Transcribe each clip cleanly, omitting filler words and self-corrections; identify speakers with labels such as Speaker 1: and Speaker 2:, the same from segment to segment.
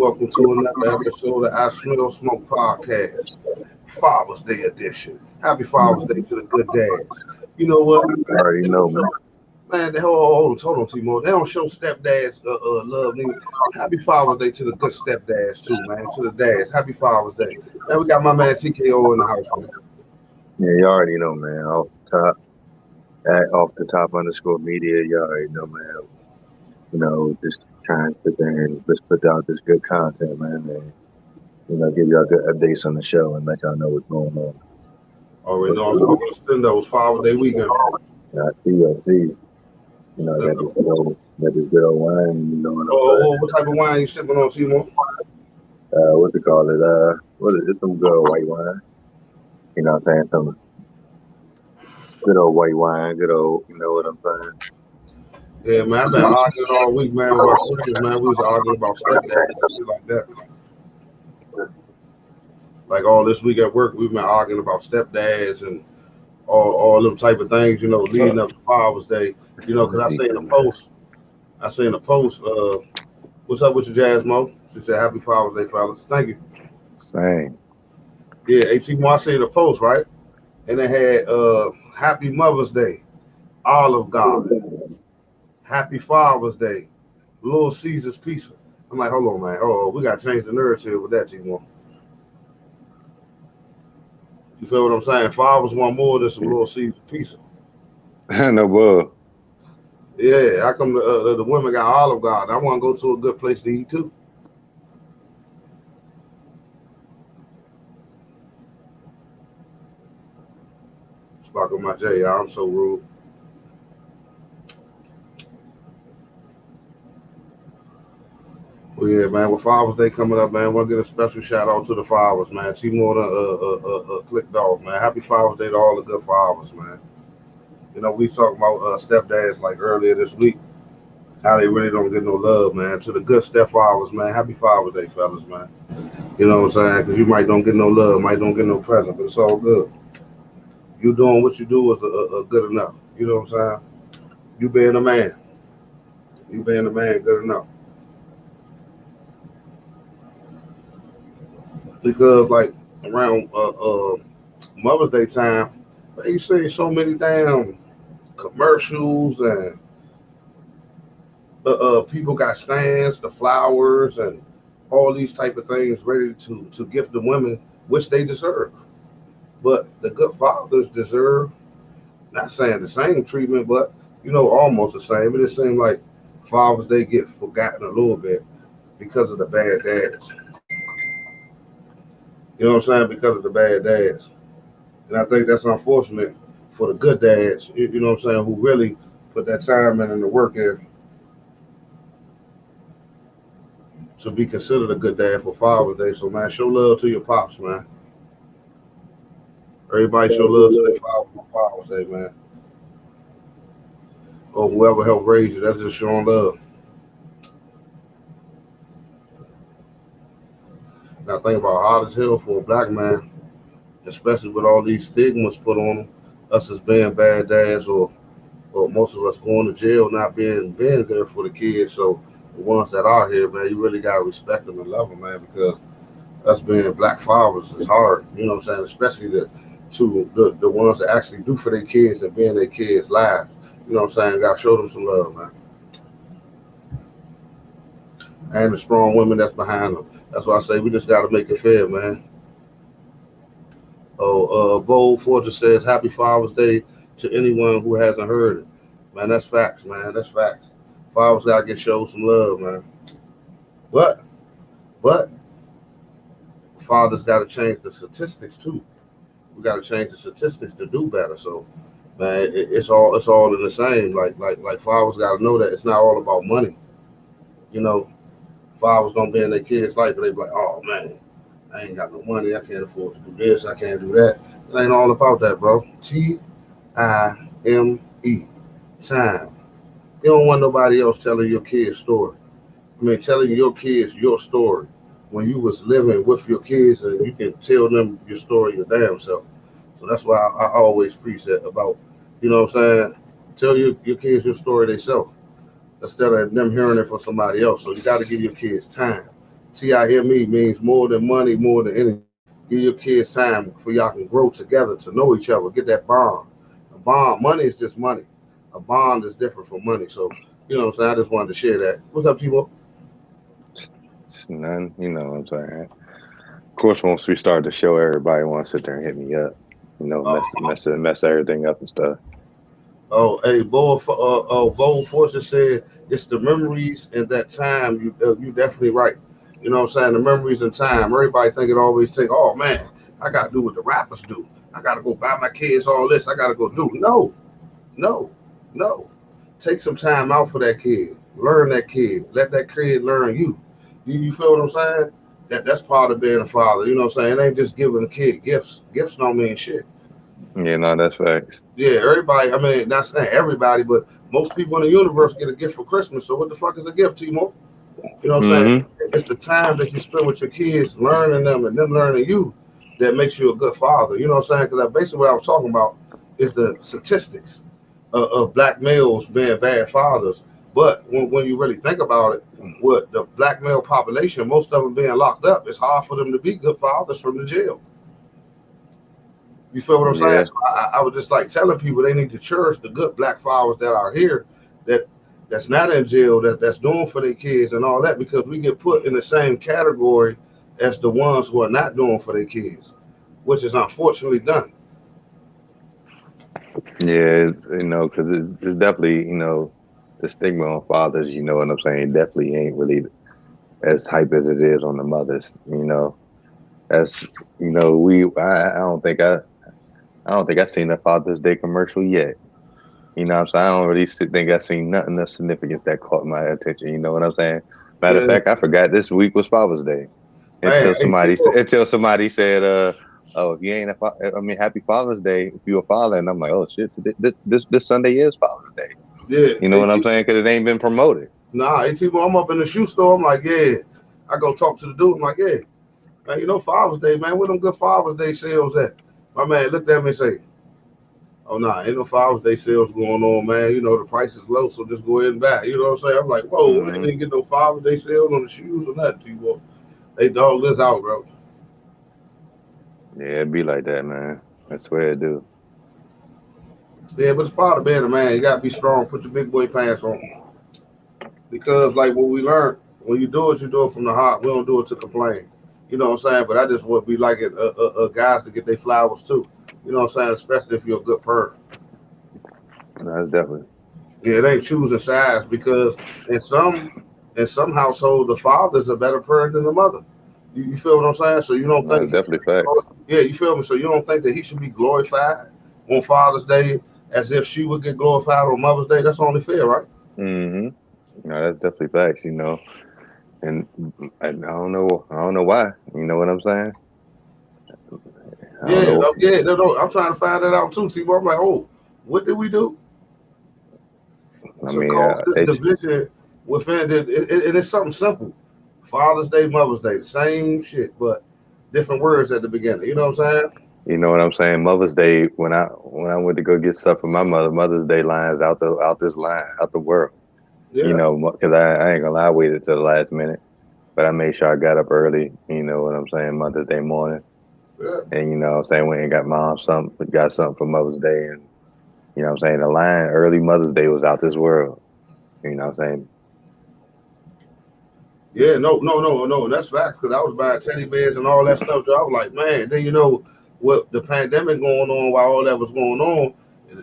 Speaker 1: Welcome to another episode of I Smell Smoke Podcast, Father's Day edition. Happy Father's Day to the good dads. You know what?
Speaker 2: I already know, man.
Speaker 1: Man, hold on, T-Mo. They don't show stepdads love, nigga. Happy Father's Day to the good stepdads too, man. To the dads, Happy Father's Day. Man, we got my man TKO in the house, man.
Speaker 2: Yeah, you already know, man. Off the top underscore media, you already know, man. Just trying to sit there and just put out this good content, man, and give y'all good updates on the show and let y'all know what's going on.
Speaker 1: Already know I'm smoking a Stendos Father's Day weekend.
Speaker 2: I see. Got this good old wine, you know what I'm saying?
Speaker 1: What type of wine you sipping on, T-Mo?
Speaker 2: What to call it? What is it? Some good old white wine. You know what I'm saying? Some good old white wine, good old, you know what I'm saying?
Speaker 1: Yeah, man, I've been arguing all week, man, with our friends, man. We was arguing about stepdad and shit like that. Like all this week at work, we've been arguing about stepdads and all them type of things, leading up to Father's Day. Because I seen a post, what's up with your Jazz Mo? She said, Happy Father's Day, fellas. Thank you.
Speaker 2: Same.
Speaker 1: Yeah, AT I seen a post, right? And it had Happy Mother's Day, Olive Garden. Happy Father's Day, Little Caesar's Pizza. I'm like, hold on, man. Oh, we got to change the narrative with that, T-Mo. You feel what I'm saying? Fathers want more than some Little Caesar's Pizza.
Speaker 2: No bull.
Speaker 1: Yeah, how come the women got Olive Garden? I want to go to a good place to eat too. Sparkle my J, y'all. I'm so rude. Well, yeah, man. With Father's Day coming up, man, we'll get a special shout out to the fathers, man. T-More clicked off, man. Happy Father's Day to all the good fathers, man. We talking about stepdads like earlier this week, how they really don't get no love, man. To the good stepfathers, man. Happy Father's Day, fellas, man. You know what I'm saying? Because you might don't get no love, might don't get no present, but it's all good. You doing what you do is good enough. You know what I'm saying? You being a man. You being a man, good enough. Because like around Mother's Day time, man, you see so many damn commercials and people got stands, the flowers and all these type of things ready to gift the women, which they deserve. But the good fathers deserve, not saying the same treatment, but almost the same. But it seems like Father's Day get forgotten a little bit because of the bad dads. You know what I'm saying? Because of the bad dads. And I think that's unfortunate for the good dads, you know what I'm saying, who really put that time in and the work in to be considered a good dad for Father's Day. So, man, show love to your pops, man. Everybody show love to their father for Father's Day, man. Or whoever helped raise you, that's just showing love. Now, think about hard as hell for a black man, especially with all these stigmas put on them, us as being bad dads or most of us going to jail not being there for the kids. So the ones that are here, man, you really gotta respect them and love them, man, because us being black fathers is hard. You know what I'm saying? Especially the ones that actually do for their kids and being their kids' lives. You know what I'm saying? Gotta show them some love, man. And the strong women that's behind them. That's why I say we just gotta make it fair, man. Bold Fortress says Happy Father's Day to anyone who hasn't heard it. Man, that's facts, man. That's facts. Fathers gotta get showed some love, man. But but fathers gotta change the statistics too. We gotta change the statistics to do better. So man, it's all in the same. Like fathers gotta know that it's not all about money. You know, fathers gonna be in their kids' life, but they be like, oh man, I ain't got no money. I can't afford to do this. I can't do that. It ain't all about that, bro. Time. Time. You don't want nobody else telling your kid's story. I mean, telling your kids your story when you was living with your kids and you can tell them your story your damn self. So that's why I always preach that about, you know what I'm saying? Tell your kids your story themselves instead of them hearing it from somebody else. So you got to give your kids time. T.I. hear me means more than money, more than anything. Give your kids time for y'all can grow together to know each other, get that bond. A bond, money is just money. A bond is different from money. So, you know what I'm saying? I just wanted to share that. What's up, Timo?
Speaker 2: It's none, you know what I'm saying? Of course, once we start the show, everybody wants to sit there and hit me up, mess everything up and stuff.
Speaker 1: Oh, hey, Bo Fortune said it's the memories and that time. You definitely right. You know what I'm saying? The memories and time. Everybody think it always take. Oh man, I got to do what the rappers do. I got to go buy my kids all this. I got to go do. No, no, no. Take some time out for that kid. Learn that kid. Let that kid learn you. You feel what I'm saying? That's part of being a father. You know what I'm saying? It ain't just giving a kid gifts. Gifts don't mean shit.
Speaker 2: Yeah, no, that's facts.
Speaker 1: Yeah, everybody. I mean, not saying everybody, but most people in the universe get a gift for Christmas. So what the fuck is a gift, Timo? You know what I'm saying?
Speaker 2: Hmm.
Speaker 1: It's the time that you spend with your kids, learning them and them learning you, that makes you a good father. You know what I'm saying? Because basically what I was talking about is the statistics of black males being bad fathers. But when you really think about it, with the black male population, most of them being locked up, it's hard for them to be good fathers from the jail. You feel what I'm saying?
Speaker 2: Yeah,
Speaker 1: So I was just like telling people they need to cherish the good black fathers that are here, that that's not in jail, that's doing for their kids and all that, because we get put in the same category as the ones who are not doing for their kids, which is unfortunately done.
Speaker 2: yeah, because it's definitely, the stigma on fathers, you know what I'm saying, definitely ain't really as hype as it is on the mothers, As I don't think I seen a Father's Day commercial yet. You know what I'm saying? I don't really think I seen nothing of significance that caught my attention. You know what I'm saying? Matter of
Speaker 1: Yeah,
Speaker 2: fact, I forgot this week was Father's Day
Speaker 1: man. Hey, people,
Speaker 2: until somebody said, "Oh, if you ain't I mean, Happy Father's Day if you're a father." And I'm like, "Oh shit, this Sunday is Father's Day."
Speaker 1: yeah,
Speaker 2: You know
Speaker 1: hey,
Speaker 2: what I'm
Speaker 1: people,
Speaker 2: saying? Because it ain't been promoted.
Speaker 1: nah, hey, people, I'm up in the shoe store. I'm like, yeah. I go talk to the dude. I'm like, yeah, man, you know Father's Day, man. Where them good Father's Day sales at? My man looked at me and say, oh no, ain't no Father's Day sales going on, man. You know the price is low, so just go ahead and buy. You know what I'm saying? I'm like, whoa, they
Speaker 2: Hmm.
Speaker 1: didn't get no Father's Day sales on the shoes or nothing, T-Boy. They dog this out, bro.
Speaker 2: Yeah, it be like that, man. I swear it do.
Speaker 1: Yeah, but it's part of being a man. You gotta be strong. Put your big boy pants on. Because like what we learned, when you do it from the heart. We don't do it to complain. You know what I'm saying? But I just would be like it, guys to get their flowers too. You know what I'm saying? Especially if you're a good parent.
Speaker 2: That's definitely
Speaker 1: Yeah, it ain't choosing sides because in some in some households the father's a better parent than the mother. You feel what I'm saying? So you don't think
Speaker 2: that's
Speaker 1: he
Speaker 2: definitely
Speaker 1: should be
Speaker 2: facts.
Speaker 1: yeah, you feel me? So you don't think that he should be glorified on Father's Day as if she would get glorified on Mother's Day? That's only fair, right?
Speaker 2: Hmm. No, that's definitely facts. And I don't know why. You know what I'm saying? I don't
Speaker 1: Yeah,
Speaker 2: know.
Speaker 1: no, yeah, no, no. I'm trying to find that out too. See, but I'm like, oh, what did we do
Speaker 2: I
Speaker 1: to
Speaker 2: mean,
Speaker 1: cause this division within and it's something simple. Father's Day, Mother's Day, the same shit, but different words at the beginning. You know what I'm saying?
Speaker 2: you know what I'm saying. Mother's Day, when I went to go get stuff for my mother, Mother's Day lines out this line out the world.
Speaker 1: Yeah,
Speaker 2: Because I ain't gonna lie, I waited till the last minute, but I made sure I got up early. You know what I'm saying, Mother's Day morning,
Speaker 1: yeah.
Speaker 2: and you know what I'm saying, went and got mom something, got something for Mother's Day, and you know what I'm saying, the line early Mother's Day was out this world. You know what I'm saying.
Speaker 1: Yeah, no, no, no, no. That's facts. Because I was buying teddy bears and all that stuff. So I was like, man. Then you know, with the pandemic going on, while all that was going on,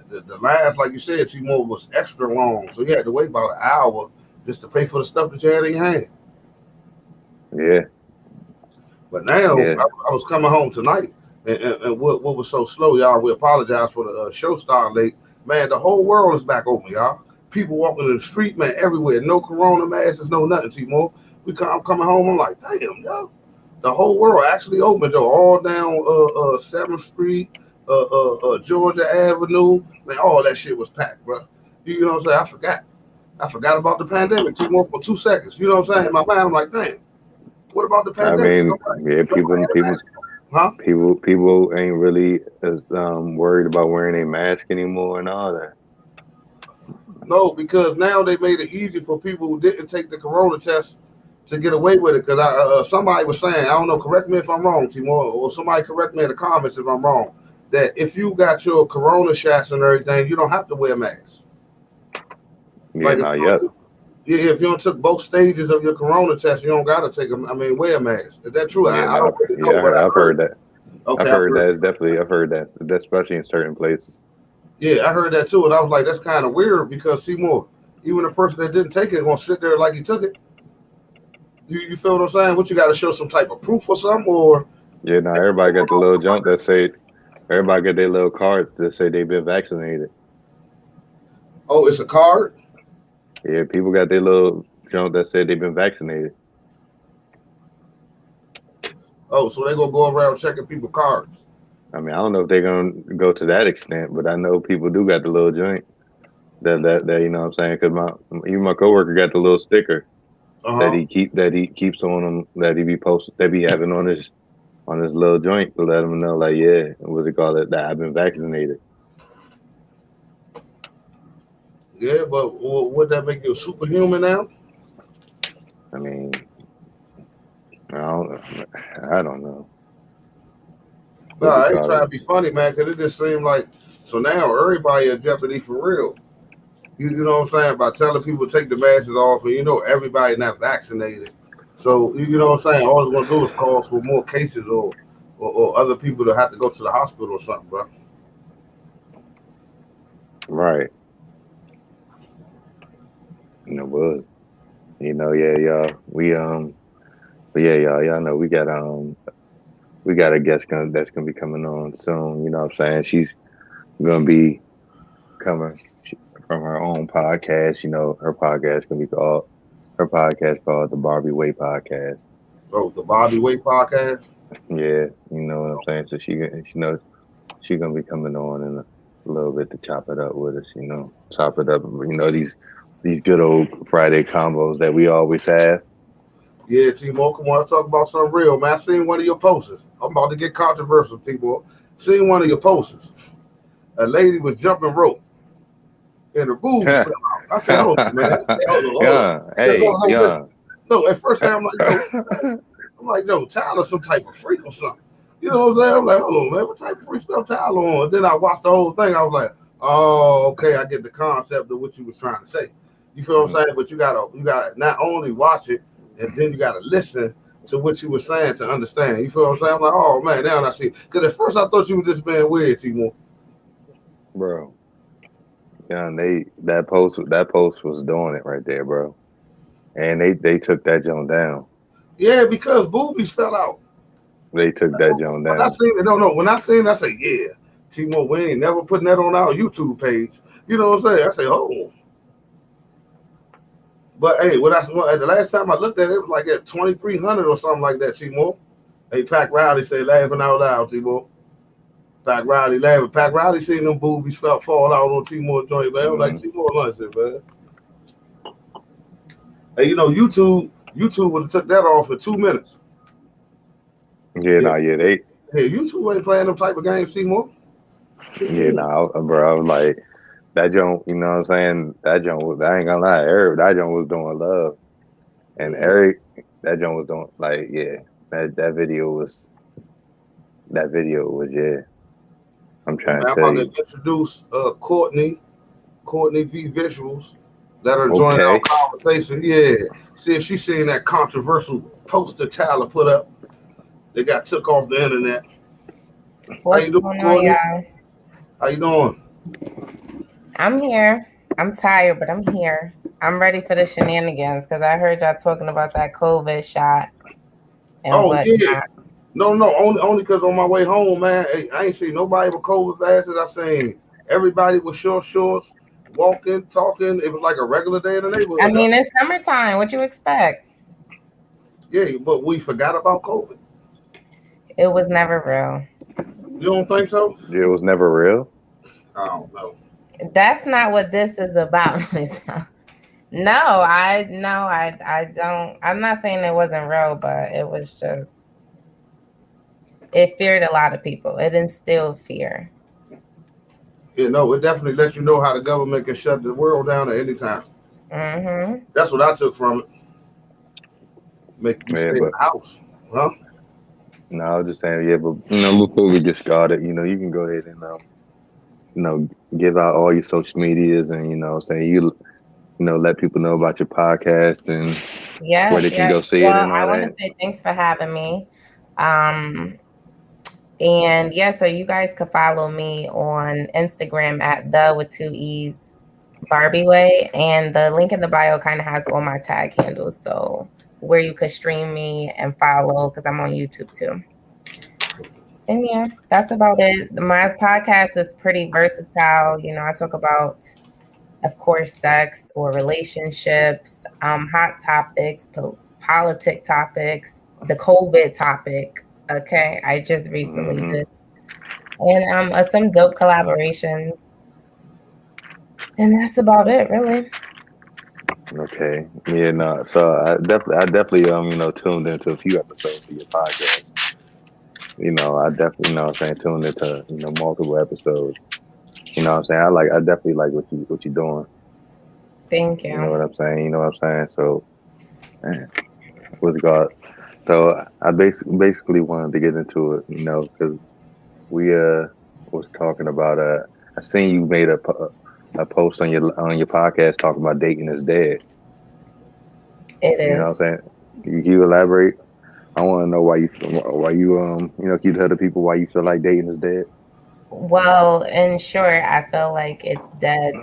Speaker 1: the lines, like you said, T-Mobile was extra long. So you had to wait about an hour just to pay for the stuff that you had in your hand.
Speaker 2: Yeah,
Speaker 1: But now
Speaker 2: yeah.
Speaker 1: I was coming home tonight, and what was so slow, y'all? We apologize for the show starting late. Man, the whole world is back open, y'all. People walking in the street, man, everywhere. No corona masks, no nothing, T-Mobile. I'm coming home. I'm like, damn, yo. The whole world actually open though, all down 7th Street, Georgia Avenue, man, all that shit was packed, bro. You know what I'm saying? I forgot about the pandemic, T-Mo, for 2 seconds. You know what I'm saying? In my mind, I'm like, man, what about the
Speaker 2: I
Speaker 1: pandemic?
Speaker 2: mean, yeah,
Speaker 1: Huh?
Speaker 2: people ain't really as worried about wearing a mask anymore and all that.
Speaker 1: No, because now they made it easy for people who didn't take the corona test to get away with it. Because somebody was saying, I don't know, correct me if I'm wrong, Timor, or somebody correct me in the comments if I'm wrong, that if you got your corona shots and everything, you don't have to wear a mask.
Speaker 2: Yeah,
Speaker 1: Like
Speaker 2: not yet.
Speaker 1: if you don't took both stages of your corona test, you don't gotta take them. I mean, wear a mask. Is that true?
Speaker 2: Yeah,
Speaker 1: I don't really know, but I
Speaker 2: I've heard
Speaker 1: heard.
Speaker 2: that.
Speaker 1: Okay, I've heard.
Speaker 2: I've heard that, especially in certain places.
Speaker 1: Yeah, I heard that too, and I was like, that's kind of weird because Seymour, even the person that didn't take it gonna sit there like he took it. You feel what I'm saying? What you got to show some type of proof or something, or
Speaker 2: Yeah, now everybody got the little jump that say everybody got their little cards that say they've been vaccinated.
Speaker 1: oh, it's a card.
Speaker 2: Yeah, people got their little jump that said they've been vaccinated.
Speaker 1: Oh, so they gonna go around checking people cards.
Speaker 2: I mean, I don't know if they're gonna go to that extent, but I know people do got the little joint that you know what I'm saying? Because my coworker got the little sticker
Speaker 1: Uh huh.
Speaker 2: that he keeps on him that he be posting that be having on his little joint to let him know like yeah, what they call it, that I've been vaccinated.
Speaker 1: Yeah, but would that make you a superhuman now?
Speaker 2: I mean, I don't I don't know
Speaker 1: No,
Speaker 2: what they
Speaker 1: I ain't
Speaker 2: call
Speaker 1: trying
Speaker 2: it.
Speaker 1: to be funny, man, because it just seemed like so now everybody in jeopardy for real. You know what I'm saying? By telling people to take the masks off, and everybody not vaccinated. So you know what I'm saying? All it's gonna do is cause for more cases or other people to have to go to the hospital or something, bro.
Speaker 2: Right. But yeah, y'all. But yeah, y'all know we got a guest that's gonna be coming on soon. You know what I'm saying? She's gonna be coming from her own podcast. You know, her podcast called the Barbie Way Podcast.
Speaker 1: Oh, the Bobby Way podcast.
Speaker 2: Yeah, you know what I'm saying. So she knows she gonna be coming on in a little bit to chop it up with us. Chop it up. These good old Friday combos that we always have.
Speaker 1: Yeah, T-Mo, come on, talk about something real, man. I seen one of your posts. I'm about to get controversial, T-Mo. Seen one of your posts. A lady was jumping rope and her boobs fell out. I said, hold on, man. Hold on.
Speaker 2: Yeah,
Speaker 1: No,
Speaker 2: hey,
Speaker 1: no, listen.
Speaker 2: yeah.
Speaker 1: No, at first I'm like, yo, Tyler some type of freak or something. You know what I'm saying? I'm like, hold on, man, what type of freak stuff Tyler on? And then I watched the whole thing. I was like, oh, okay, I get the concept of what you was trying to say. You feel what I'm saying? But you gotta not only watch it, and then you gotta listen to what you were saying to understand. You feel what I'm saying? I'm like, oh man, now I see. Because at first I thought you were just being weird, Timor.
Speaker 2: Bro. Yeah, and that post was doing it right there, bro. And they took that joint down.
Speaker 1: Yeah, because boobies fell out.
Speaker 2: They took that joint
Speaker 1: When I
Speaker 2: down.
Speaker 1: seen it, no, no. When I seen it, I say, yeah, T-Mo, we ain't never putting that on our YouTube page. You know what I'm saying? I say, oh. But hey, the last time I looked at it, it was like at 2,300 or something like that, T-Mo. Hey, Pac Riley say, laughing out loud, T-Mo. Pac Riley laughing. Pac Riley seen them boobies fall out on T-Mo joint, man. I was like,
Speaker 2: Hmm.
Speaker 1: T-Mo Lunson, man. Hey, YouTube would have took that off in 2 minutes.
Speaker 2: Yeah,
Speaker 1: Yeah,
Speaker 2: nah, yeah, they,
Speaker 1: hey, YouTube ain't playing them type of games, T-Mo.
Speaker 2: yeah, nah, bro. I was like that joint. You know what I'm saying? That joint was. I ain't gonna lie, Eric. That joint was doing love, and Eric, that joint was doing like, yeah. That video was. That video was, yeah. I'm
Speaker 1: Well,
Speaker 2: trying
Speaker 1: man,
Speaker 2: to
Speaker 1: I'm
Speaker 2: tell
Speaker 1: about to
Speaker 2: you.
Speaker 1: introduce Courtney V Visuals. Let her join our
Speaker 2: Okay.
Speaker 1: conversation. Yeah, see if she's seen that controversial poster Tyler put up. They got took off the internet. How
Speaker 3: What's
Speaker 1: you doing,
Speaker 3: going on,
Speaker 1: Courtney?
Speaker 3: y'all?
Speaker 1: How you doing?
Speaker 3: I'm here. I'm tired, but I'm here. I'm ready for the shenanigans because I heard y'all talking about that COVID shot and
Speaker 1: Oh yeah.
Speaker 3: whatnot.
Speaker 1: No, no, only because on my way home, man, hey, I ain't seen nobody with COVID glasses. I seen everybody with short shorts, walking, talking. It was like a regular day in the
Speaker 3: I
Speaker 1: neighborhood.
Speaker 3: mean, it's summertime. What you expect?
Speaker 1: Yeah, but we forgot about COVID.
Speaker 3: It was never real.
Speaker 1: You don't think so?
Speaker 2: It was never real.
Speaker 1: I don't know.
Speaker 3: That's not what this is about. No, I don't. I'm not saying it wasn't real, but it was just it feared a lot of people. It instilled fear.
Speaker 1: Yeah, no, it definitely lets you know how the government can shut the world down at any time.
Speaker 3: Mm-hmm.
Speaker 1: That's what I took from it. make you
Speaker 2: Yeah,
Speaker 1: stay in
Speaker 2: but
Speaker 1: the house, huh?
Speaker 2: no, I was just saying, yeah, but before we get started, you can go ahead and give out all your social medias and saying let people know about your podcast and where
Speaker 3: Yes,
Speaker 2: they can
Speaker 3: yes.
Speaker 2: go see it
Speaker 3: Well,
Speaker 2: and all
Speaker 3: I want to
Speaker 2: that.
Speaker 3: say thanks for having me. And yeah, so you guys could follow me on Instagram at the with two E's Barbie Way, and the link in the bio kind of has all my tag handles, so where you could stream me and follow because I'm on YouTube too. And yeah, that's about it. My podcast is pretty versatile. I talk about, of course, sex or relationships, hot topics, politic topics, the COVID topic. Okay, I just recently
Speaker 2: Hmm.
Speaker 3: did, and some dope collaborations, and that's about it, really.
Speaker 2: Okay. Yeah, no. So I definitely tuned into a few episodes of your podcast. I definitely what I'm saying tuned into multiple episodes. What I'm saying. I definitely like what you're doing.
Speaker 3: Thank
Speaker 2: You know
Speaker 3: you.
Speaker 2: what I'm saying. You know what I'm saying. So, man, what's it called? So I basically wanted to get into it, because we was talking about I seen you made a post on your podcast talking about dating is dead.
Speaker 3: It
Speaker 2: You know
Speaker 3: is.
Speaker 2: what I'm saying? Can you elaborate? I want to know why you can tell the people why you feel like dating is dead.
Speaker 3: Well, in short, I feel like it's dead.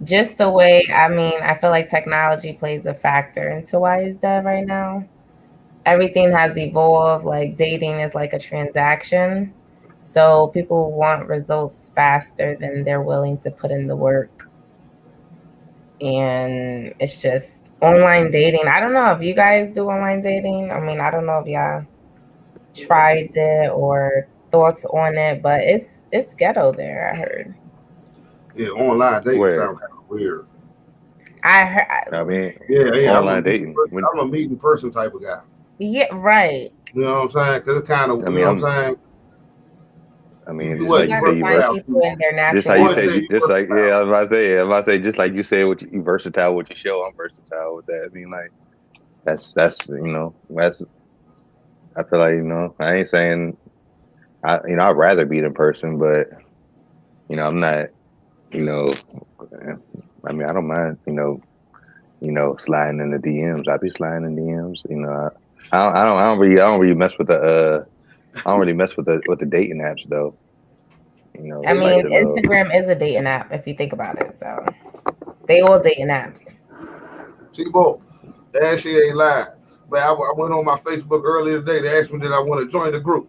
Speaker 3: Just the way, I feel like technology plays a factor into why it's dead right now. Everything has evolved. Like dating is like a transaction. So people want results faster than they're willing to put in the work. And it's just online dating. I don't know if you guys do online dating. I don't know if y'all tried it or thoughts on it, but it's ghetto there, I heard.
Speaker 1: Yeah, online dating
Speaker 2: Where
Speaker 1: sounds kind of weird.
Speaker 3: I
Speaker 2: I
Speaker 3: heard
Speaker 2: mean,
Speaker 1: Yeah, yeah,
Speaker 2: online dating.
Speaker 1: I'm a meet in person type of guy.
Speaker 3: yeah, right.
Speaker 1: You know what I'm saying? Because it's kind of,
Speaker 2: I
Speaker 1: you
Speaker 2: mean,
Speaker 1: know what I'm saying?
Speaker 2: I mean, just
Speaker 1: Well,
Speaker 2: like
Speaker 3: You
Speaker 2: you
Speaker 1: you
Speaker 2: say,
Speaker 3: gotta
Speaker 2: you
Speaker 3: find
Speaker 1: versatile
Speaker 3: people
Speaker 1: too.
Speaker 3: in their
Speaker 2: just
Speaker 3: natural
Speaker 2: how you
Speaker 1: Boys
Speaker 2: said,
Speaker 1: say
Speaker 3: element.
Speaker 1: you
Speaker 2: just like
Speaker 1: versatile.
Speaker 2: yeah, just like you said, you versatile with your show. I'm versatile with that. I mean, like that's I feel like I ain't saying I'd rather be in person, but I'm not you know I mean I don't mind sliding in the DMs. I be sliding in DMs. I don't really mess with the I don't really mess with the dating apps though.
Speaker 1: Hey,
Speaker 2: Like the little.
Speaker 3: Instagram is a dating app if you think about it. So they all dating apps.
Speaker 1: T-Bo, that shit ain't lying. But I went on my Facebook earlier today. They asked me did I want to join the group.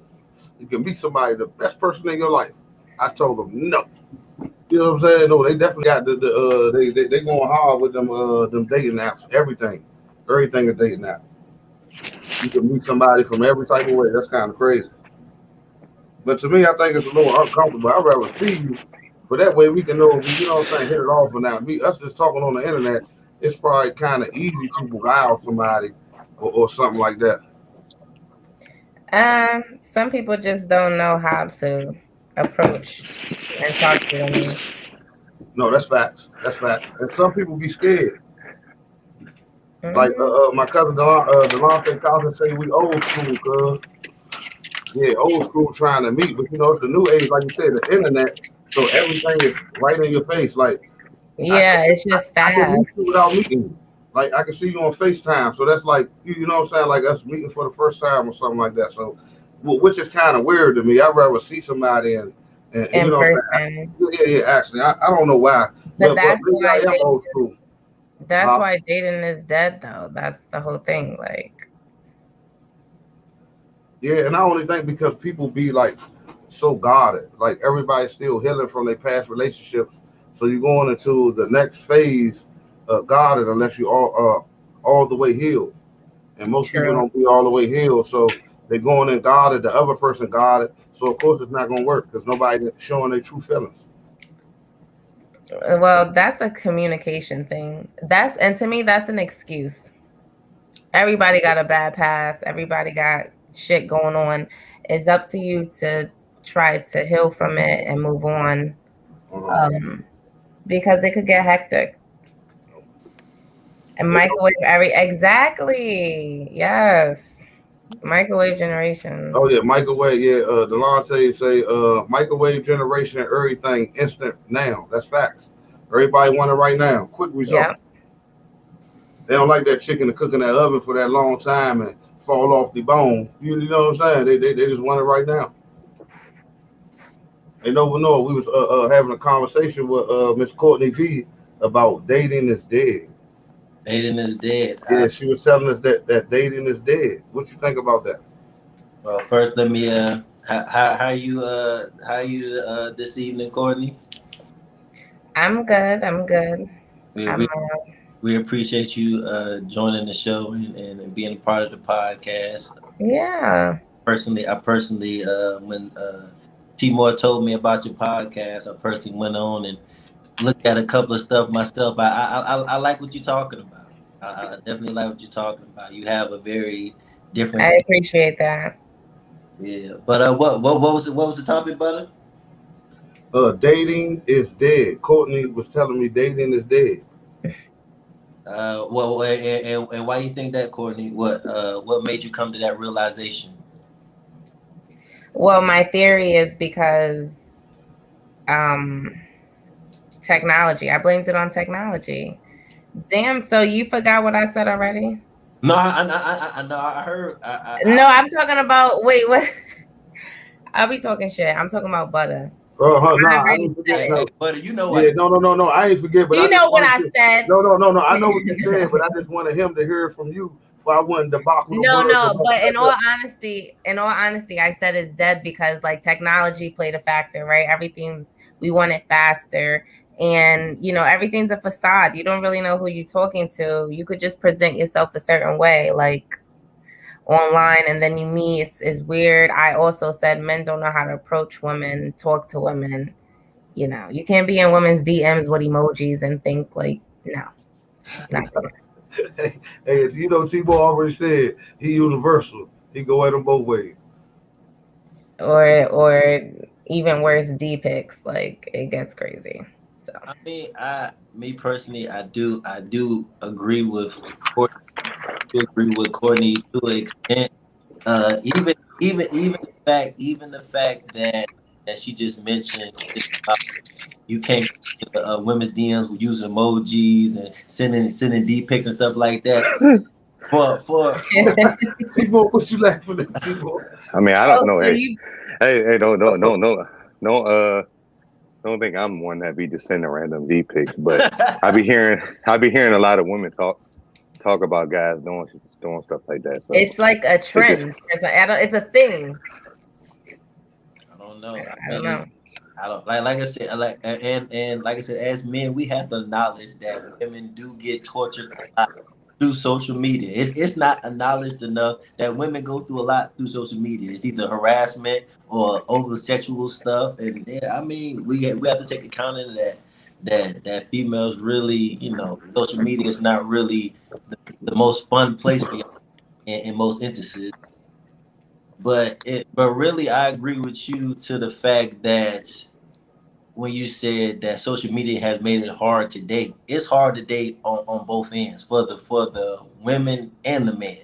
Speaker 1: You can meet somebody, the best person in your life. I told them no. You know what I'm saying? No, they definitely got they going hard with them dating apps. Everything is dating app. You can meet somebody from every type of way. That's kind of crazy. But to me, I think it's a little uncomfortable. I'd rather see you, but that way we can know, you know what I'm saying, hit it off. And now, me, us just talking on the internet, it's probably kind of easy to wow somebody or something like that.
Speaker 3: Some people just don't know how to approach and talk to women.
Speaker 1: No, that's facts. That's facts. And some people be scared. Like
Speaker 3: Hmm.
Speaker 1: my cousin Delonte Carlson say we old school, cuz. Yeah, old school trying to meet, but it's the new age, like you said, the internet. So everything is right in your face. Like I can
Speaker 3: Yeah, it's just
Speaker 1: I can
Speaker 3: fast.
Speaker 1: meet you without meeting you. Like I can see you on FaceTime. So that's like you know what I'm saying, like us meeting for the first time or something like that. So which is kind of weird to me. I'd rather see somebody and you
Speaker 3: In
Speaker 1: know what I'm
Speaker 3: person.
Speaker 1: saying. Yeah, yeah. Actually, I don't know why,
Speaker 3: But
Speaker 1: but
Speaker 3: that's
Speaker 1: maybe
Speaker 3: why
Speaker 1: I am old school.
Speaker 3: that's
Speaker 1: Uh,
Speaker 3: why dating is dead though. That's the whole thing. Like,
Speaker 1: yeah, and I only think because people be like so guarded, like everybody's still healing from their past relationships. So you're going into the next phase guarded unless you all the way healed. And most people
Speaker 3: true.
Speaker 1: don't be all the way healed, so they're going in guarded. The other person guarded, so of course it's not going to work because nobody showing their true feelings.
Speaker 3: Well, that's a communication thing. And to me that's an excuse. Everybody got a bad past. Everybody got shit going on. It's up to you to try to heal from it and move on.
Speaker 1: Uh-huh.
Speaker 3: Um, because it could get hectic. And microwave exactly. Yes. Microwave generation.
Speaker 1: Oh yeah, microwave. Yeah, Delonte say microwave generation, everything instant now. That's facts. Everybody want it right now. Quick
Speaker 3: Yeah.
Speaker 1: result. They don't like that chicken to cook in that oven for that long time and fall off the bone. You know what I'm saying? They just want it right now. They never know. We was having a conversation with Miss Courtney V about dating is dead.
Speaker 4: Dating is dead.
Speaker 1: Yeah, she was telling us that dating is dead. What you think about that?
Speaker 4: Well, first let me how you this evening, Courtney?
Speaker 3: I'm good. I'm good.
Speaker 4: We
Speaker 3: I'm
Speaker 4: we, we appreciate you joining the show and being a part of the podcast.
Speaker 3: yeah.
Speaker 4: I personally when Timor told me about your podcast, I personally went on and looked at a couple of stuff myself. I like what you're talking about. I definitely like what you're talking about. You have a very different.
Speaker 3: I appreciate that.
Speaker 4: Yeah, but what was the topic, Butter?
Speaker 1: Dating is dead. Courtney was telling me dating is dead.
Speaker 4: Well, and why you think that, Courtney? What made you come to that realization?
Speaker 3: Well, my theory is because technology. I blamed it on technology. Damn, so you forgot what I said already?
Speaker 4: No, I know. I heard.
Speaker 3: No, I'm talking about. Wait, what? I'll be talking shit. I'm talking about butter.
Speaker 1: No, I
Speaker 3: already
Speaker 1: didn't forget.
Speaker 3: said
Speaker 4: Hey,
Speaker 1: No.
Speaker 4: Butter, you know
Speaker 1: Yeah,
Speaker 4: what?
Speaker 1: no. I ain't forget, but
Speaker 3: You
Speaker 1: I just
Speaker 3: know what I
Speaker 1: wanted to.
Speaker 3: said?
Speaker 1: No. I know what you said, but I just wanted him to hear it from you. So I wasn't debacle the words.
Speaker 3: No. But in all honesty, I said it's dead because like technology played a factor, right? We want it faster. And everything's a facade. You don't really know who you're talking to. You could just present yourself a certain way, like online, and then you meet. It's weird. I also said men don't know how to approach women, talk to women. You can't be in women's DMs with emojis and think like, no, it's not good.
Speaker 1: Hey, T-Bo already said he universal. He go at them both ways.
Speaker 3: Or even worse, D pics. Like it gets crazy. So
Speaker 4: I mean, me personally, I do agree with Courtney. I do agree with Courtney to an extent. Even the fact that she just mentioned you can't come to, women's DMs with using emojis and sending D pics and stuff like that. For
Speaker 1: T-Bo, what you laughing at, T-Bo?
Speaker 2: I mean, I don't know.
Speaker 3: so
Speaker 2: Hey, don't think I'm one that be just sending random D pics, but I be hearing a lot of women talk about guys doing stuff like that. So
Speaker 3: it's like a trend. It's a thing.
Speaker 4: I don't know.
Speaker 3: I don't know.
Speaker 4: I don't like I said, and like I said, as men, we have to acknowledge that women do get tortured a lot through social media. It's not acknowledged enough that women go through a lot through social media. It's either harassment or over sexual stuff, and yeah, I mean, we have to take account of that females really, social media is not really the most fun place for y'all in most instances. But really, I agree with you to the fact that when you said that social media has made it hard to date, it's hard to date on both ends for the women and the men.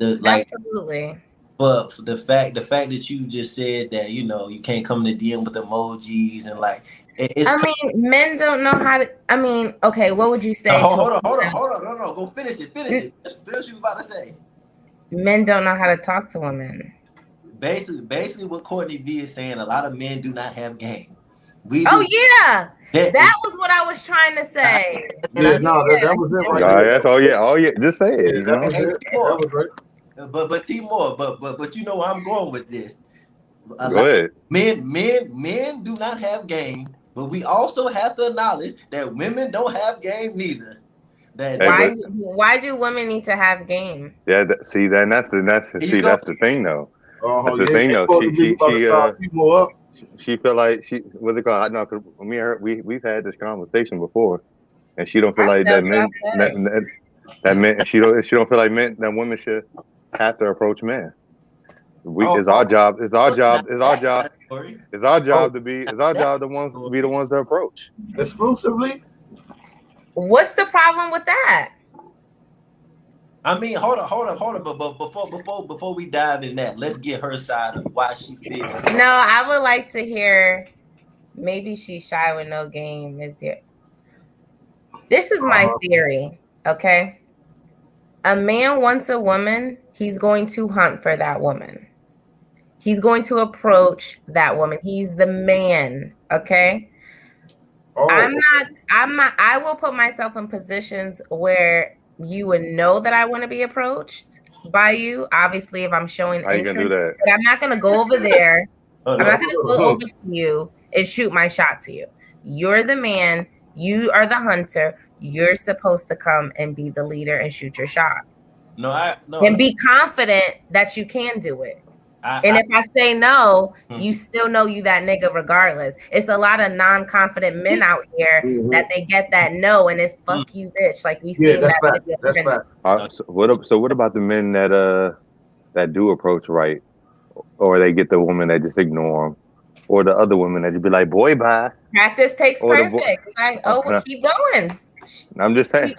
Speaker 3: Absolutely.
Speaker 4: But for the fact that you just said that you can't come to DM with emojis and like it's.
Speaker 3: I mean, men don't know how to. I mean, okay, what would you say?
Speaker 4: Hold on. No, go finish it. Finish what you about to say.
Speaker 3: Men don't know how to talk to women.
Speaker 4: Basically, what Courtney V is saying, a lot of men do not have game.
Speaker 3: Yeah, that was what I was trying to say.
Speaker 1: That was it right
Speaker 2: there. That's all. Yeah, just say it.
Speaker 1: That was right.
Speaker 4: But Timor, but you know where I'm going with this.
Speaker 2: Go ahead.
Speaker 4: Men do not have game, but we also have to acknowledge that women don't have game neither.
Speaker 3: Why do women need to have game?
Speaker 2: Yeah, that's the thing though. That's the thing though. She feel like what's it called? I know because me and her we've had this conversation before, and she don't feel like that men she don't feel like that women should have to approach men. It's our job to be the ones to approach.
Speaker 1: Exclusively.
Speaker 3: What's the problem with that?
Speaker 4: I mean, hold on. But before we dive in that, let's get her side of why she feels.
Speaker 3: No, I would like to hear. Maybe she's shy with no game. This is my theory. Okay, a man wants a woman. He's going to hunt for that woman. He's going to approach that woman. He's the man. Okay.
Speaker 1: Oh,
Speaker 3: I'm not, I will put myself in positions where you would know that I want to be approached by you. Obviously, if I'm showing
Speaker 2: How you
Speaker 3: interest,
Speaker 2: gonna do that?
Speaker 3: but I'm not going to go over there. I'm not going to go over to you and shoot my shot to you. You're the man. You are the hunter. You're supposed to come and be the leader and shoot your shot. And be confident that you can do it. If I say no, you still know you that nigga regardless. It's a lot of non-confident men out here that they get that no, and it's fuck you, bitch. Like we see
Speaker 1: that's
Speaker 3: that.
Speaker 1: That's fact.
Speaker 2: So what about the men that do approach right, or they get the woman that just ignore them, or the other women that just be like, boy, bye.
Speaker 3: Practice takes perfect. Like, well, keep going.
Speaker 2: I'm just saying.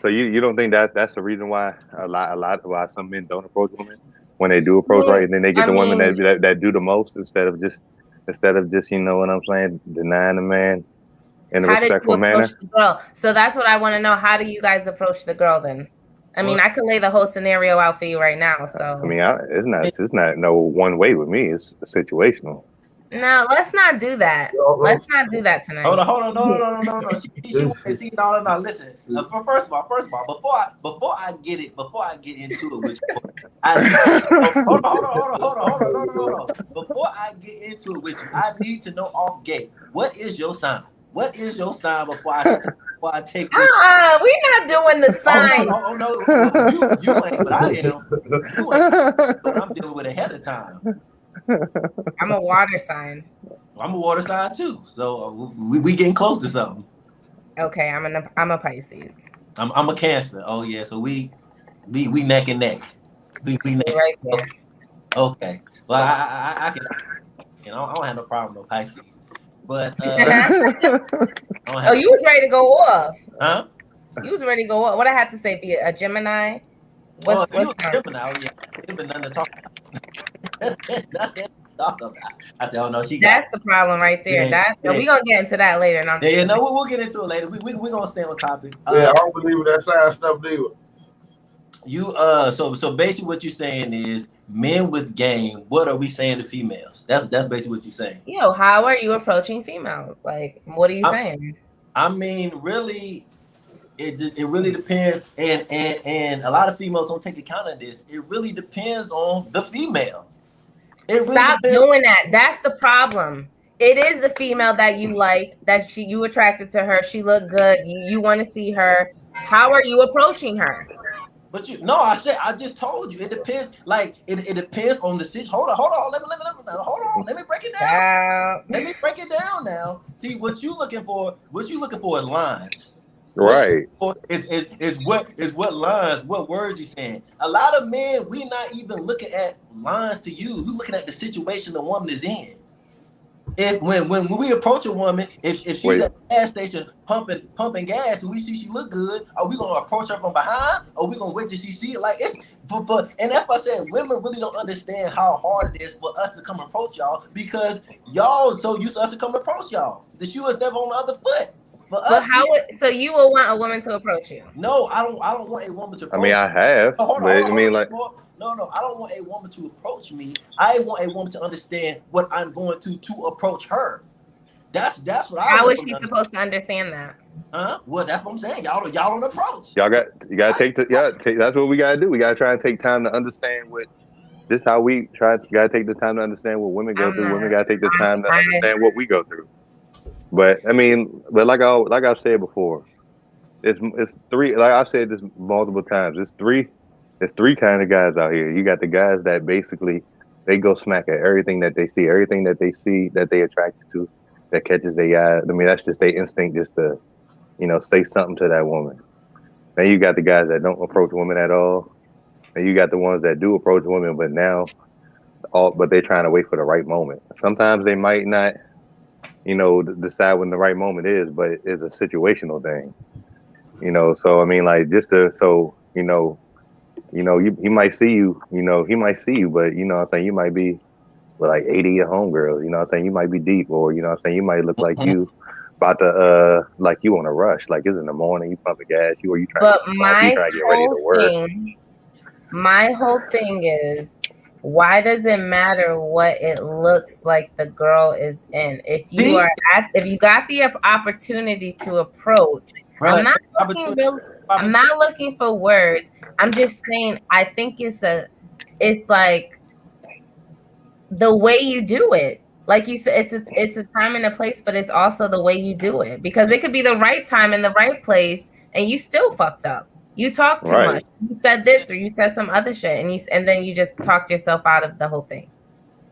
Speaker 2: So you don't think that's the reason why a lot why some men don't approach women when they do approach right, and then they get the women that do the most instead of just you know what I'm saying, denying the man in a respectful manner.
Speaker 3: The girl? So that's what I want to know. How do you guys approach the girl then? I mean, I could lay the whole scenario out for you right now. So
Speaker 2: I mean, it's not no one way with me. It's situational.
Speaker 3: No, let's not do that. Let's not do that tonight.
Speaker 4: Hold on. No. No. Listen. First of all, before I get into it with you, hold on. Before I get into it with you, I need to know off gate. What is your sign? What is your sign before I take?
Speaker 3: We're not doing the sign.
Speaker 4: No, you ain't, but I am. You ain't, but I'm dealing with ahead of time.
Speaker 3: I'm a water sign.
Speaker 4: I'm a water sign too. So we getting close to something.
Speaker 3: Okay, I'm a Pisces.
Speaker 4: I'm a Cancer. Oh yeah, so we neck and neck. We neck
Speaker 3: right there.
Speaker 4: Okay. Well, I can. I don't have no problem with Pisces. But
Speaker 3: you was ready to go off.
Speaker 4: Huh?
Speaker 3: You was ready to go off. What I had to say? Be a Gemini.
Speaker 4: What's Gemini? Oh yeah, there's been nothing to talk about. Nothing to talk about. I said, oh no,
Speaker 3: that's the problem right there. We're gonna get into that later.
Speaker 4: We'll get into it later. We're gonna stay on topic.
Speaker 1: I don't believe in that side stuff neither.
Speaker 4: You so basically what you're saying is men with game. What are we saying to females? That's basically what you're saying.
Speaker 3: Yo, how are you approaching females? Like, what are you saying?
Speaker 4: I mean, really, it really depends, and a lot of females don't take account of this. It really depends on the female.
Speaker 3: Stop doing that. That's the problem. It is the female that you like, that you attracted to her. She looked good. You want to see her. How are you approaching her?
Speaker 4: But I just told you it depends. Like it depends on the situation. Hold on. Let me break it down. Let me break it down now. See what you looking for. What you looking for is lines.
Speaker 2: Right.
Speaker 4: Is what lines, what words you saying. A lot of men, we not even looking at lines to use. We're looking at the situation the woman is in. When we approach a woman, if she's at the gas station pumping gas and we see she look good, are we gonna approach her from behind? Or are we gonna wait till she see it? Like it's and that's why I said women really don't understand how hard it is for us to come approach y'all, because y'all so used to us to come approach y'all. The shoe is never on the other foot.
Speaker 3: So you will want a woman to approach you?
Speaker 4: No, I don't want a woman to approach
Speaker 2: me. I have.
Speaker 4: No, I don't want a woman to approach me. I want a woman to understand what I'm going to approach her. That's what I.
Speaker 3: How is she supposed to understand that?
Speaker 4: Huh? Well, that's what I'm saying. Y'all don't approach.
Speaker 2: You gotta take that's what we gotta do. We gotta try and take time to understand what. This is how we try. You gotta take the time to understand what women go through. Women gotta take the time to understand what we go through. But I mean, like I've said before, it's three. Like I've said this multiple times. It's three kind of guys out here. You got the guys that basically they go smack at everything that they see, that they attracted to, that catches their eye. I mean, that's just their instinct, just to, say something to that woman. Then you got the guys that don't approach women at all, and you got the ones that do approach women, but they're trying to wait for the right moment. Sometimes they might not, decide when the right moment is, but it's a situational thing. So I mean, like he might see you, but I think you might be with like 80 of your homegirls, I think you might be deep, or I think you might look like you about to like you on a rush, like it's in the morning, you pumping gas, or you trying
Speaker 3: But
Speaker 2: to you trying to get ready to work.
Speaker 3: My whole thing is, why does it matter what it looks like the girl is in? If you got the opportunity to approach, I'm not looking for words. I'm just saying, I think it's like the way you do it. Like you said, it's a time and a place, but it's also the way you do it, because it could be the right time and the right place, and you still fucked up. You talk too much. You said this or you said some other shit, and then you just talked yourself out of the whole thing.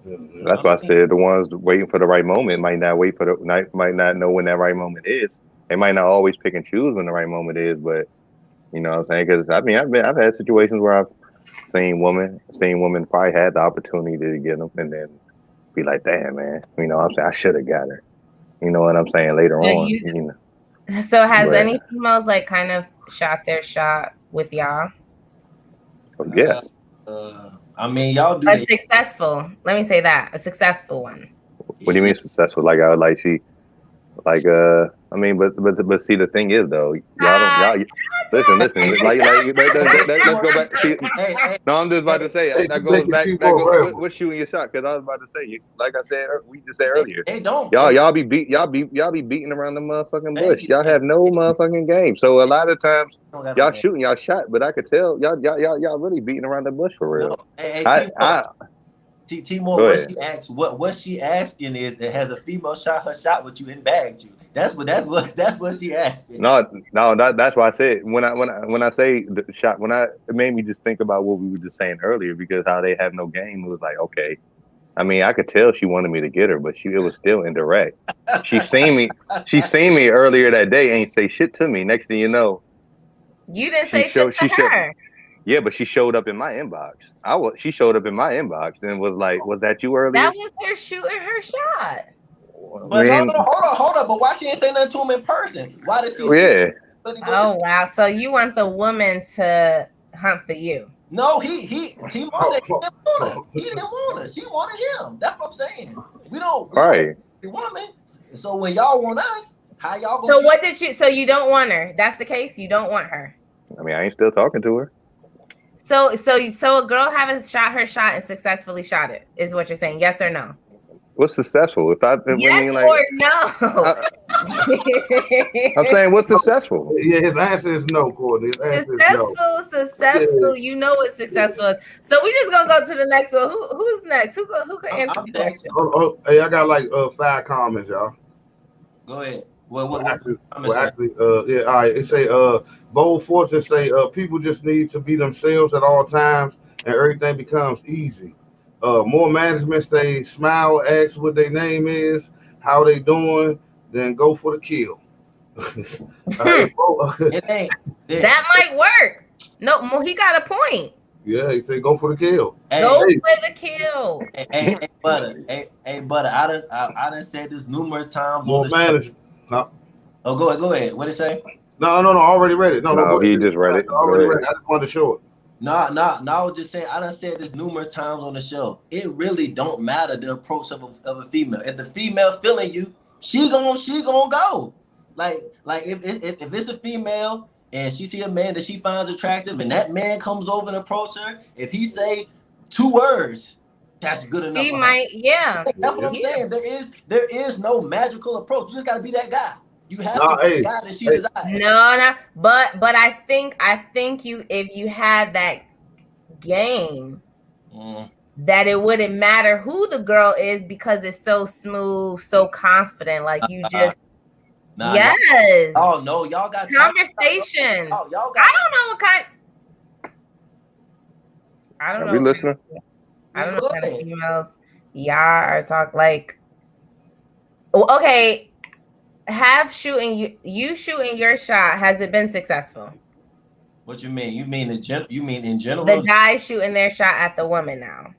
Speaker 2: That's why I said the ones waiting for the right moment might not might not know when that right moment is. They might not always pick and choose when the right moment is, but you know what I'm saying? Because I've had situations where I've seen women probably had the opportunity to get them, and then be like, damn, man, I'm saying I should have got her. You know what I'm saying? Later on,
Speaker 3: So has any females like kind of shot their shot with y'all?
Speaker 2: Yes.
Speaker 4: I mean, y'all do
Speaker 3: a successful. Let me say that, a successful one.
Speaker 2: What do you mean successful? Like I mean, but see, the thing is though, y'all listen. Let's go back. See, no, I'm just about to say that goes back. What's shooting your shot? Because I was about to say, like I said, we just said earlier, y'all be beating around the motherfucking bush. Y'all have no motherfucking game. So a lot of times y'all shooting y'all shot, but I could tell y'all really beating around the bush for real.
Speaker 4: T-More, what she asking is, has a female shot her shot with you and bagged you? That's what she asking.
Speaker 2: No, that's why I said when I say the shot, it made me just think about what we were just saying earlier, because how they have no game. It was like, okay, I mean, I could tell she wanted me to get her, but it was still indirect. She seen me earlier that day, ain't say shit to me. Next thing you know,
Speaker 3: you didn't say shit to her.
Speaker 2: Yeah, but she showed up in my inbox. She showed up in my inbox and was like, "Was that you earlier?"
Speaker 3: That was her shooting her shot.
Speaker 4: But no, hold on. But why she ain't say nothing to him in person? Why did she?
Speaker 2: Yeah.
Speaker 3: Oh wow! So you want the woman to hunt for you?
Speaker 4: No, T-More said he didn't want her. She wanted him. That's what I'm saying. We don't woman. So when y'all want us, how y'all gonna?
Speaker 3: So what did you? So you don't want her? That's the case. You don't want her.
Speaker 2: I mean, I ain't still talking to her.
Speaker 3: So a girl haven't shot her shot and successfully shot it, is what you're saying? Yes or no?
Speaker 2: What's successful?
Speaker 3: Yes or no?
Speaker 2: I'm saying, what's successful?
Speaker 1: Yeah, his answer is no, Courtney.
Speaker 3: Successful. Yeah. You know what successful is. So we just gonna go to the next one. Who's next? Who can answer the question?
Speaker 1: Hey, I got like 5 comments, y'all.
Speaker 4: Go ahead.
Speaker 1: Actually, yeah. All right. It say, Bold Fortune say, people just need to be themselves at all times, and everything becomes easy. More management say, smile, ask what their name is, how they doing, then go for the kill.
Speaker 3: That might work. No, he got a point.
Speaker 1: Yeah, he said go for the kill.
Speaker 3: Go for the kill.
Speaker 4: Hey, Butter. I done said this numerous times.
Speaker 1: More management. Huh?
Speaker 4: Oh, go ahead. What did it say?
Speaker 1: No. I already read it. No,
Speaker 2: he just read it.
Speaker 1: I already read it. I just wanted to show it.
Speaker 4: No, I was just saying, I done said this numerous times on the show. It really don't matter the approach of a female. If the female feeling you, she gonna go. Like if it's a female and she see a man that she finds attractive and that man comes over and approach her, if he say 2 words, that's good enough.
Speaker 3: She might, yeah.
Speaker 4: That's what I'm saying. There is no magical approach. You just gotta be that guy. You have to be the guy that she desires.
Speaker 3: No, but I think you, if you had that game, that it wouldn't matter who the girl is, because it's so smooth, so confident. Like you just yes.
Speaker 4: Oh no, y'all got
Speaker 3: conversation.
Speaker 4: Oh, y'all got.
Speaker 3: I don't know what kind. I don't know.
Speaker 2: Are we listening?
Speaker 3: I don't know what kind of females y'all are talking like. Okay. You shooting your shot, has it been successful?
Speaker 4: What you mean? You mean in general?
Speaker 3: The guy shooting their shot at the woman now.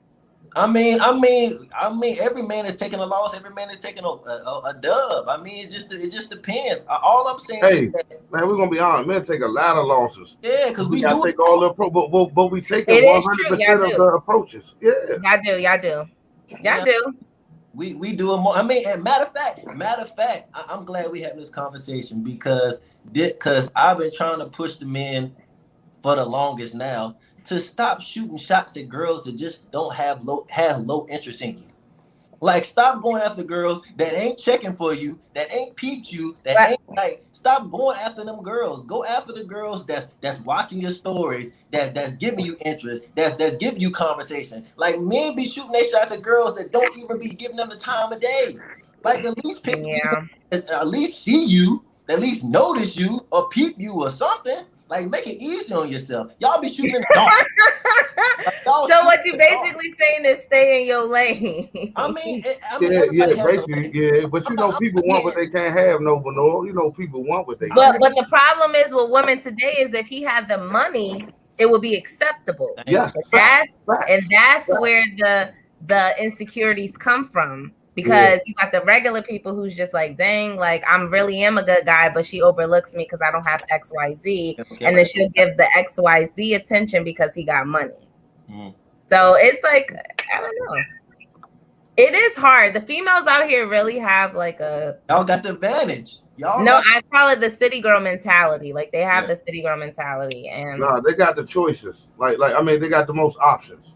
Speaker 4: Every man is taking a loss. Every man is taking a dub. I mean, it just depends. All I'm saying is
Speaker 1: Hey,
Speaker 4: that,
Speaker 1: man, we're gonna be honest. Men take a lot of losses.
Speaker 4: yeah, because
Speaker 1: We
Speaker 4: we
Speaker 1: gotta
Speaker 4: do
Speaker 1: take all the but we taking
Speaker 3: It is true.
Speaker 1: 100% of the approaches. Yeah.
Speaker 3: Y'all do.
Speaker 4: We do it more. I mean, and matter of fact, I'm glad we having this conversation because I've been trying to push the men for the longest now to stop shooting shots at girls that just don't have low interest in you. Like, stop going after girls that ain't checking for you, that ain't peeped you, that ain't like. Stop going after them girls. Go after the girls that's watching your stories, that's giving you interest, that's giving you conversation. Like, men be shooting their shots at girls that don't even be giving them the time of day. Like, at least pick, at least see you, at least notice you or peep you or something. Like, make it easy on yourself. Y'all be shooting in the dark.
Speaker 3: So what you basically saying is stay in your lane.
Speaker 1: Basically, yeah. But you know, people want what they can't have, no, you know, people want what they.
Speaker 3: But the problem is with women today is if he had the money, it would be acceptable.
Speaker 1: Yes,
Speaker 3: that's where the insecurities come from. Because you got the regular people who's just like, dang, like I really am a good guy, but she overlooks me because I don't have XYZ. And then she'll give the XYZ attention because he got money. So it's like, I don't know. It is hard. The females out here really have like
Speaker 4: y'all got the advantage.
Speaker 3: I call it the city girl mentality. Like they have the city girl mentality, and
Speaker 1: they got the choices. Like I mean, they got the most options.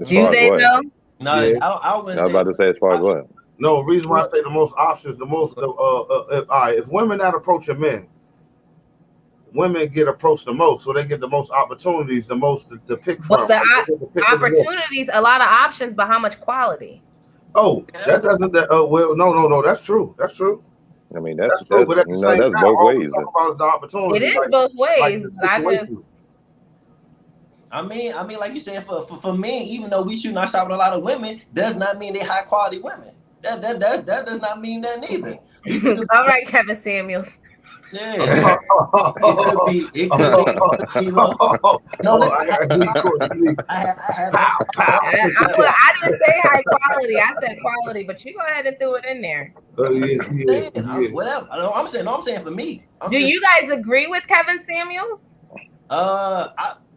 Speaker 3: Do they though?
Speaker 4: No, I
Speaker 2: was about to say as far as what?
Speaker 1: No, the reason why I say the most options, if women not approaching men, women get approached the most, so they get the most opportunities, the most to pick from.
Speaker 3: But the opportunities, a lot of options, but how much quality?
Speaker 1: Oh, that doesn't. Well, no, that's true. That's true.
Speaker 2: I mean, that's true. But at the same time,
Speaker 1: both ways. About the opportunity.
Speaker 3: It is both ways.
Speaker 4: I mean, like you said, for men, even though we shoot not shot with a lot of women, does not mean they high quality women. That does not mean that neither.
Speaker 3: All right, Kevin Samuels.
Speaker 4: Yeah. It could be low. No, listen.
Speaker 3: I didn't say high quality. I said quality, but you go ahead and throw it in there.
Speaker 4: Whatever. I'm saying for me.
Speaker 3: Do you guys agree with Kevin Samuels?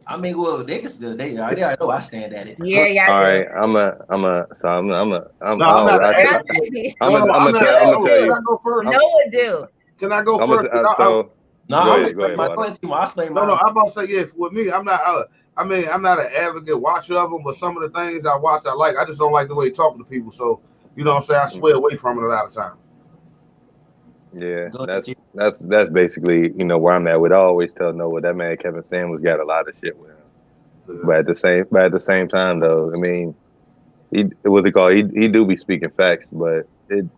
Speaker 4: I mean, well, they already know I stand at it.
Speaker 3: Yeah.
Speaker 2: All right, I'm gonna tell you.
Speaker 3: Noah do.
Speaker 1: Can I go first?
Speaker 4: I'll explain.
Speaker 1: No, I'm about to say yes. With me, I'm not. I'm not an advocate watcher of them, but some of the things I watch, I like. I just don't like the way he talking to people. So you know what I'm saying? I sway away from it a lot of time.
Speaker 2: Yeah, that's basically where I'm at. Would always tell Noah that man Kevin Samuels got a lot of shit with him. Yeah. But at the same time though, I mean, he do be speaking facts, but it's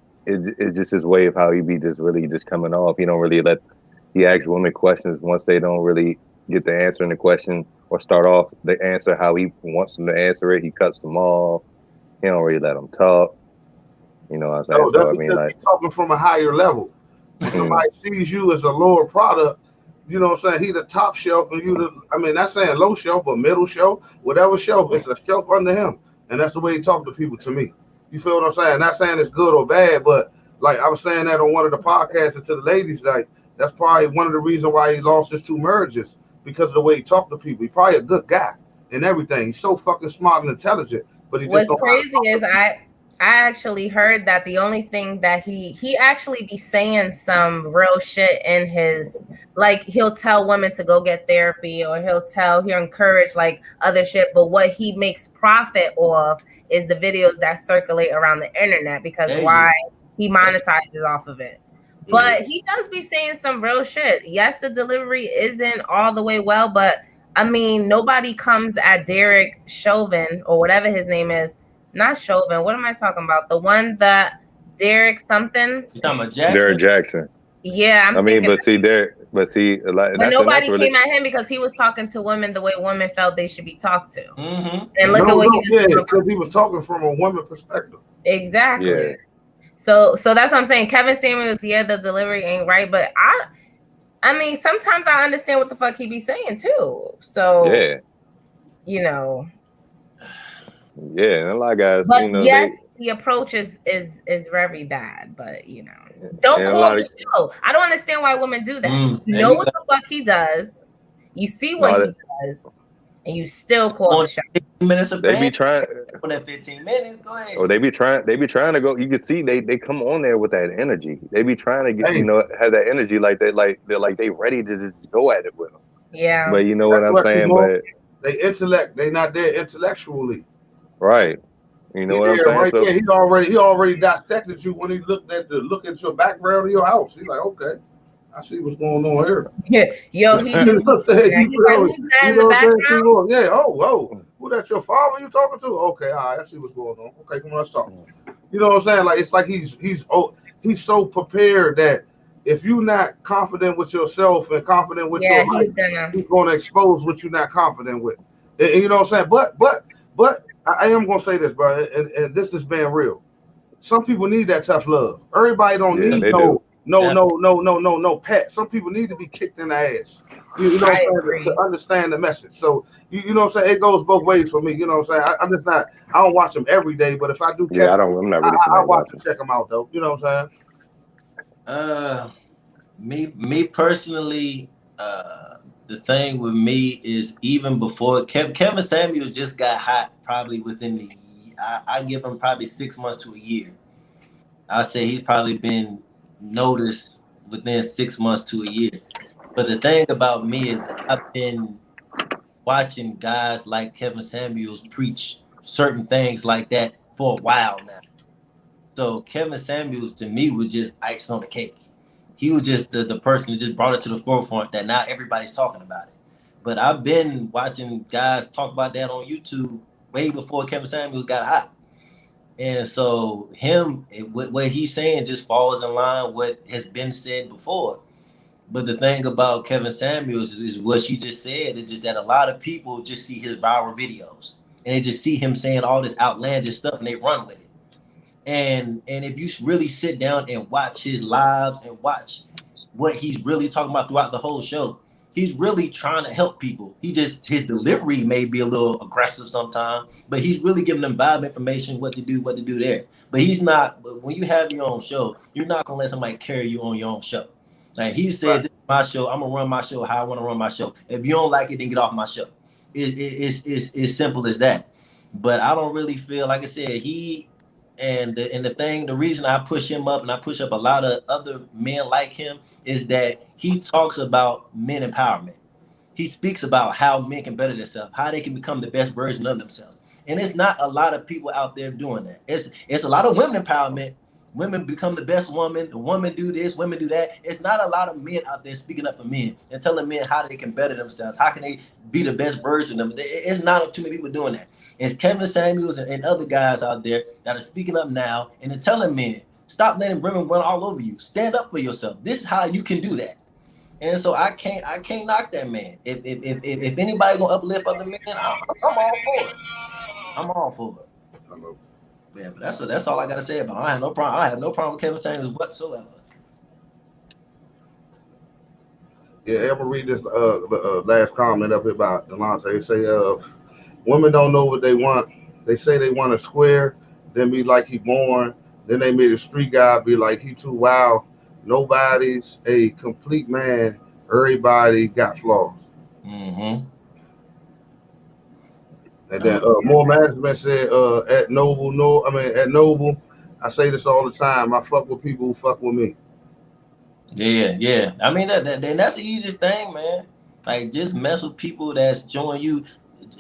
Speaker 2: just his way of how he be just coming off. He don't really he asks women questions once they don't really get the answer in the question or start off the answer how he wants them to answer it. He cuts them off. He don't really let them talk. You know what I'm saying?
Speaker 1: No, that's because he's talking from a higher level. When somebody sees you as a lower product, you know what I'm saying? He the top shelf and not saying low shelf, but middle shelf, whatever shelf, it's a shelf under him. And that's the way he talk to people to me. You feel what I'm saying? Not saying it's good or bad, but like I was saying that on one of the podcasts and to the ladies, like that's probably one of the reasons why he lost his 2 marriages, because of the way he talked to people. He's probably a good guy and everything. He's so fucking smart and intelligent, but
Speaker 3: what's crazy is I actually heard that the only thing that he actually be saying some real shit in his, like he'll tell women to go get therapy or he'll encourage like other shit, but what he makes profit off is the videos that circulate around the internet because he monetizes off of it. But he does be saying some real shit. Yes, the delivery isn't all the way well, but I mean, nobody comes at Derek Chauvin or whatever his name is. Not Chauvin. What am I talking about? The one that Derek something.
Speaker 4: You talking about Jackson?
Speaker 2: Derek Jackson.
Speaker 3: Yeah,
Speaker 2: but
Speaker 3: nobody came at him because he was talking to women the way women felt they should be talked to.
Speaker 4: Mm-hmm.
Speaker 3: And look at what he was
Speaker 1: doing. Because he was talking from a woman perspective.
Speaker 3: Exactly.
Speaker 2: Yeah.
Speaker 3: So that's what I'm saying. Kevin Samuels, the delivery ain't right, but I mean, sometimes I understand what the fuck he be saying too. So
Speaker 2: yeah. Yeah, and a lot of guys,
Speaker 3: But
Speaker 2: you know,
Speaker 3: yes, the approach is very bad. But don't
Speaker 2: and a
Speaker 3: call
Speaker 2: lot
Speaker 3: the
Speaker 2: of
Speaker 3: show. I don't understand why women do that. You
Speaker 4: there
Speaker 3: know
Speaker 4: you
Speaker 3: what
Speaker 4: go.
Speaker 3: the fuck he does. You see what
Speaker 2: no,
Speaker 3: he does, and you still call the
Speaker 4: On
Speaker 3: show.
Speaker 4: 15 minutes of
Speaker 2: they
Speaker 4: fame.
Speaker 2: be trying.
Speaker 4: On that 15 minutes, go ahead.
Speaker 2: Or they be trying to go. You can see they come on there with that energy. They be trying to get,
Speaker 1: Hey,
Speaker 2: have that energy like they ready to just go at it with them.
Speaker 3: Yeah.
Speaker 2: But you know what
Speaker 1: that's
Speaker 2: I'm
Speaker 1: what you
Speaker 2: saying.
Speaker 1: know.
Speaker 2: But
Speaker 1: They intellect. They not there intellectually.
Speaker 2: right, you know
Speaker 1: He
Speaker 2: what I'm
Speaker 1: there
Speaker 2: saying.
Speaker 1: right
Speaker 2: So
Speaker 1: there. He already dissected you when he looked at your background of your house. He's like, okay, I see what's going on here.
Speaker 3: Yo, he
Speaker 1: You
Speaker 3: did.
Speaker 1: know what I'm saying?
Speaker 3: He's like, who's that
Speaker 1: You
Speaker 3: in the
Speaker 1: know what I'm saying?
Speaker 3: background?
Speaker 1: Yeah. Oh. Who that your father you talking to? Okay, all right. I see what's going on. Okay, come on, let's talk. You know what I'm saying? Like it's like he's so prepared that if you're not confident with yourself and confident with
Speaker 3: Yeah,
Speaker 1: your
Speaker 3: he's
Speaker 1: life,
Speaker 3: gonna.
Speaker 1: he's going to expose what you're not confident with. And you know what I'm saying? But I am going to say this, bro, and this is being real. Some people need that tough love. Everybody don't
Speaker 2: yeah,
Speaker 1: need
Speaker 2: they do.
Speaker 1: no pet. Some people need to be kicked in the ass. You know
Speaker 3: I
Speaker 1: what I'm saying? To
Speaker 3: agree.
Speaker 1: understand the message. So you know what I'm saying? It goes both ways for me. You know what I'm saying? I'm just not. I don't watch them every day, but if I do
Speaker 2: Yeah,
Speaker 1: catch them,
Speaker 2: I'm not
Speaker 1: I,
Speaker 2: really
Speaker 1: I, I
Speaker 2: somebody
Speaker 1: watch and
Speaker 2: watching.
Speaker 1: check them out though. You know what I'm saying?
Speaker 4: Uh, me personally, the thing with me is even before Kevin Samuels just got hot, probably within the. I give him probably 6 months to a year. I say he's probably been noticed within 6 months to a year. But the thing about me is that I've been watching guys like Kevin Samuels preach certain things like that for a while now. So Kevin Samuels to me was just icing on the cake. He was just the person that just brought it to the forefront that now everybody's talking about it. But I've been watching guys talk about that on YouTube way before Kevin Samuels got hot. And so what he's saying just falls in line with what has been said before. But the thing about Kevin Samuels is what she just said. It's just that a lot of people just see his viral videos and they just see him saying all this outlandish stuff and they run with it. And if you really sit down and watch his lives and watch what he's really talking about throughout the whole show, he's really trying to help people. His delivery may be a little aggressive sometimes, but he's really giving them vibe information, what to do there. But he's not. But when you have your own show, you're not gonna let somebody carry you on your own show. Like he said,
Speaker 1: Right.
Speaker 4: this is my show. I'm gonna run my show how I want to run my show. If you don't like it, then get off my show. It's simple as that. But I don't really feel like I said the reason I push him up and I push up a lot of other men like him is that he talks about men empowerment. He speaks about how men can better themselves, how they can become the best version of themselves. And it's not a lot of people out there doing that. It's a lot of women empowerment. Women become the best woman. The women do this, women do that. It's not a lot of men out there speaking up for men and telling men how they can better themselves. How can they be the best version of them? It's not too many people doing that. It's Kevin Samuels and other guys out there that are speaking up now and they're telling men, stop letting women run all over you. Stand up for yourself. This is how you can do that. And so I can't knock that man. If anybody gonna uplift other men, I'm all for it. I'm all for it.
Speaker 1: I know.
Speaker 4: Yeah, but that's all I gotta say about it. I have no problem. I have no problem with Kevin Samuels whatsoever.
Speaker 1: Yeah, I'm gonna read this last comment up here about Delonte. They say women don't know what they want. They say they want a square, then be like he born. Then they made a street guy be like he too wild. Nobody's a complete man. Everybody got flaws.
Speaker 4: Mm-hmm.
Speaker 1: And then
Speaker 4: No.
Speaker 1: more management said at Noble, no, I mean at Noble, I say this all the time. I fuck with people who fuck with me.
Speaker 4: Yeah. I mean that's the easiest thing, man. Like just mess with people that's showing you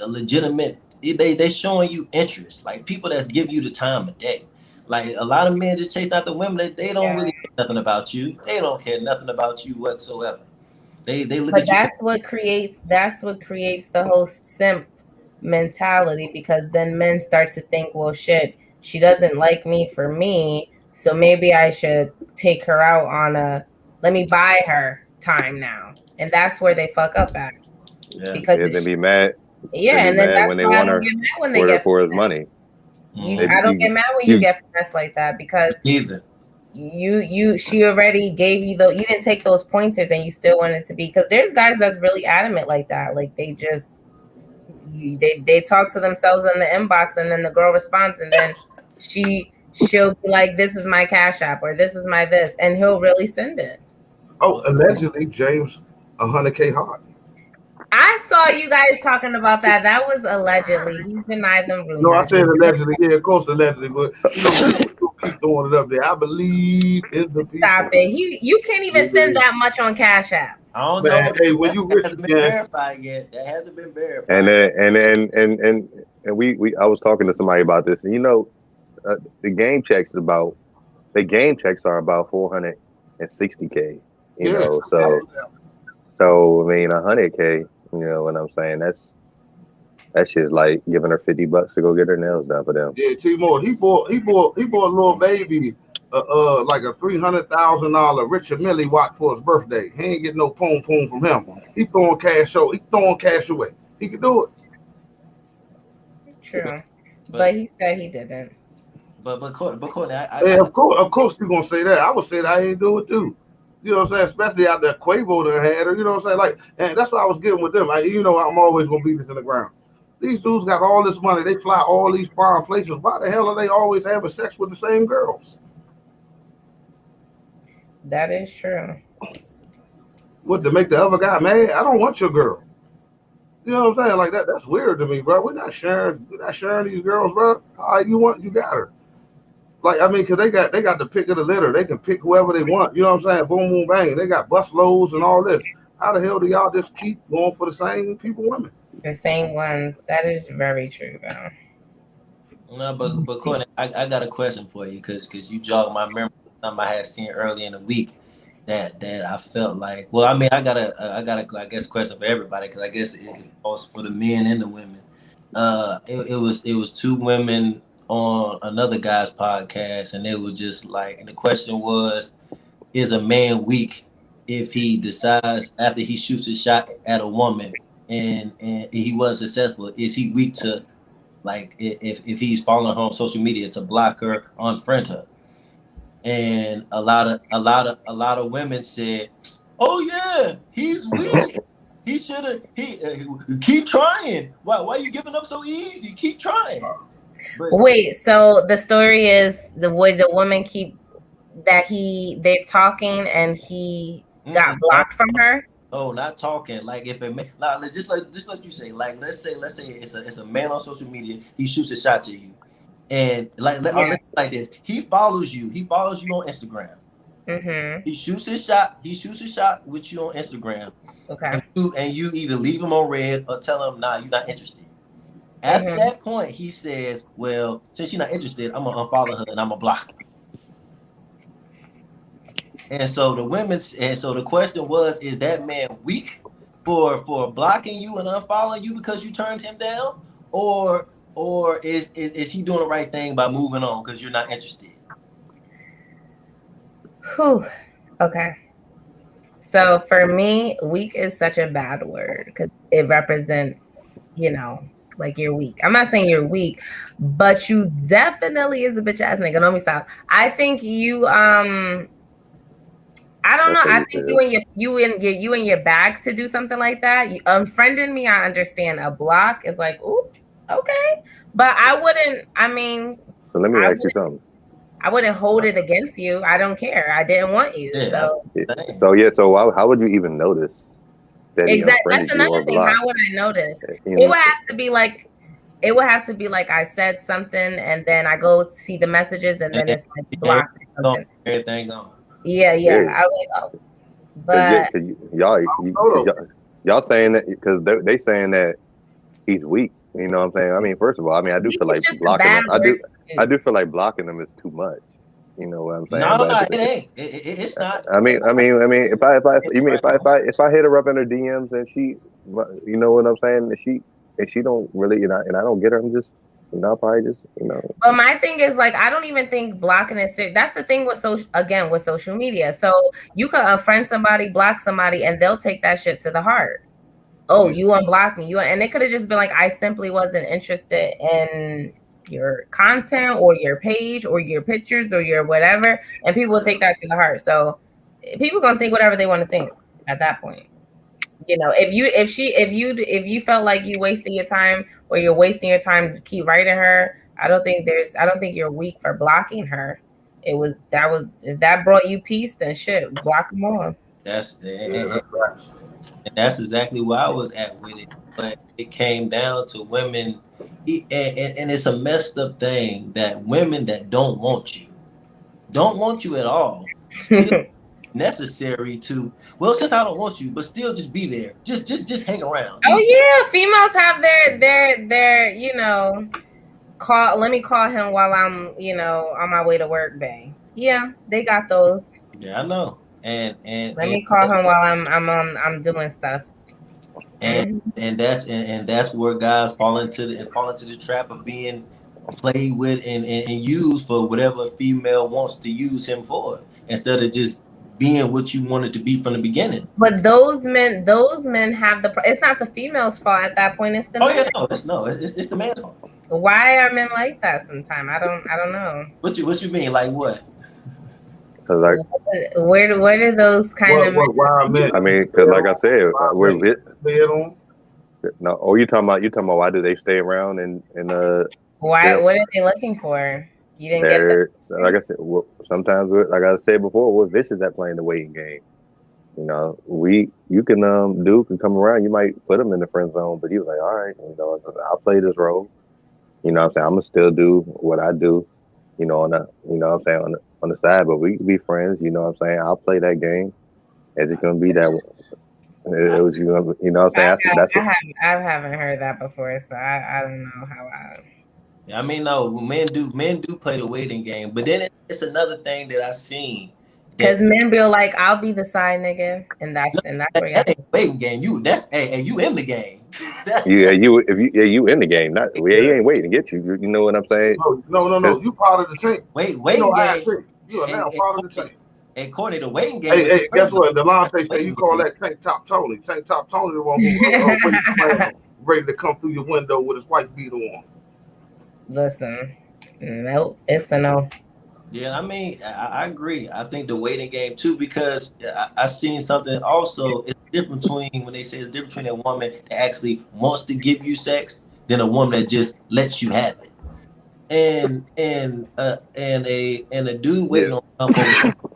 Speaker 4: a legitimate. They showing you interest. Like people that's giving you the time of day. Like a lot of men just chase after women. They don't
Speaker 3: Yeah.
Speaker 4: really care nothing about you. They don't care nothing about you whatsoever. They look
Speaker 3: But
Speaker 4: at you.
Speaker 3: that's what creates the whole simp mentality, because then men start to think, well, shit, she doesn't like me for me, so maybe I should take her out on a let me buy her time now, and that's where they fuck up at.
Speaker 4: Yeah.
Speaker 3: Because
Speaker 2: Yeah, they
Speaker 3: yeah,
Speaker 2: be
Speaker 3: and then
Speaker 2: mad
Speaker 3: that's
Speaker 2: when they
Speaker 3: why I
Speaker 2: want
Speaker 3: don't
Speaker 2: her
Speaker 3: get mad when they get
Speaker 2: for his money.
Speaker 3: you.
Speaker 2: They
Speaker 4: Mm-hmm.
Speaker 2: be,
Speaker 3: I don't get mad when you
Speaker 2: you
Speaker 3: get finessed like that, because
Speaker 4: Neither.
Speaker 3: she already gave you you didn't take those pointers and you still wanted to be, because there's guys that's really adamant like that, like they just they talk to themselves in the inbox, and then the girl responds, and then she'll be like, "This is my Cash App," or "This is my this," and he'll really send it.
Speaker 1: Oh, allegedly James 100K hot.
Speaker 3: I saw you guys talking about that. That was allegedly. He denied them rumors.
Speaker 1: No, I said allegedly. Yeah, of course allegedly, but people keep throwing it up there. I believe in the people.
Speaker 3: Stop it. You can't even send that much on Cash App.
Speaker 4: I don't
Speaker 1: Man,
Speaker 4: know.
Speaker 1: hey, when you rich
Speaker 4: hasn't been
Speaker 1: again,
Speaker 4: verified yet. That hasn't been verified.
Speaker 2: And we I was talking to somebody about this, and the game checks are about 460K. You know, so I mean 100K. You know what I'm saying? That's just like giving her $50 to go get her nails done for them.
Speaker 1: Yeah, T-Moore, he bought a little baby like a $300,000 Richard Mille watch for his birthday. He ain't getting no poom from him. He throwing cash away. He can do it.
Speaker 3: True, but he said he didn't.
Speaker 4: But Courtney,
Speaker 1: of course you're gonna say that. I would say that I ain't do it too. You know what I'm saying? Especially out there, Quavo done had her. You know what I'm saying? Like, and that's what I was getting with them. I'm always gonna beat this in the ground. These dudes got all this money. They fly all these foreign places. Why the hell are they always having sex with the same girls?
Speaker 3: That is true.
Speaker 1: What, to make the other guy mad? I don't want your girl. You know what I'm saying? Like that's weird to me, bro. We're not sharing these girls, bro. All right, you got her. Like, I mean, because they got the pick of the litter. They can pick whoever they want. You know what I'm saying? Boom, boom, bang. They got bus loads and all this. How the hell do y'all just keep going for the same women?
Speaker 3: The same ones. That is very true, though.
Speaker 4: No, but Courtney, I got a question for you because you jogged my memory. Something I had seen early in the week that I felt like. Well, I mean, I got a question for everybody because I guess it was for the men and the women. It was two women on another guy's podcast, and they were just like, and the question was, is a man weak if he decides after he shoots a shot at a woman and he wasn't successful? Is he weak to, like, if he's following her on social media, to block her, unfriend her? And a lot of women said, "Oh yeah, he's weak. He should keep trying. Why are you giving up so easy? Keep trying." But
Speaker 3: wait, so the story is the woman keep that they're talking and he got blocked from her?
Speaker 4: Oh, not talking. Like if it like just like you say, like let's say it's a man on social media, he shoots a shot at you. And let's like this. He follows you on Instagram.
Speaker 3: Mm-hmm.
Speaker 4: He shoots his shot with you on Instagram.
Speaker 3: Okay.
Speaker 4: And you either leave him on red or tell him, nah, you're not interested. At that point, he says, well, since you're not interested, I'm gonna unfollow her and I'm gonna block her. And so the question was, is that man weak for blocking you and unfollowing you because you turned him down? Or is he doing the right thing by moving on because you're not interested?
Speaker 3: Whew. Okay. So for me, weak is such a bad word because it represents, like you're weak. I'm not saying you're weak, but you definitely is a bitch ass nigga. Let me stop. I think you I don't know. I think you in your bag to do something like that. You unfriending me, I understand. A block is like, ooh, okay. But I wouldn't,
Speaker 2: so let me ask you something.
Speaker 3: I wouldn't hold it against you. I don't care. I didn't want you.
Speaker 4: Yeah,
Speaker 2: so how would you even notice that
Speaker 3: exactly? That's another thing. How would I notice? It would have to be like I said something and then I go see the messages and then it's like blocked or something.
Speaker 4: Everything gone.
Speaker 3: Yeah. I would but
Speaker 2: y'all saying that because they saying that he's weak. You know what I'm saying? I mean, first of all, I do feel like blocking him. I do feel like blocking him is too much. You know what I'm saying?
Speaker 4: No, it ain't. It's not.
Speaker 2: I mean, if I hit her up in her DMs and she, you know what I'm saying, and she don't really, and I don't get her, I'm just, I'll probably just,
Speaker 3: But my thing is like, I don't even think blocking is serious. That's the thing with social media. So you can unfriend somebody, block somebody, and they'll take that shit to the heart. Oh, you unblocked me. And it could have just been like, I simply wasn't interested in your content or your page or your pictures or your whatever. And people will take that to the heart. So people going to think whatever they want to think at that point. You know, if you felt like you wasted your time or you're wasting your time to keep writing her, I don't think you're weak for blocking her. If that brought you peace, then shit, block them all.
Speaker 4: That's
Speaker 1: Yeah, that's facts.
Speaker 4: and that's exactly where I was at with it. But it came down to women, and it's a messed up thing that women that don't want you at all, still necessary to. Well, since I don't want you, but still just be there, just hang around.
Speaker 3: Oh yeah, females have their you know, let me call him while I'm, you know, on my way to work day. Yeah, they got those.
Speaker 4: Yeah, I know. And
Speaker 3: let me call him while I'm doing stuff.
Speaker 4: And that's where guys fall into the trap of being played with and used for whatever a female wants to use him for, instead of just being what you wanted to be from the beginning.
Speaker 3: But those men have it's not the female's fault at that point. It's the man.
Speaker 4: It's the man's fault.
Speaker 3: Why are men like that sometimes? I don't know.
Speaker 4: What you mean? Like what?
Speaker 2: Cause like
Speaker 3: where do those kind of
Speaker 2: I mean, cause like I said, we're no. Oh, you talking about why do they stay around and
Speaker 3: why? What are they looking for? You didn't get that.
Speaker 2: Like I said, sometimes like I said before, we're vicious at playing the waiting game. You know, you can dude can come around, you might put him in the friend zone, but he was like, all right, you know, I'll play this role. You know what I'm saying? I'm gonna still do what I do, you know, on the side, but we can be friends, you know what I'm saying? I'll play that game. Is it gonna be that it was you know what I'm saying?
Speaker 3: I haven't heard that before, so I don't know how
Speaker 4: Yeah, I mean, no, men do play the waiting game, but then it's another thing that I've seen.
Speaker 3: Because men be like, I'll be the side nigga, and that's where
Speaker 4: that ain't waiting game. You in the game.
Speaker 2: You in the game. Not he ain't waiting to get you. You know what I'm saying?
Speaker 1: No. You part of the team.
Speaker 4: Waiting
Speaker 1: game. You are now part of the team.
Speaker 4: Hey, Courtney, the waiting game.
Speaker 1: Hey, guess what? Delonte said you call that Tank Top Tony. Tank Top Tony, the one who ready to come through your window with his white beater on.
Speaker 3: Listen, nope, it's the no.
Speaker 4: Yeah, I mean, I agree. I think the waiting game too, because I seen something also. It's different between when they say it's different between a woman that actually wants to give you sex than a woman that just lets you have it. And a dude waiting on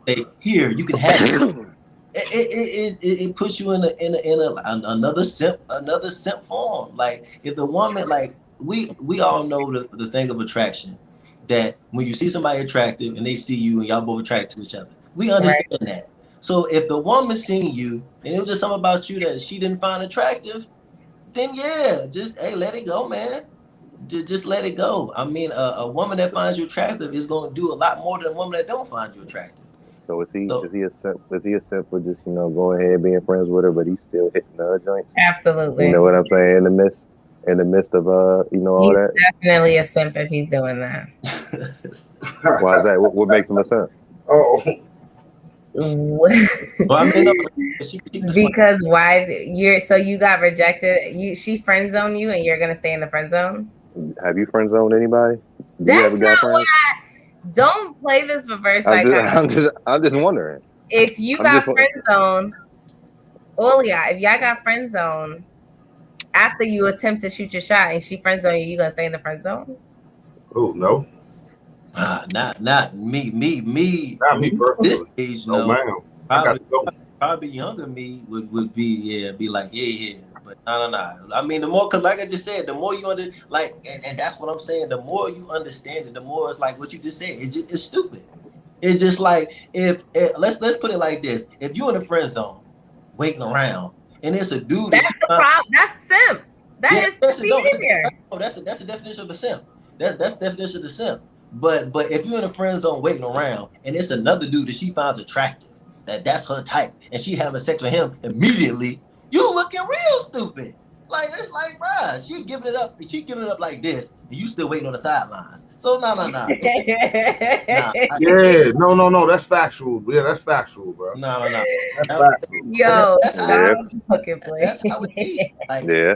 Speaker 4: say, here, you can have it. It puts you in another simp form. Like if the woman, like we all know the thing of attraction, that when you see somebody attractive and they see you and y'all both attracted to each other, we understand that. So if the woman seen you and it was just something about you that she didn't find attractive, then yeah, just let it go, man. Just let it go. I mean, a woman that finds you attractive is going to do a lot more than a woman that don't find you attractive.
Speaker 2: So is he a simp for just, you know, going ahead being friends with her, but he's still hitting the other joints?
Speaker 3: Absolutely.
Speaker 2: You know what I'm saying? In the midst of you know, all that.
Speaker 3: Definitely a simp if he's doing that.
Speaker 2: Why is that? What makes him a simp?
Speaker 1: Oh.
Speaker 4: Well, I mean,
Speaker 3: because you got rejected. She friend zoned you, and you're gonna stay in the friend zone.
Speaker 2: Have you friend zoned anybody?
Speaker 3: That's not what don't play this reverse psychology.
Speaker 2: I'm just wondering.
Speaker 3: If you got friend zone, if y'all got friend zone after you attempt to shoot your shot and she friend zone you gonna stay in the friend zone?
Speaker 1: Oh no.
Speaker 4: Not me.
Speaker 1: Not me personally.
Speaker 4: This age,
Speaker 1: no, ma'am.
Speaker 4: Probably younger me would be like, yeah. But no. I mean, the more, cause like I just said, the more you and that's what I'm saying. The more you understand it, the more it's like what you just said. It's stupid. It's just like let's put it like this: if you in the friend zone, waiting around, and it's a dude.
Speaker 3: That's the problem. That's simp. That's behavior.
Speaker 4: That's the definition of a simp. That's the definition of the simp. But if you're in a friend zone waiting around, and it's another dude that she finds attractive, that's her type, and she having sex with him immediately, you looking real stupid. Like it's like, bruh, she giving it up like this, and you still waiting on the sidelines. So no.
Speaker 1: Yeah, no, that's factual. Yeah, that's factual, bro.
Speaker 4: No.
Speaker 1: That's factual.
Speaker 3: Yo,
Speaker 4: that's
Speaker 3: fucking play.
Speaker 4: That's how it is. Like,
Speaker 2: yeah.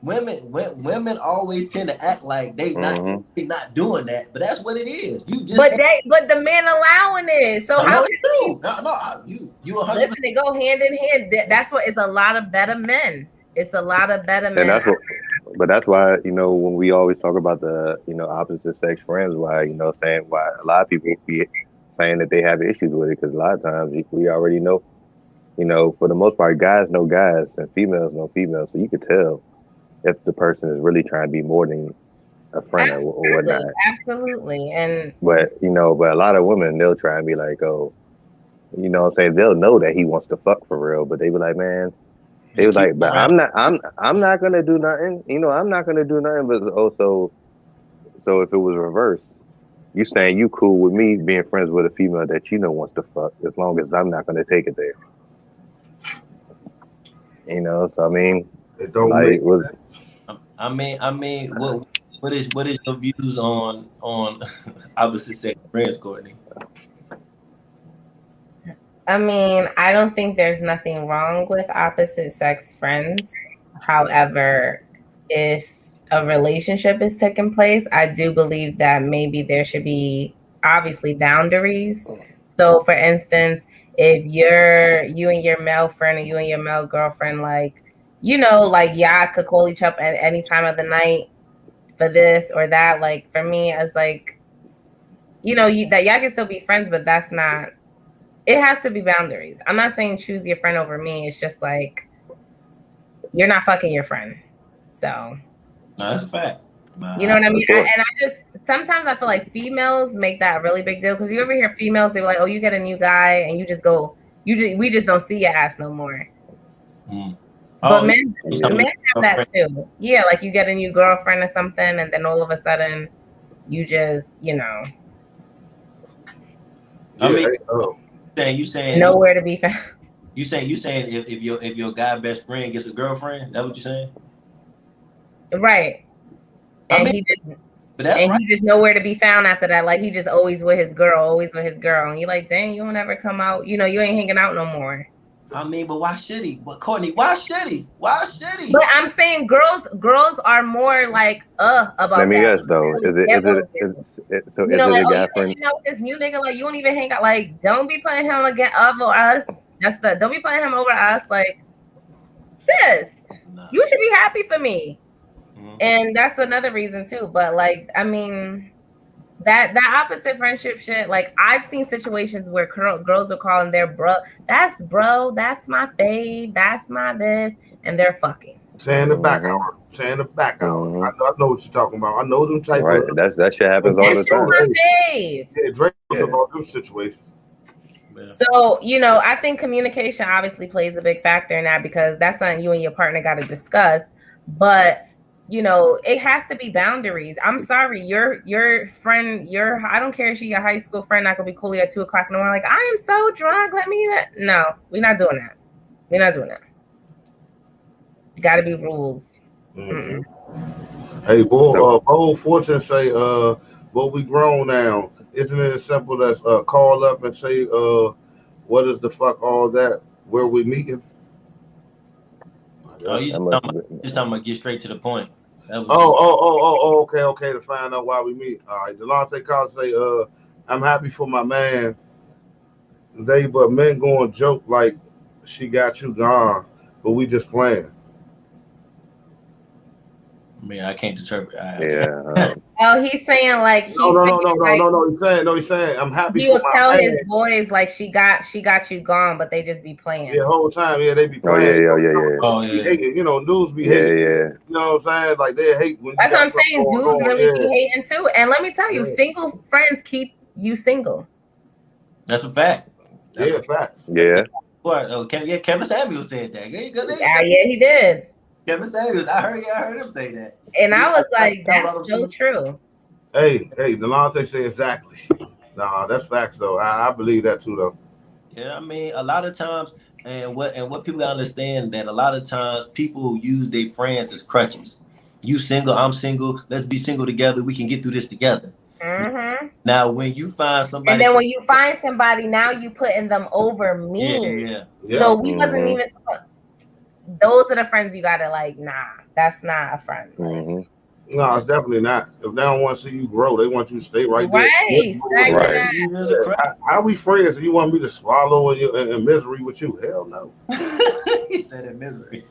Speaker 4: women always tend to act like they not doing that, but that's what it is. You just
Speaker 3: but the man allowing it. So how can
Speaker 4: you? You 100%.
Speaker 3: Listen, they go hand in hand. That's what it's a lot of better men. It's a lot of better men.
Speaker 2: And that's why, when we always talk about the, opposite sex friends, why, saying why a lot of people be saying that they have issues with it, because a lot of times we already know, for the most part, guys know guys and females know females. So you could tell if the person is really trying to be more than a friend or whatnot.
Speaker 3: Absolutely. And
Speaker 2: but a lot of women, they'll try and be like, oh, what I'm saying, they'll know that he wants to fuck for real, but they be like, man, they was like, but I'm not gonna do nothing. I'm not gonna do nothing. But also, so if it was reversed, you saying you cool with me being friends with a female that wants to fuck, as long as I'm not gonna take it there. So I mean,
Speaker 1: it don't make sense.
Speaker 4: I mean, what is your views on opposite sex friends, Courtney?
Speaker 3: I mean, I don't think there's nothing wrong with opposite sex friends. However, if a relationship is taking place, I do believe that maybe there should be obviously boundaries. So for instance, if you and your male friend or you and your male girlfriend, like, y'all could call each other at any time of the night for this or that. Like for me, as like, that y'all can still be friends, but that's not. It has to be boundaries. I'm not saying choose your friend over me. It's just like you're not fucking your friend. So
Speaker 4: no, that's a fact.
Speaker 3: You know what I mean? And I just sometimes I feel like females make that a really big deal, because you ever hear females, they're like, "Oh, you get a new guy and you just go, we just don't see your ass no more." But men have that too. Yeah, like you get a new girlfriend or something, and then all of a sudden, you just,
Speaker 4: I mean, you saying
Speaker 3: nowhere to be found.
Speaker 4: You saying if your guy best friend gets a girlfriend, that what you saying?
Speaker 3: Right. And he just nowhere to be found after that. Like he just always with his girl. And you're like, dang, you don't ever come out. You ain't hanging out no more.
Speaker 4: I mean, but why should he? But Courtney, why should he?
Speaker 3: But I'm saying girls are more like about.
Speaker 2: Let me
Speaker 3: that.
Speaker 2: guess though. Is it a guy friend?
Speaker 3: This new nigga, like you don't even hang out. Like don't be putting him over us. Don't be putting him over us. Like sis, you should be happy for me. And that's another reason too. But like, I mean, that opposite friendship shit, like I've seen situations where girls are calling their bro, that's my fave, that's my this, and they're fucking.
Speaker 1: Saying the back hour. I know what you're talking about. I know them type
Speaker 2: right.
Speaker 1: of
Speaker 2: that shit happens all the time.
Speaker 3: My fave.
Speaker 1: Yeah, Drake was about them situations.
Speaker 3: So, I think communication obviously plays a big factor in that, because that's something you and your partner got to discuss. But it has to be boundaries. I'm sorry, your friend, I don't care if she's your high school friend, not gonna be cool at 2:00 in the morning. Like, I am so drunk. Let me no, we're not doing that. Gotta be rules.
Speaker 1: Mm-hmm. Hey, bold fortune say, but we grown now. Isn't it as simple as call up and say, what is the fuck all that? Where we meeting?
Speaker 4: Oh, you just talking about get straight to the point.
Speaker 1: Okay. To find out why we meet. All right. Delonte Carter say, I'm happy for my man. But men going joke like she got you gone, but we just playing.
Speaker 4: I mean, I can't interpret.
Speaker 3: Oh, he's saying like
Speaker 1: No. He's saying I'm happy.
Speaker 3: He will tell his boys like she got you gone, but they just be playing.
Speaker 1: Yeah, the whole time. Yeah, they be playing.
Speaker 2: Oh
Speaker 1: yeah. Hating, dudes be hating. Yeah. You know what I'm saying? Like they hate when.
Speaker 3: That's what I'm saying. Dudes really be hating too. And let me tell you, single friends keep you single.
Speaker 4: That's a fact.
Speaker 1: That's a fact.
Speaker 2: Yeah.
Speaker 4: Kevin Samuels said that.
Speaker 3: Yeah, he did.
Speaker 4: Kevin Samuels, I heard him say that.
Speaker 3: And I was like, that's so true.
Speaker 1: Hey, Delonte say exactly. Nah, that's facts though. I believe that too though.
Speaker 4: Yeah, I mean, a lot of times, and what people gotta understand, that a lot of times people use their friends as crutches. You single, I'm single. Let's be single together. We can get through this together. Mm-hmm. Now, when you find somebody,
Speaker 3: and then when you find somebody, now you putting them over me.
Speaker 4: Yeah.
Speaker 3: So we wasn't even. those are the friends you gotta like. Nah, that's not a friend. Like,
Speaker 2: Mm-hmm.
Speaker 1: No, it's definitely not. If they don't want to see you grow, they want you to stay right there.
Speaker 3: right,
Speaker 2: Right.
Speaker 1: How we friends and you want me to swallow in misery with you? Hell no.
Speaker 4: He said in misery.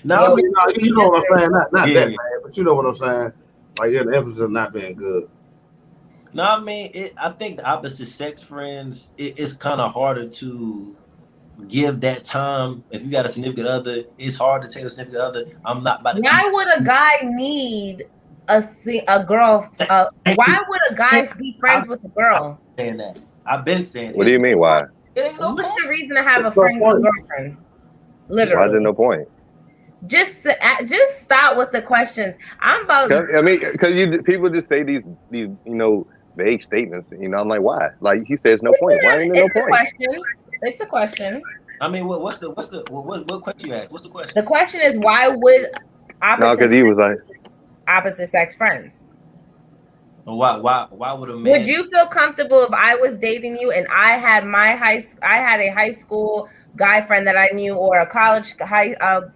Speaker 1: No,
Speaker 4: No,
Speaker 1: you know what I'm saying? Not that
Speaker 4: Yeah.
Speaker 1: bad, but you know what I'm saying? Like, the emphasis of not being good.
Speaker 4: no, I mean, I think the opposite sex friends, it's kind of harder to give that time. If you got a significant other, it's hard to tell a significant other, I'm not about to
Speaker 3: why
Speaker 4: be.
Speaker 3: would a guy need a girl? Why would a guy be friends with a girl?
Speaker 4: Saying that. I've been saying
Speaker 2: What do you mean? Why?
Speaker 4: It ain't no
Speaker 3: What's
Speaker 4: point.
Speaker 3: the reason to have a
Speaker 1: What's the point?
Speaker 3: girlfriend?
Speaker 2: Why is
Speaker 3: Literally.
Speaker 2: there no point?
Speaker 3: Just stop with the questions. I'm about.
Speaker 2: I mean, because people just say these vague statements. I'm like, why? Like he says, no point. Why ain't there no point?
Speaker 3: Question. It's a question.
Speaker 4: I mean, what question you asked? What's the question?
Speaker 3: The question is, why would
Speaker 2: No, because he was like
Speaker 3: opposite sex friends?
Speaker 4: Why would a man?
Speaker 3: Would you feel comfortable if I was dating you and I had a high school guy friend that I knew, or a college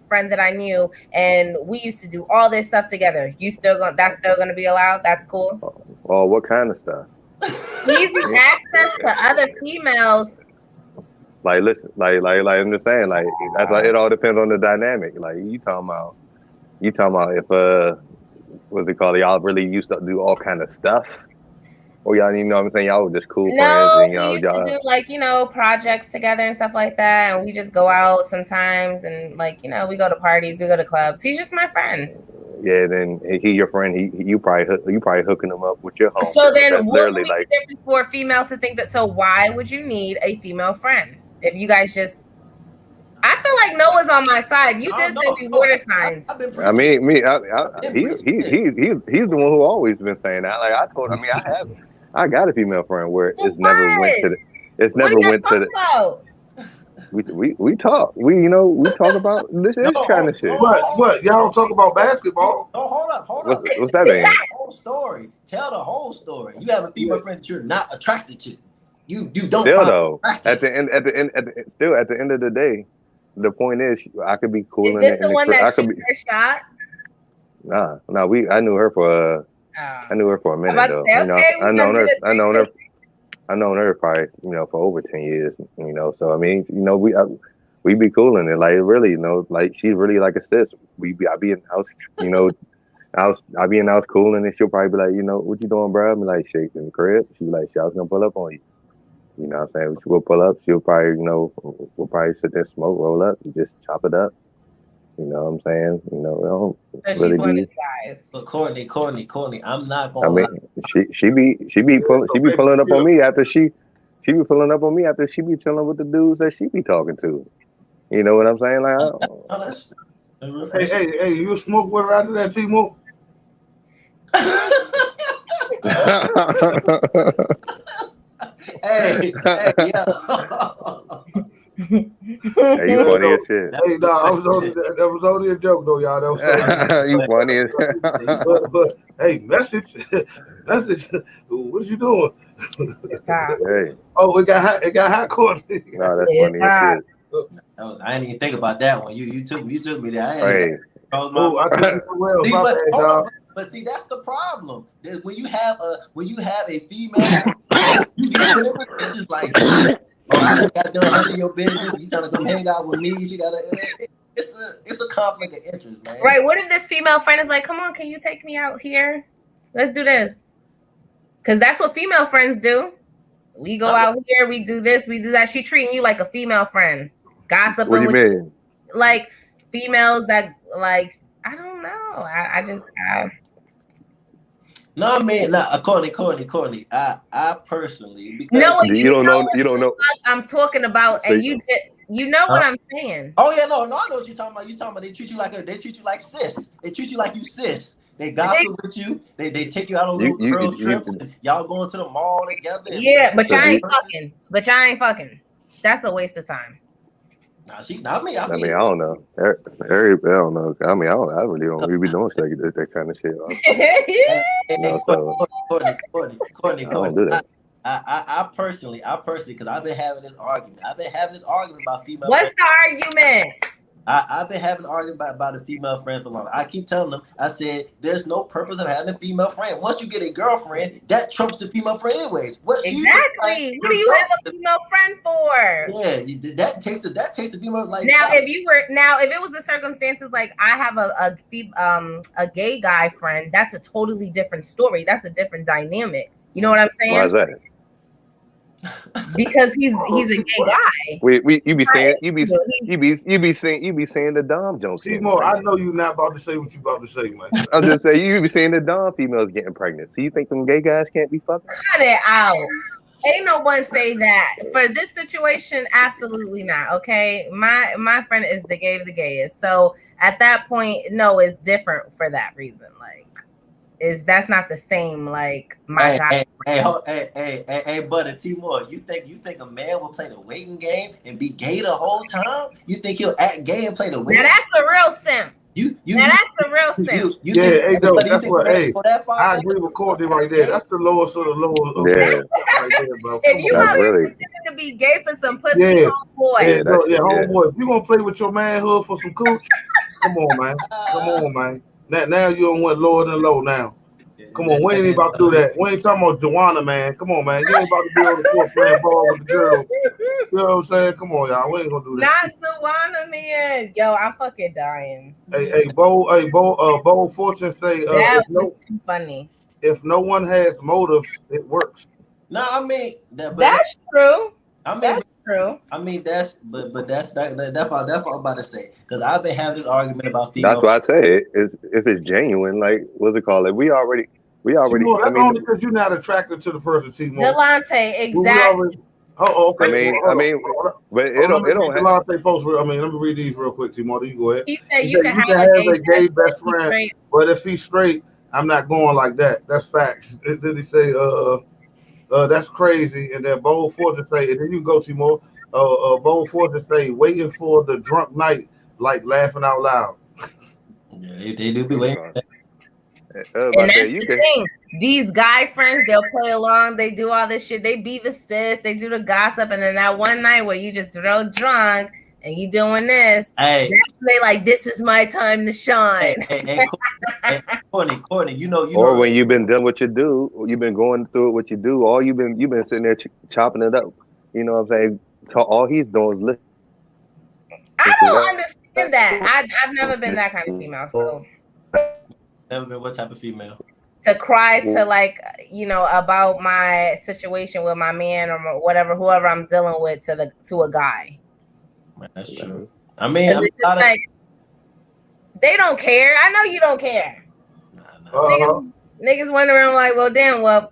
Speaker 3: friend that I knew, and we used to do all this stuff together? That's still gonna be allowed? That's cool.
Speaker 2: Oh, what kind of stuff?
Speaker 3: Easy access to other females.
Speaker 2: Like, listen, like I'm just saying, like that's like it all depends on the dynamic. Like you talking about if what's it called? Y'all really used to do all kind of stuff, or y'all, you know what I'm saying? Y'all were just cool friends, and
Speaker 3: we used
Speaker 2: y'all
Speaker 3: to do like projects together and stuff like that, and we just go out sometimes, and we go to parties, we go to clubs. He's just my friend.
Speaker 2: Yeah, then he your friend. You probably hooking him up with your home.
Speaker 3: So then, what would
Speaker 2: literally
Speaker 3: be the difference for a female to think that? So why would you need a female friend if you guys just? I feel like Noah's on my side. You did say we water signs.
Speaker 2: I mean, he's the one who always been saying that. Like I got a female friend where it's never went to the. We talk. We talk about this kind of shit.
Speaker 1: What y'all don't talk about basketball?
Speaker 4: No, hold up.
Speaker 2: What's that mean?
Speaker 4: Whole story. Tell the whole story. You have a female friend that you're not attracted to. You don't.
Speaker 2: Still though, at the end of the day, the point is I could be cool.
Speaker 3: Is this the one that shot her shot?
Speaker 2: Nah. I knew her for I knew her for a minute though. I known her probably for over 10 years. So I mean we be cool in it. Like really, like she's really like a sis. I be in the house, I be in the house cooling, and she'll probably be like, what you doing, bro? I be like, shit, in the crib. She be like, I was gonna pull up on you. You know what I'm saying? She will pull up. She'll probably, we'll probably sit there, smoke, roll up, and just chop it up. You know what I'm saying?
Speaker 3: So
Speaker 2: really
Speaker 3: she's one of these guys.
Speaker 4: But Courtney, I'm not gonna.
Speaker 2: I mean, she be pulling up on me after she be pulling up on me after she be chilling with the dudes that she be talking to. You know what I'm saying? Like,
Speaker 1: hey, you smoke with her after that, T-Mo?
Speaker 4: Hey, yeah.
Speaker 2: Hey, you funny as shit.
Speaker 1: Hey, that was only a joke, though, y'all. That was
Speaker 2: you funny as
Speaker 1: but hey, message. What you doing?
Speaker 2: Hey.
Speaker 1: Oh, it got hot, Courtney.
Speaker 2: No, that's funny as shit.
Speaker 4: I didn't even think about that one. You took me there.
Speaker 2: Hey.
Speaker 4: But see, that's the problem. When you have a female, it's just like, you got done handling your business. You trying to come hang out with me? It's a conflict of interest, man.
Speaker 3: Right. What if this female friend is like, come on, can you take me out here? Let's do this. Because that's what female friends do. We go out here, we do this, we do that. She treating you like a female friend. Gossiping.
Speaker 2: What do you mean?
Speaker 3: Like females that I don't know. I just.
Speaker 4: No, I mean, Courtney. I personally, because
Speaker 2: you don't know.
Speaker 3: I'm talking about, so and you know what I'm saying.
Speaker 4: Oh yeah, no, I know what you're talking about. You talking about they treat you like sis. They treat you like you sis. They gossip with you. They take you out on little girl trips. And y'all going to the mall together.
Speaker 3: Yeah, but y'all ain't fucking. That's a waste of time.
Speaker 2: I mean, I don't know. I don't know. I mean, I really don't really be doing that kind of shit.
Speaker 4: Courtney,
Speaker 2: I don't do that.
Speaker 4: I personally, because I've been having this argument. about female.
Speaker 3: What's the argument?
Speaker 4: I've been having an argument about a female friend for long. I keep telling them, I said, there's no purpose of having a female friend. Once you get a girlfriend, that trumps the female friend anyways.
Speaker 3: Exactly. What do you have a female friend for?
Speaker 4: Yeah, that takes the female like.
Speaker 3: Now, if it was the circumstances like I have a gay guy friend, that's a totally different story. That's a different dynamic. You know what I'm saying?
Speaker 2: Why is that?
Speaker 3: Because he's a gay guy.
Speaker 2: You be saying the Dom Jones.
Speaker 1: Timo, I know you're not about to say what you about to say, man.
Speaker 2: I'm just saying you be saying the Dom females getting pregnant. So you think them gay guys can't be fucking?
Speaker 3: Cut it out. Ain't no one say that. For this situation, absolutely not. Okay. My friend is the gay of the gayest. So at that point, no, it's different for that reason. Like, that's not the same, like my guy.
Speaker 4: Hey, buddy, Timor, you think a man will play the waiting game and be gay the whole time? You think he'll act gay and play the waiting?
Speaker 3: Now that's a real simp. That's a real simp.
Speaker 1: That's what. Hey, I agree with Courtney right there. That's the lowest of the lowest.
Speaker 2: Yeah.
Speaker 1: Right there, bro.
Speaker 3: If you want really to be gay for some pussy, homeboy.
Speaker 1: Homeboy. If you gonna play with your manhood for some cooch, come on, man. Now you don't want lower than low now. Come on, we ain't about to do that. We ain't talking about Joanna, man. Come on, man. You ain't about to be on the court playing ball with the girl. You know what I'm saying? Come on, y'all. We ain't gonna do that.
Speaker 3: Not Joanna, man. Yo, I'm fucking dying.
Speaker 1: Bo Fortune say
Speaker 3: that was too funny.
Speaker 1: If no one has motives, it works.
Speaker 4: No, I mean
Speaker 3: that's true. That's true.
Speaker 4: I mean that's that's all I'm about to say, because I've been having this argument about female.
Speaker 2: That's why I say if it's genuine, like what's it called? Like we already.
Speaker 1: Timor, that's only because you're not attracted to the person, Timor.
Speaker 3: Delonte, exactly.
Speaker 1: Okay.
Speaker 2: I mean, but it don't.
Speaker 1: Delonte post. Let me read these real quick, Timor. You go ahead.
Speaker 3: He said you can have a
Speaker 1: gay best friend, but if he's straight, I'm not going like that. That's facts. Did he say that's crazy? And then Bold Fortune say, and then you can go, Timor. Bold Fortune say, waiting for the drunk night, like laughing out loud.
Speaker 4: Yeah, they do be waiting.
Speaker 3: And that's the thing. These guy friends, they'll play along. They do all this shit. They be the sis. They do the gossip. And then that one night where you just real drunk and you doing this,
Speaker 4: hey,
Speaker 3: that's when they like, this is my time to shine.
Speaker 4: Hey, Courtney, you know.
Speaker 2: Or when you've been done what you do, you've been going through what you do, or you've been sitting there chopping it up. You know what I'm saying? All he's doing is listening.
Speaker 3: I don't understand that. I've never been that kind of female. So.
Speaker 4: Never been what type of female?
Speaker 3: To cry to like, about my situation with my man or whatever, whoever I'm dealing with to a guy.
Speaker 4: Man, that's true. I mean,
Speaker 3: they don't care. I know you don't care. Nah. Niggas wondering like, well,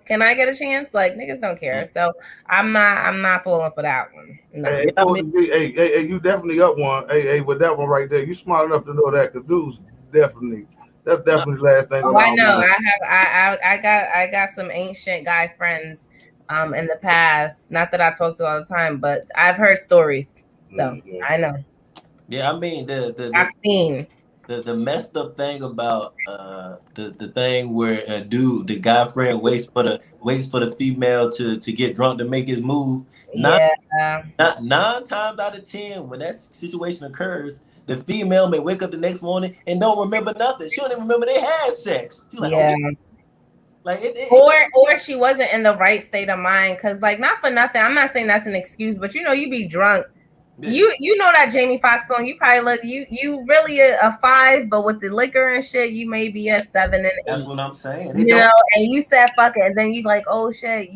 Speaker 3: can I get a chance? Like niggas don't care. So I'm not falling for that one. No.
Speaker 1: Hey, you definitely up one. Hey, with that one right there, you smart enough to know that, because dudes definitely. That's definitely the last thing.
Speaker 3: Oh, I know. I got some ancient guy friends in the past. Not that I talk to all the time, but I've heard stories. So I know.
Speaker 4: Yeah, I mean
Speaker 3: I've seen
Speaker 4: the messed up thing about the thing where the guy friend waits for the female to get drunk to make his move. Nine times out of 10 when that situation occurs, the female may wake up the next morning and don't remember nothing. She don't even remember they had sex. She's like,
Speaker 3: or she wasn't in the right state of mind. Cause like, not for nothing, I'm not saying that's an excuse, but you be drunk. Yeah. You know that Jamie Foxx song. You probably look you really a 5, but with the liquor and shit, you may be a 7 and 8.
Speaker 4: That's what I'm saying.
Speaker 3: And you said fuck it, and then you like, oh shit,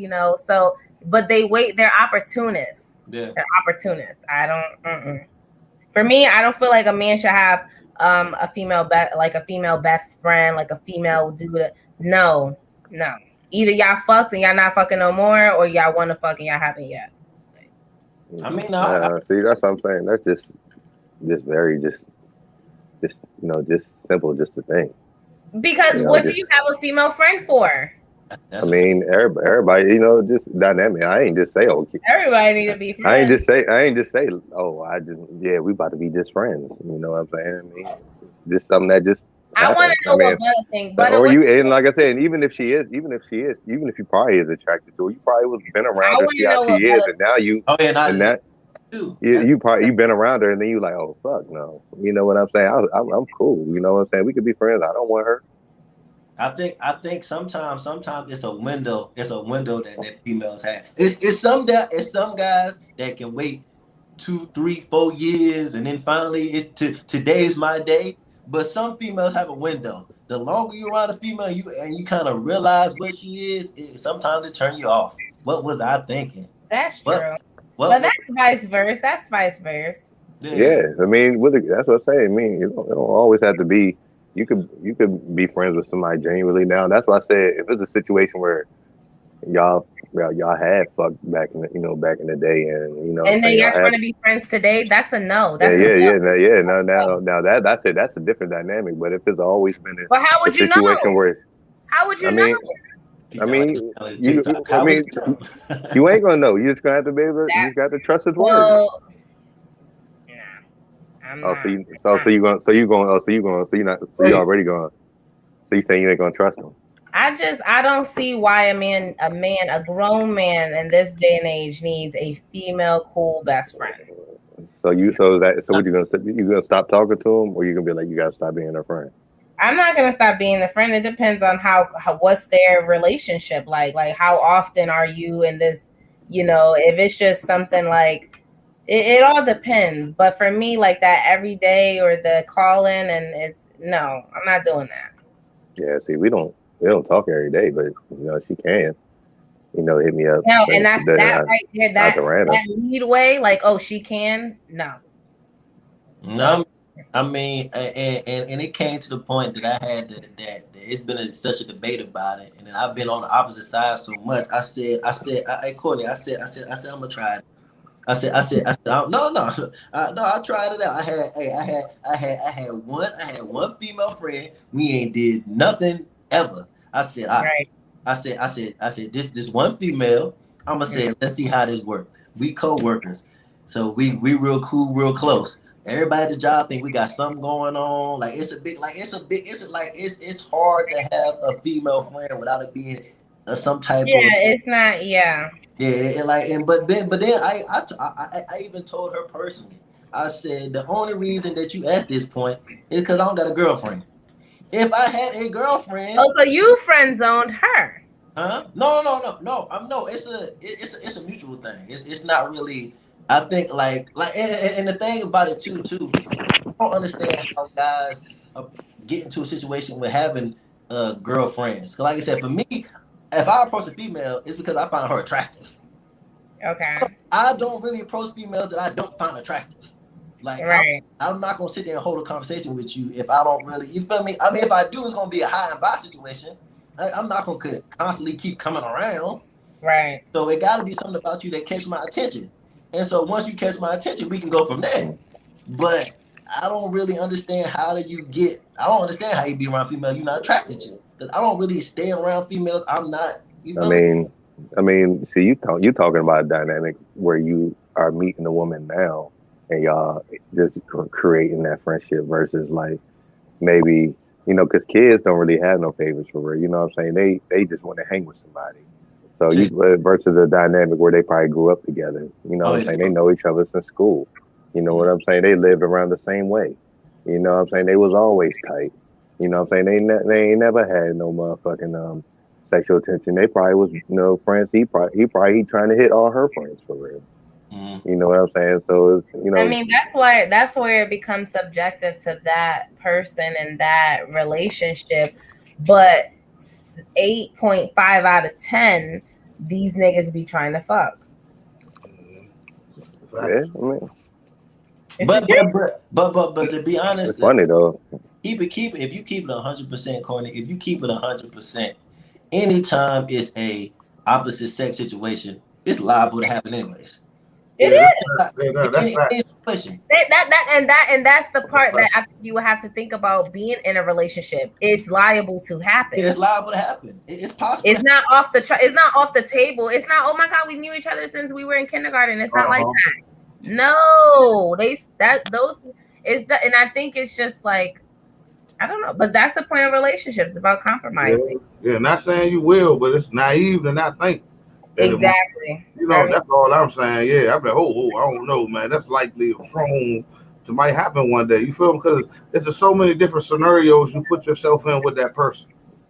Speaker 3: So, but they wait. They're opportunists.
Speaker 4: Yeah,
Speaker 3: they're opportunists. I don't. For me, I don't feel like a man should have a female best friend, like a female dude. No. Either y'all fucked and y'all not fucking no more, or y'all want to fuck and y'all haven't yet.
Speaker 4: I mean,
Speaker 2: see, that's what I'm saying. That's just very just simple, just a thing.
Speaker 3: Because what do you have a female friend for?
Speaker 2: I mean, everybody, just dynamic. I ain't just say, okay.
Speaker 3: Everybody need to be friends.
Speaker 2: I ain't just say, we about to be just friends. You know what I'm saying? I mean, just something that just.
Speaker 3: I want to know what Butter think.
Speaker 2: And like I said, even if you probably is attracted to her, you probably was been around to see how she is, and now you.
Speaker 4: Oh yeah,
Speaker 2: you probably you've been around her and then you like, oh fuck no. You know what I'm saying? I'm cool. You know what I'm saying? We could be friends. I don't want her.
Speaker 4: I think sometimes it's a window. It's a window that females have. It's some guys that can wait 2, 3, 4 years and then finally today's my day. But some females have a window. The longer you're around a female, you kind of realize what she is. Sometimes it turn you off. What was I thinking?
Speaker 3: That's true. But that's vice versa.
Speaker 2: Yeah, I mean, that's what I say. I mean, it don't always have to be. You could be friends with somebody genuinely now. That's why I said if it's a situation where y'all had fucked back in the day, and
Speaker 3: and then y'all trying to be friends today, that's a no. That's
Speaker 2: Now that's a different dynamic. But if it's always been
Speaker 3: but how would you know?
Speaker 2: Where
Speaker 3: how would you know?
Speaker 2: I mean, you ain't gonna know. You just gonna have to be able. You just got to trust his word. So you already going. So you saying you ain't gonna trust him?
Speaker 3: I don't see why a grown man in this day and age needs a female cool best friend.
Speaker 2: So what you gonna stop talking to him, or you gonna be like you gotta stop being her friend?
Speaker 3: I'm not gonna stop being the friend. It depends on how what's their relationship like how often are you in this, if it's just something like it all depends. But for me, like that every day or the call in no, I'm not doing that.
Speaker 2: Yeah, see, we don't talk every day, but she can, hit me up.
Speaker 3: No, and that's that right there, that lead way, like, oh, she can. No,
Speaker 4: I mean, and it came to the point that I had that it's been such a debate about it, and then I've been on the opposite side so much. I said, hey Courtney, I said, I'm gonna try it. I said, no, I tried it out. I had one female friend. We ain't did nothing ever. I said, this one female. I'm gonna say, let's see how this works. We co-workers, so we real cool, real close. Everybody at the job think we got something going on. Like it's hard to have a female friend without it being some type of.
Speaker 3: Yeah, it's not. Yeah.
Speaker 4: Yeah, but then I even told her personally. I said the only reason that you at this point is because I don't got a girlfriend. If I had a girlfriend,
Speaker 3: so you friend zoned her?
Speaker 4: Huh? No. It's a mutual thing. It's not really. I think and the thing about it too. I don't understand how guys get into a situation with having girlfriends. Because like I said, for me, if I approach a female, it's because I find her attractive.
Speaker 3: Okay.
Speaker 4: I don't really approach females that I don't find attractive. Like, right. I'm not gonna sit there and hold a conversation with you if I don't really. You feel me? I mean, if I do, it's gonna be a high and by situation. I'm not gonna constantly keep coming around.
Speaker 3: Right.
Speaker 4: So it got to be something about you that catch my attention. And so once you catch my attention, we can go from there. But I don't really understand I don't understand how you be around females you're not attracted to. Because I don't really stay around females I'm not.
Speaker 2: I mean, see, you talking about a dynamic where you are meeting a woman now and y'all just creating that friendship versus like maybe, because kids don't really have no favorites for real. You know what I'm saying? They just want to hang with somebody. So versus a dynamic where they probably grew up together. You know what I'm saying? They know each other since school. You know what I'm saying? They lived around the same way. You know what I'm saying? They was always tight. You know what I'm saying? They ain't never had no motherfucking sexual attention. They probably was friends. He probably trying to hit all her friends for real. Mm-hmm. You know what I'm saying? So
Speaker 3: I mean, that's where it becomes subjective to that person and that relationship. But 8.5 out of 10, these niggas be trying to fuck.
Speaker 2: Yeah, I mean.
Speaker 4: But to be honest,
Speaker 2: it's funny though.
Speaker 4: If you keep it 100%, Courtney, if you keep it 100%, anytime it's a opposite sex situation, it's liable to happen anyways.
Speaker 3: It is. And that's the part that I think you would have to think about being in a relationship. It's liable to happen.
Speaker 4: It's liable to happen. It's possible.
Speaker 3: It's not off the table. It's not, oh my God, we knew each other since we were in kindergarten. It's not like that. No, and I think it's just like, I don't know, but that's the point of relationships, about compromising.
Speaker 1: Yeah, not saying you will, but it's naive to not think. And
Speaker 3: Exactly.
Speaker 1: that's all I'm saying. Yeah, I'm like, I don't know, man. That's likely prone to might happen one day. You feel me? Because there's just so many different scenarios you put yourself in with that person.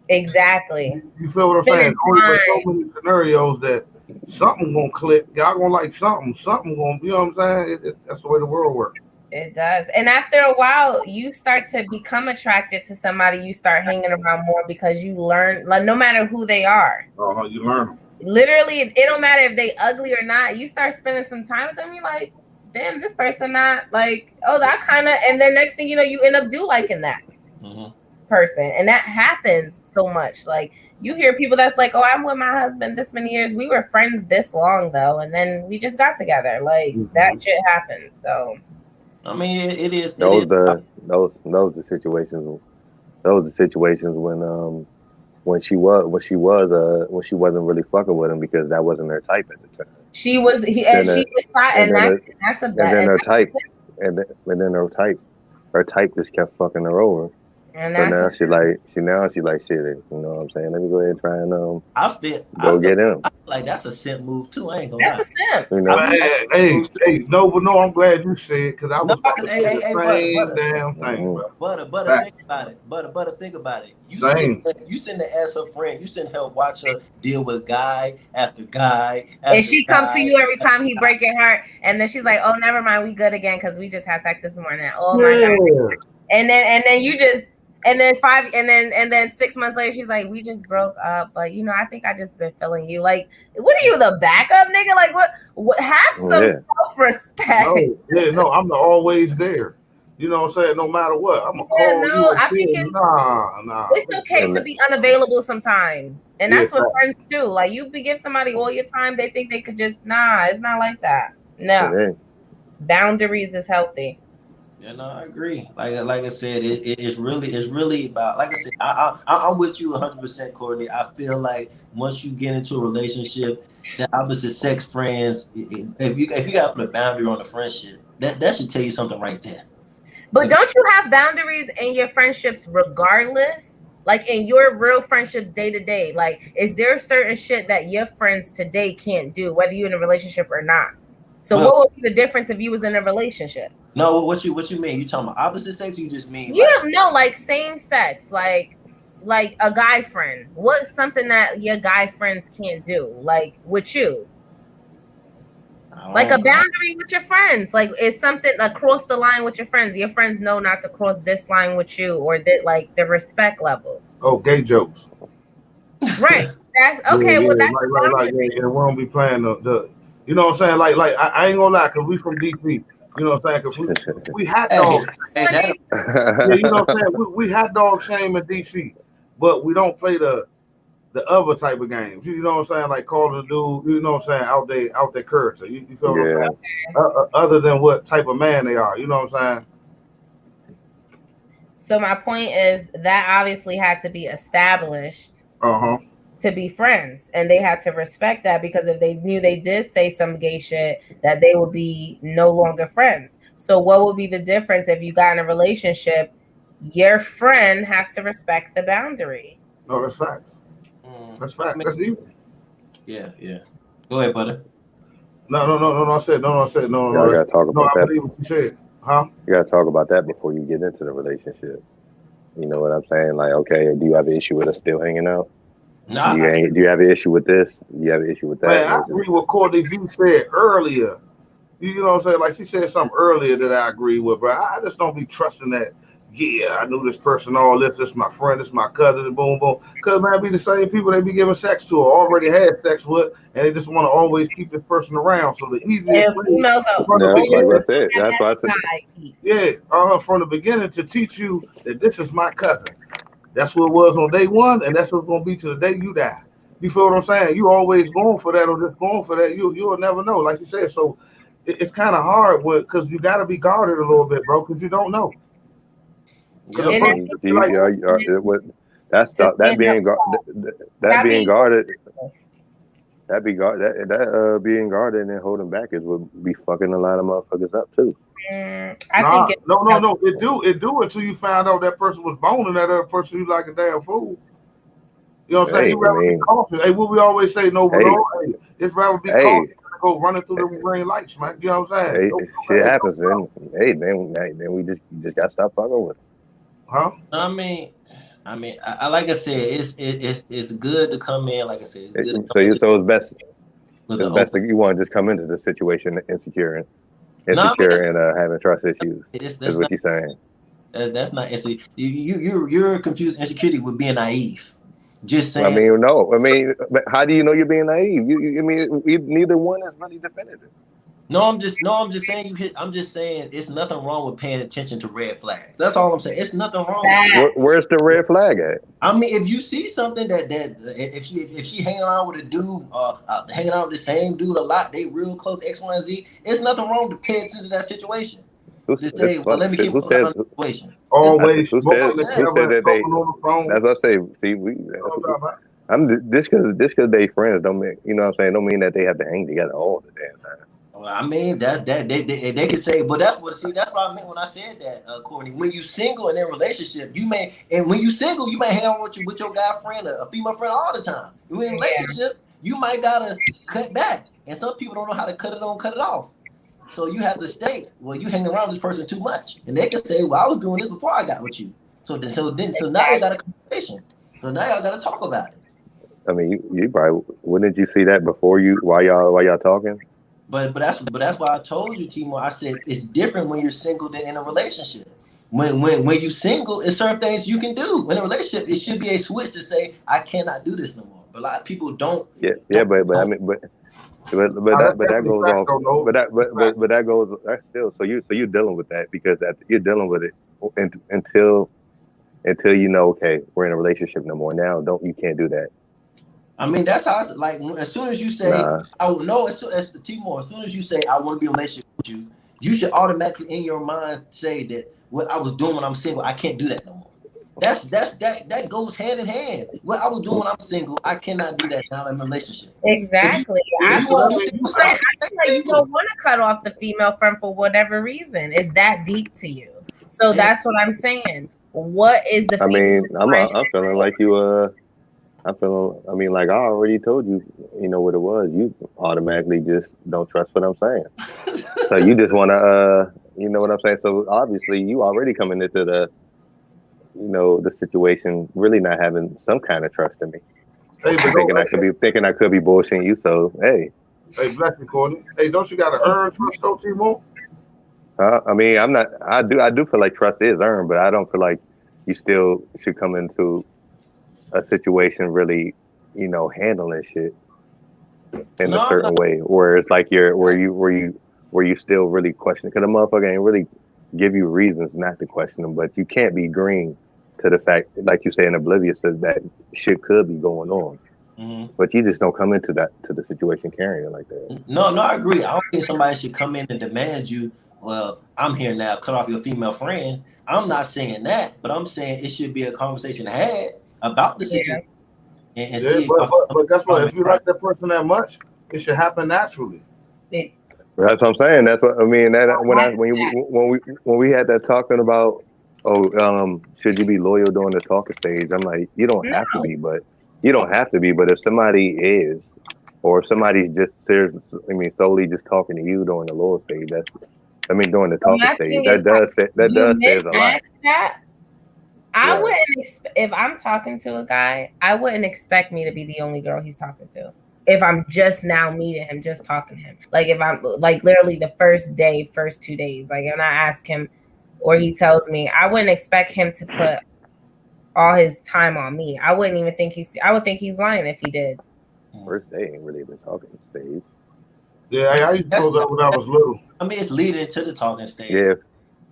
Speaker 3: Exactly.
Speaker 1: You feel what I'm saying? There's so many scenarios that something gonna click. Y'all gonna like something. Something gonna, you know what I'm saying? That's the way the world works.
Speaker 3: It does. And after a while, you start to become attracted to somebody. You start hanging around more because you learn, like, no matter who they are.
Speaker 1: You learn them.
Speaker 3: Literally, it don't matter if they ugly or not. You start spending some time with them. You're like, damn, this person not like, oh, that kind of. And then next thing you know, you end up liking that person. And that happens so much. Like, you hear people that's like, oh, I'm with my husband this many years. We were friends this long, though. And then we just got together. Like, that shit happens. So.
Speaker 4: I mean, it is.
Speaker 2: Those are the situations. Those are the situations when she wasn't really fucking with him because that wasn't her type at the time.
Speaker 3: She was that's a bad.
Speaker 2: And then her type just kept fucking her over.
Speaker 3: And
Speaker 2: so now she like shit. You know what I'm saying? Let me go ahead and try and get him.
Speaker 4: I feel like that's a simp move too. I ain't gonna
Speaker 3: That's
Speaker 4: lie.
Speaker 3: a simp.
Speaker 2: You know?
Speaker 1: No, I'm glad you said it because I was
Speaker 4: Butter,
Speaker 1: damn thing.
Speaker 4: Butter, think about it. Butter, think about it. You send to ask her friend. You send her watch her deal with guy after guy.
Speaker 3: And she come to you every time he break her heart, and then she's like, "Oh, never mind, we good again because we just had sex this morning." Oh my god! And then you just. And then 6 months later, she's like, "We just broke up, but I think I just been feeling you." Like, what are you, the backup nigga? Like, what? Have some self-respect.
Speaker 1: No, I'm always there. You know what I'm saying? No matter what, I'm gonna call you.
Speaker 3: I think it's okay to be unavailable sometimes, and that's what friends do. Like, you give somebody all your time, they think they could just it's not like that. No, boundaries is healthy.
Speaker 4: Yeah, no, I agree. Like I said, it's really about. Like I said, I'm with you 100%, Courtney. I feel like once you get into a relationship, the opposite sex friends, if you got to put a boundary on a friendship, that should tell you something right there.
Speaker 3: But don't you have boundaries in your friendships regardless? Like in your real friendships day to day? Like, is there certain shit that your friends today can't do, whether you're in a relationship or not? So what would be the difference if you was in a relationship?
Speaker 4: No, what you mean? You talking about opposite sex? Or you just mean
Speaker 3: like same sex, like a guy friend. What's something that your guy friends can't do, like with you? Like a boundary with your friends, like it's something across the line with your friends. Your friends know not to cross this line with you, or that like the respect level.
Speaker 1: Oh, gay jokes.
Speaker 3: Right. That's okay. Well, that's
Speaker 1: we won't be playing the. You know what I'm saying? Like I ain't gonna lie, cause we from DC. You know what I'm saying? Cause we hot dog. Yeah, you know what I'm saying? We hot dog shame in DC, but we don't play the other type of games. You know what I'm saying? Like calling a dude. You know what I'm saying? Out there character. You feel what I'm saying? Other than what type of man they are. You know what I'm saying?
Speaker 3: So my point is that obviously had to be established. To be friends, and they had to respect that, because if they knew they did say some gay shit, that they would be no longer friends. So what would be the difference if you got in a relationship? Your friend has to respect the boundary.
Speaker 1: No, that's fact. That's fact. That's easy.
Speaker 4: Yeah. Go ahead, Butter.
Speaker 1: No. I said no.
Speaker 2: I gotta talk about that.
Speaker 1: I believe what you said. Huh?
Speaker 2: You gotta talk about that before you get into the relationship. You know what I'm saying? Like, okay, do you have an issue with us still hanging out?
Speaker 4: Nah.
Speaker 2: Do you have an issue with this? Do you have an issue with that?
Speaker 1: Man, I agree with Courtney V said earlier. You know what I'm saying? Like, she said something earlier that I agree with, bro. I just don't be trusting that. Yeah, I knew this person, all this is my friend, this is my cousin, and boom, boom. Because, man, be the same people they be giving sex to or already had sex with, and they just want to always keep this person around. So the easiest way.
Speaker 2: That's what I said. That's why I said.
Speaker 1: Yeah, from the beginning to teach you that this is my cousin. That's what it was on day one, and that's what it's gonna be to the day you die. You feel what I'm saying? You always going for that or just going for that. You'll never know, like you said. So it's kind of hard because you got to be guarded a little bit, bro, because you don't know.
Speaker 2: That being guarded and holding back is what be fucking a lot of motherfuckers up too.
Speaker 1: No. It do until you find out that person was boning that other person. You like a damn fool. You know what I'm saying?
Speaker 2: Hey,
Speaker 1: You
Speaker 2: I
Speaker 1: rather be
Speaker 2: mean,
Speaker 1: cautious. Hey, what we always say, no, but
Speaker 2: hey,
Speaker 1: no, hey, it's rather be
Speaker 2: hey,
Speaker 1: cautious than go running through them green lights, man. You know what I'm saying?
Speaker 2: hey,
Speaker 1: Don't,
Speaker 2: shit
Speaker 1: hey,
Speaker 2: happens, then hey, then we just gotta stop fucking with
Speaker 1: huh?
Speaker 4: I mean, I like I said, it's good to come in. Like I said, it's
Speaker 2: it.
Speaker 4: good to come
Speaker 2: So
Speaker 4: in
Speaker 2: it's best
Speaker 4: with an
Speaker 2: it's best
Speaker 4: open.
Speaker 2: that you want to just come into the situation
Speaker 4: No, I mean,
Speaker 2: insecure and having trust issues is
Speaker 4: that's
Speaker 2: what
Speaker 4: not
Speaker 2: you're saying.
Speaker 4: that's not insecurity. You're confused insecurity with being naive. Just
Speaker 2: I
Speaker 4: saying.
Speaker 2: mean, no, I mean, but how do you know you're being naive? I mean, neither one is really definitive.
Speaker 4: I'm just saying you hit. I'm just saying it's nothing wrong with paying attention to red flags. That's all I'm saying. It's nothing wrong with it.
Speaker 3: Facts.
Speaker 2: Where's the red flag at?
Speaker 4: I mean, if you see something that if she hanging around with a dude, hanging out with the same dude a lot, they real close X, Y, and Z. It's nothing wrong to pay attention to that situation. Just
Speaker 2: It's
Speaker 4: say, well,
Speaker 2: funny.
Speaker 4: let me keep
Speaker 2: Who
Speaker 4: close eye
Speaker 2: said?
Speaker 4: on the situation. It's
Speaker 1: Always smoking
Speaker 2: Who said
Speaker 1: together and
Speaker 2: that they?
Speaker 1: talking on the phone.
Speaker 2: That's what I say. See,
Speaker 1: You know what I'm talking about?
Speaker 2: I'm just because they friends don't mean you know what I'm saying don't mean that they have to hang together all the damn time.
Speaker 4: well, I mean that they can say, but that's what I meant when I said that, Courtney. When you single and in a relationship, you may and when you single, you may hang out with your guy friend, a female friend all the time. When in a
Speaker 3: Yeah.
Speaker 4: relationship, you might gotta cut back, and some people don't know how to cut it on, cut it off. So you have to state, well, you hang around this person too much, and they can say, well, I was doing this before I got with you. So now they got a conversation. So now y'all got to talk about it.
Speaker 2: I mean, you probably wouldn't you see that before you while y'all talking?
Speaker 4: But that's why I told you, Timo. I said it's different when you're single than in a relationship. When you single, it's certain things you can do. In a relationship, it should be a switch to say I cannot do this no more. But a lot of people don't
Speaker 2: Yeah, but I
Speaker 4: don't.
Speaker 2: mean,
Speaker 1: Nah, that's
Speaker 2: that
Speaker 1: definitely
Speaker 2: goes
Speaker 1: facts,
Speaker 2: off.
Speaker 1: though, no. That's facts.
Speaker 2: But that goes that's still so you're dealing with that because you're dealing with it until you know okay we're in a relationship no more now don't you can't do that.
Speaker 4: I mean, that's how. Like as soon as you say,
Speaker 2: Nah,
Speaker 4: "I will know," as Timo, as soon as you say, "I want to be in a relationship with you," you should automatically in your mind say that what I was doing when I'm single, I can't do that no more. That goes hand in hand. What I was doing when I'm single, I cannot do that now I'm in a relationship. If you
Speaker 3: Exactly.
Speaker 4: if
Speaker 3: I
Speaker 4: you
Speaker 3: feel
Speaker 4: want
Speaker 1: But
Speaker 4: to
Speaker 1: I
Speaker 4: be
Speaker 1: mean,
Speaker 4: single,
Speaker 3: like
Speaker 4: stop being
Speaker 3: you
Speaker 4: single.
Speaker 3: don't want to cut off the female friend for whatever reason. It's that deep to you. So
Speaker 4: Yeah.
Speaker 3: that's what I'm saying. What is the
Speaker 2: I
Speaker 3: female
Speaker 2: mean
Speaker 3: friend?
Speaker 2: I'm feeling like you I'm feeling I mean like I already told you you know what it was you automatically just don't trust what I'm saying so you just want to you know what I'm saying so obviously you already coming into the you know the situation really not having some kind of trust in me
Speaker 1: hey, but
Speaker 2: and
Speaker 1: don't,
Speaker 2: thinking I could be bullshitting you. So hey,
Speaker 1: hey, bless you, Courtney. Hey, don't you got to earn trust, though, Timo?
Speaker 2: I mean I'm not. I do feel like trust is earned, but I don't feel like you still should come into a situation really, you know, handling shit in a
Speaker 4: No, no.
Speaker 2: certain way where it's like you're where you still really question because the motherfucker ain't really give you reasons not to question them, but you can't be green to the fact, like you say, and oblivious to that shit could be going on.
Speaker 4: Mhm.
Speaker 2: But you just don't come into that to the situation carrying it like that.
Speaker 4: No, I agree. I don't think somebody should come in and demand you. Well, I'm here now. Cut off your female friend. I'm not saying that, but I'm saying it should be a conversation had about the situation
Speaker 3: Yeah.
Speaker 4: and
Speaker 1: Yeah,
Speaker 4: see if
Speaker 1: but guess what?
Speaker 4: I'm in
Speaker 1: If you
Speaker 4: process.
Speaker 1: like that person that much, it should happen naturally.
Speaker 3: It,
Speaker 2: That's what I'm saying. That's what I mean. That
Speaker 3: that's
Speaker 2: when we had that talking about should you be loyal during the talking stage? I'm like you don't have to
Speaker 3: no.
Speaker 2: be, but you don't have to be. But if somebody is, or if somebody's just serious, I mean solely just talking to you during the lower stage, that's I mean during the
Speaker 3: But
Speaker 2: talking
Speaker 3: my
Speaker 2: stage,
Speaker 3: thing is like,
Speaker 2: that
Speaker 3: do
Speaker 2: does
Speaker 3: men
Speaker 2: says a lot.
Speaker 3: ask that? I
Speaker 2: Right.
Speaker 3: wouldn't if I'm talking to a guy, I wouldn't expect me to be the only girl he's talking to. If I'm just now meeting him, just talking to him. Like if I'm like literally the first day, first 2 days, like and I ask him or he tells me, I wouldn't expect him to put all his time on me. I wouldn't even think I would think he's lying if he did.
Speaker 2: First day ain't really the talking stage.
Speaker 1: Yeah, I used to
Speaker 4: That's
Speaker 1: know that when I was little.
Speaker 4: I mean, it's leading to the talking stage.
Speaker 2: Yeah,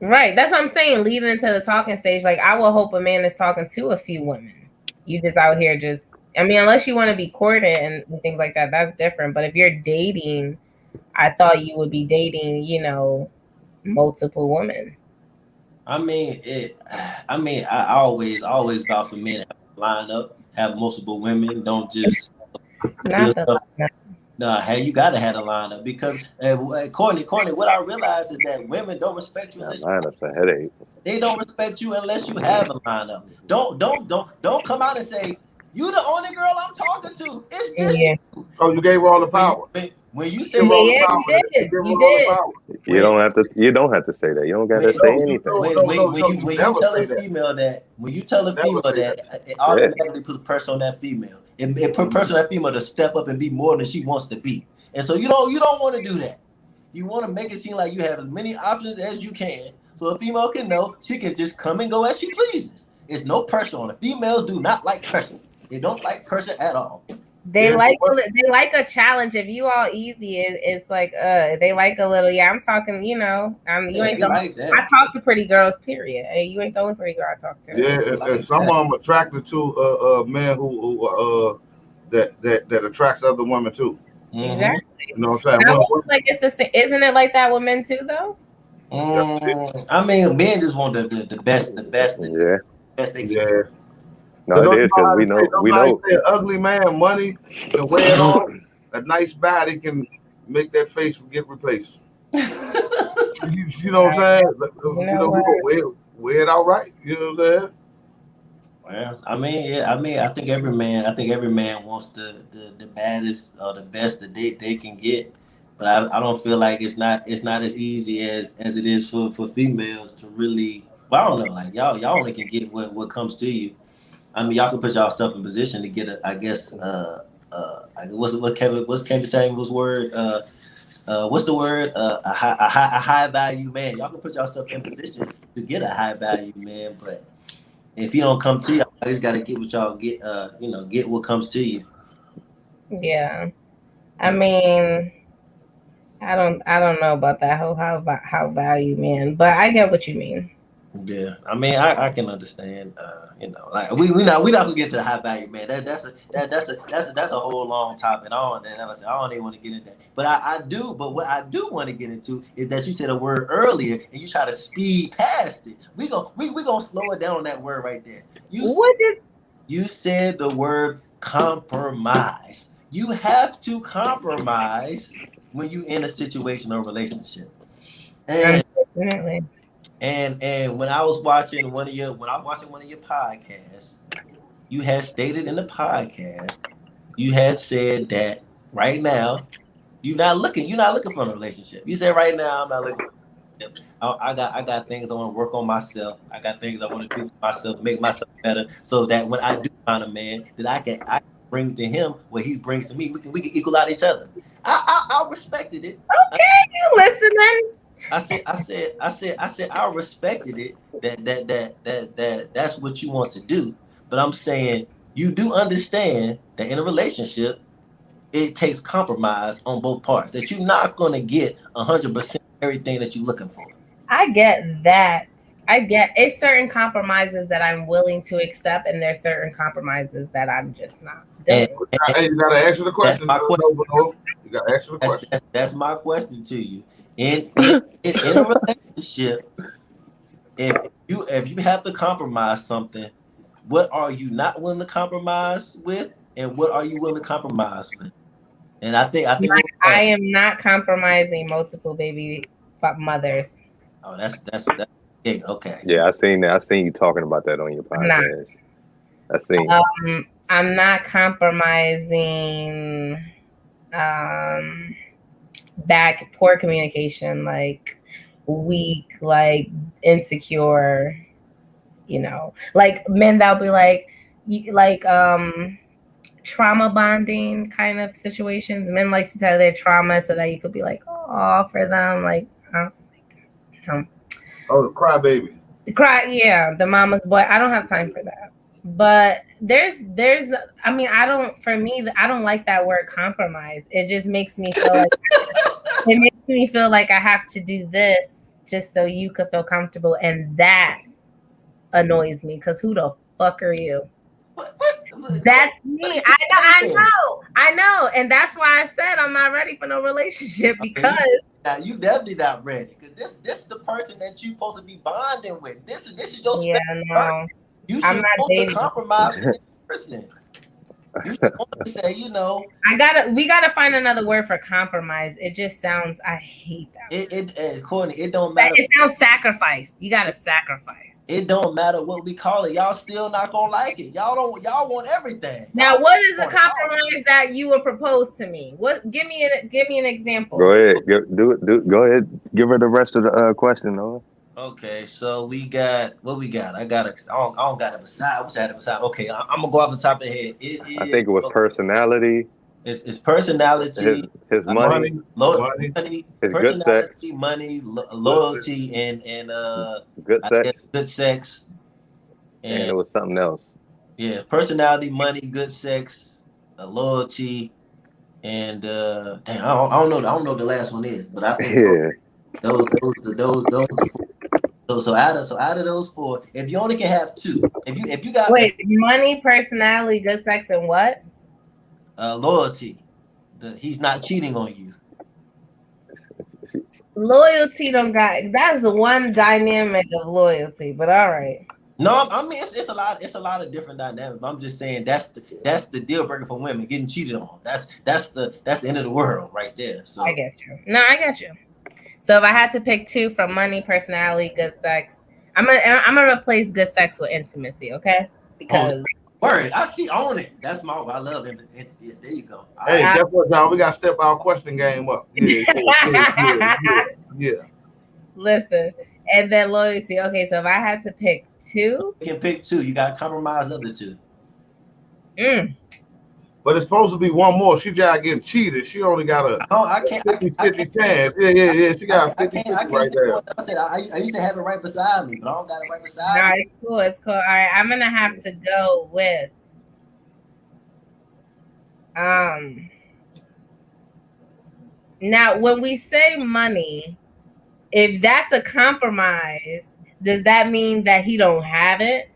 Speaker 3: Right. That's what I'm saying. Leading into the talking stage, like I will hope a man is talking to a few women. You just out here just I mean, unless you want to be courted and things like that, that's different. But if you're dating, I thought you would be dating, multiple women.
Speaker 4: I mean, I always vouch for men to have a line up, have multiple women. Don't just do
Speaker 3: Not the
Speaker 4: stuff. Nah, hey, you gotta have a lineup because Courtney, what I realize is that women don't respect you
Speaker 2: that
Speaker 4: unless
Speaker 2: lineup's a headache.
Speaker 4: they don't respect you unless you have a lineup. Don't come out and say You the only girl I'm talking to. It's just
Speaker 3: Yeah.
Speaker 4: you.
Speaker 1: Oh, you gave her all the power.
Speaker 4: When you
Speaker 1: You
Speaker 4: say
Speaker 1: give her all the
Speaker 3: Yeah,
Speaker 1: power.
Speaker 3: you did.
Speaker 1: You give her
Speaker 3: You
Speaker 1: all the
Speaker 3: did.
Speaker 1: power.
Speaker 2: You don't have to. You don't have to say that. You don't got to say anything.
Speaker 1: You
Speaker 4: When you
Speaker 1: never
Speaker 4: tell
Speaker 1: say
Speaker 4: a
Speaker 1: that.
Speaker 4: female that, when you tell a
Speaker 1: Never
Speaker 4: female
Speaker 1: say that.
Speaker 4: that, it
Speaker 2: Yeah.
Speaker 4: automatically puts pressure on that female. It put pressure on that female to step up and be more than she wants to be. And so you don't want to do that. You want to make it seem like you have as many options as you can, so a female can know she can just come and go as she pleases. It's no pressure on her. Females do not like pressure. They don't like pressure at all.
Speaker 3: They
Speaker 1: Yeah,
Speaker 3: like a challenge. If you all easy, it's like they like a little. Yeah, I'm talking. You know, you ain't
Speaker 4: they like
Speaker 3: I
Speaker 4: that.
Speaker 3: talk to pretty girls. Period. Hey, you ain't the only pretty girl I talk to.
Speaker 1: Yeah,
Speaker 4: They
Speaker 1: and
Speaker 4: like
Speaker 1: some
Speaker 4: that.
Speaker 1: of them attracted to a man who that attracts other women too.
Speaker 3: Exactly.
Speaker 1: You know what I'm saying?
Speaker 3: Now, like it's the same. Isn't it like that with men too, though?
Speaker 4: I mean, men just want the best,
Speaker 2: Yeah.
Speaker 4: best they can get.
Speaker 1: Yeah.
Speaker 2: No,
Speaker 1: But
Speaker 2: it
Speaker 1: don't you
Speaker 2: is
Speaker 1: know
Speaker 2: because
Speaker 1: how to say? Don't
Speaker 2: we
Speaker 1: you know how you
Speaker 2: know.
Speaker 1: say an ugly man money can weigh it off? A nice body can make that face get replaced. You know what I'm saying?
Speaker 3: You
Speaker 1: You
Speaker 3: know
Speaker 1: know, we
Speaker 3: what?
Speaker 1: gonna wear it out right. You know what I'm saying?
Speaker 4: Well, I mean, yeah, I mean, I think every man wants the baddest or the best that they can get. But I don't feel like it's not as easy as it is for females to really. Well, I don't know, like y'all only can get what comes to you. I mean, y'all can put yourself in position to get I guess what's Kevin Samuel's word what's the word a high value man. Y'all can put yourself in position to get a high value man, but if he don't come to you, I just gotta get what y'all get. Get what comes to you.
Speaker 3: Yeah. I mean, I don't know about that whole how value man, but I get what you mean.
Speaker 4: Yeah, I mean, I can understand. Like we not gonna get to the high value man. That's a whole long topic. I don't even want to get into that. But I do. But what I do want to get into is that you said a word earlier and you try to speed past it. We gonna slow it down on that word right there. You said the word compromise. You have to compromise when you in a situation or relationship. And
Speaker 3: Unfortunately.
Speaker 4: and when I was watching one of your podcasts, you had stated in the podcast, you had said that right now you're not looking for a relationship. You said right now I'm not looking. I got things I want to work on myself. I got things I want to do for myself, make myself better, so that when I do find a man, that I can bring to him what he brings to me. We can equal out each other. I respected it.
Speaker 3: Okay, you listening?
Speaker 4: I said I respected it that's what you want to do. But I'm saying you do understand that in a relationship it takes compromise on both parts. That you're not gonna get 100% everything that you're looking for.
Speaker 3: I get that. I get it's certain compromises that I'm willing to accept, and there's certain compromises that I'm just not doing.
Speaker 1: Hey, you gotta answer the question.
Speaker 4: That's my question.
Speaker 1: You gotta answer the question.
Speaker 4: That's my question to you. In a relationship, if you have to compromise something, what are you not willing to compromise with, and what are you willing to compromise with? And I think
Speaker 3: I am not compromising multiple baby mothers.
Speaker 4: Oh, that's okay.
Speaker 2: Yeah, I seen that. I seen you talking about that on your podcast. I seen.
Speaker 3: I'm not compromising back poor communication, like weak, like insecure, like men that'll be like trauma bonding kind of situations. Men like to tell their trauma so that you could be like, oh, for them, like,
Speaker 1: oh, the crybaby.
Speaker 3: Yeah, the mama's boy. I don't have time for that. But there's, I mean, I don't like that word compromise. It just makes me feel like I have to do this just so you could feel comfortable, and that annoys me because who the fuck are you? That's me. I know, and that's why I said I'm not ready for no relationship, because
Speaker 4: you definitely not ready, because this is the person that you supposed to be bonding with. This is your
Speaker 3: no.
Speaker 4: You should
Speaker 3: I'm not dating.
Speaker 4: to compromise with this person. You should only say, you know,
Speaker 3: we gotta find another word for compromise. It just sounds, I hate that.
Speaker 4: Courtney, it don't matter.
Speaker 3: It sounds sacrifice. You gotta sacrifice.
Speaker 4: It don't matter what we call it. Y'all still not gonna like it. Y'all want everything.
Speaker 3: Now, what is a compromise that you would propose to me? What? Give me an example.
Speaker 2: Go ahead. Go ahead. Give her the rest of the question, Noah.
Speaker 4: Okay, so we got what we got. I don't got it beside. I wish I had it beside. Okay, I'm gonna go off the top of the head.
Speaker 2: I think it was personality.
Speaker 4: It's personality.
Speaker 2: His money.
Speaker 4: Money.
Speaker 2: His
Speaker 4: personality,
Speaker 2: good sex.
Speaker 4: money, loyalty, and
Speaker 2: good sex.
Speaker 4: Good sex.
Speaker 2: And it was something else.
Speaker 4: Yeah, personality, money, good sex, loyalty, and dang, I don't know. I don't know what the last one is, but I think those. So out of those four, if you only can have two, if you got
Speaker 3: money, personality, good sex, and what?
Speaker 4: Loyalty. He's not cheating on you.
Speaker 3: Loyalty that's the one dynamic of loyalty, but all right.
Speaker 4: No, I mean it's a lot of different dynamics. I'm just saying that's the deal breaker for women, getting cheated on. That's the end of the world right there. So
Speaker 3: I get you. No, I get you. So if I had to pick two from money, personality, good sex, I'm gonna replace good sex with intimacy, okay? Because
Speaker 4: word, I see on it. That's I love it. Yeah, there you go.
Speaker 1: Hey, guess what, y'all? We got to step our question game up. Yeah.
Speaker 3: Listen, and then loyalty. Okay, so if I had to pick two,
Speaker 4: you can pick two. You got to compromise the other two.
Speaker 1: But it's supposed to be one more. She just getting cheated. She only got a 50 chance. Yeah. She got a 50 right there.
Speaker 4: I said I used to have it right beside me, but I don't got it right beside me.
Speaker 3: All right, cool. It's cool. All right, I'm gonna have to go with Now, when we say money, if that's a compromise, does that mean that he don't have it?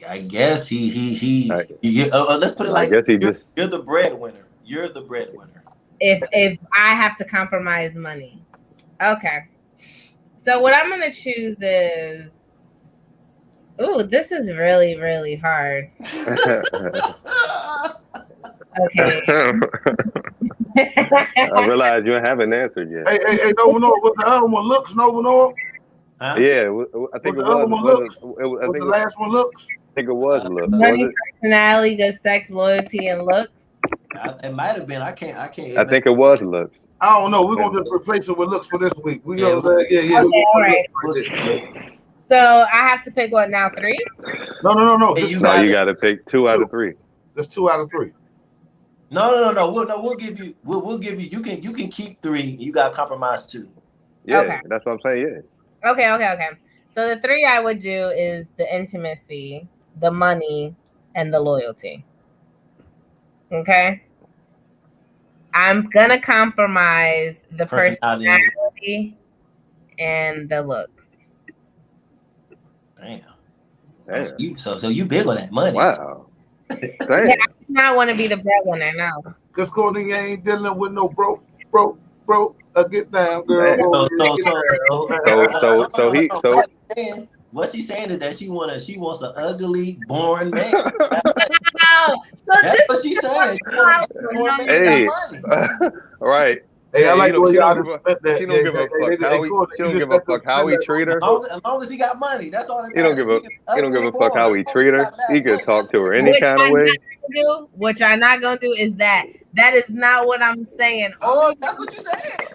Speaker 4: I guess he let's put it like you're the breadwinner. You're the breadwinner.
Speaker 3: If I have to compromise money. Okay. So what I'm gonna choose is this is really, really hard. Okay.
Speaker 2: I realize you haven't answered yet.
Speaker 1: Hey, Nova, was the other one looks, Nova?
Speaker 2: Huh? Yeah, I think it was.
Speaker 1: Was the last one looks?
Speaker 2: I think it was looks.
Speaker 3: Money, personality, good sex, loyalty, and looks.
Speaker 4: It might have been. I can't.
Speaker 2: I think it was looks.
Speaker 1: I don't know. We're gonna just replace it with looks for this week. Yeah.
Speaker 3: Okay, all right. So I have to pick what now? 3?
Speaker 1: No.
Speaker 2: You got to pick 2 out of 3.
Speaker 1: There's 2 out of 3.
Speaker 4: No. We'll give you. We'll give you. You can keep 3. You got to compromise 2.
Speaker 2: Yeah,
Speaker 3: okay.
Speaker 2: That's what I'm saying. Yeah.
Speaker 3: Okay. So the 3 I would do is the intimacy, the money, and the loyalty. Okay. I'm gonna compromise the personality and the looks.
Speaker 4: Damn. So you big on that money?
Speaker 2: Wow.
Speaker 3: Yeah, I do not want to be the breadwinner now.
Speaker 1: Because Courtney ain't dealing with no broke. Get down, girl.
Speaker 4: What she's saying is that she wants an ugly, boring man.
Speaker 3: That's
Speaker 4: what she's saying. She wants a boring man that got money.
Speaker 2: Right.
Speaker 1: Hey, I like the way y'all
Speaker 2: she don't give a fuck. She don't give a fuck how he treat her.
Speaker 4: As long as he got money, that's all that
Speaker 2: matters. He don't give a fuck how he treat her. He could talk to her any kind of way.
Speaker 3: Which I'm not gonna do is that is not what I'm saying.
Speaker 4: That's what you said.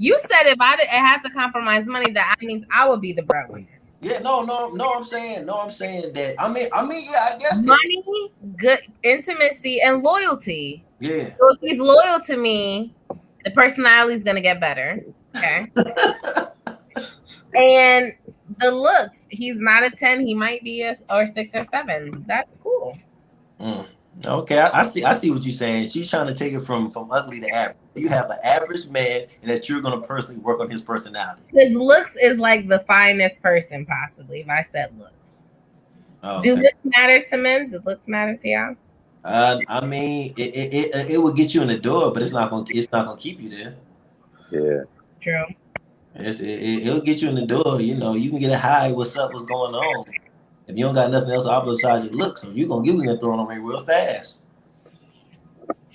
Speaker 3: You said if I had to compromise money, that means I would be the breadwinner.
Speaker 4: Yeah, no. I'm saying that. I mean, yeah. I guess
Speaker 3: money, good intimacy, and loyalty.
Speaker 4: Yeah.
Speaker 3: So if he's loyal to me, the personality is gonna get better. Okay. And the looks, he's not a 10. He might be a 6 or 7. That's cool.
Speaker 4: Okay, I see what you're saying. She's trying to take it from ugly to average. You have an average man, and that you're gonna personally work on his personality.
Speaker 3: His looks is like the finest person, possibly. If I said looks, okay. Do looks matter to men? Do looks matter to y'all?
Speaker 4: I mean, it will get you in the door, but it's not gonna keep you there.
Speaker 2: Yeah,
Speaker 3: true.
Speaker 4: It'll get you in the door. You know, you can get a high. What's up? What's going on? If you don't got nothing else to besides your looks, so you're gonna throw it away real fast.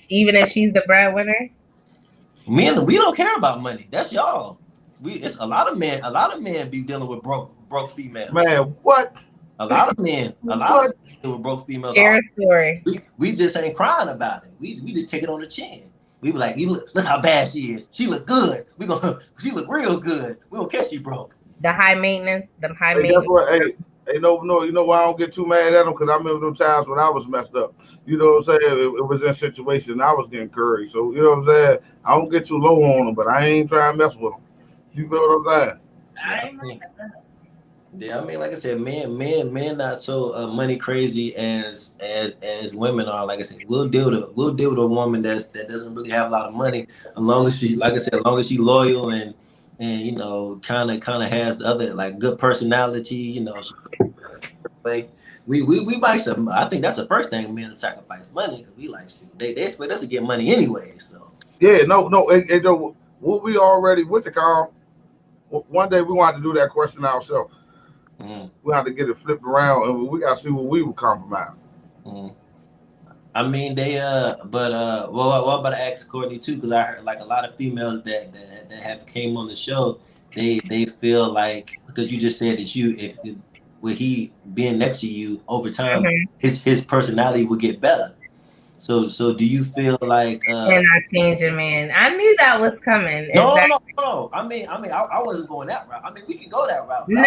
Speaker 3: Even if she's the breadwinner.
Speaker 4: Men, we don't care about money. That's y'all. It's a lot of men be dealing with broke females.
Speaker 1: Man, what?
Speaker 4: A lot of men deal with broke females.
Speaker 3: Share a story.
Speaker 4: We just ain't crying about it. We just take it on the chin. We be like, look how bad she is. She look good. She look real good. We don't care she broke.
Speaker 3: The high maintenance,
Speaker 1: That's what, you know why I don't get too mad at them? Because I remember them times when I was messed up. You know what I'm saying? It was in situations I was getting curried. So, you know what I'm saying? I don't get too low on them, but I ain't trying to mess with them. You feel what I'm saying?
Speaker 4: Yeah, I mean, like I said, men not so money crazy as women are. Like I said, we'll deal with a woman that doesn't really have a lot of money, as long as she, like I said, as long as she loyal and you know, kind of has the other, like, good personality. You know, like we might. I think that's the first thing men sacrifice money, because we like, they expect us to get money anyway. So
Speaker 1: yeah, no, what we already with the call. One day we want to do that question ourselves. We have to get it flipped around, and we got to see what we would compromise.
Speaker 4: I mean, well, what about to ask Courtney too? Because I heard, like, a lot of females that have came on the show, they feel like, because you just said that if with he being next to you over time, his personality would get better. So do you feel like
Speaker 3: you're not changing, man? I knew that was coming.
Speaker 4: No. I mean, I wasn't going that route. I mean, we can go that route.
Speaker 3: No.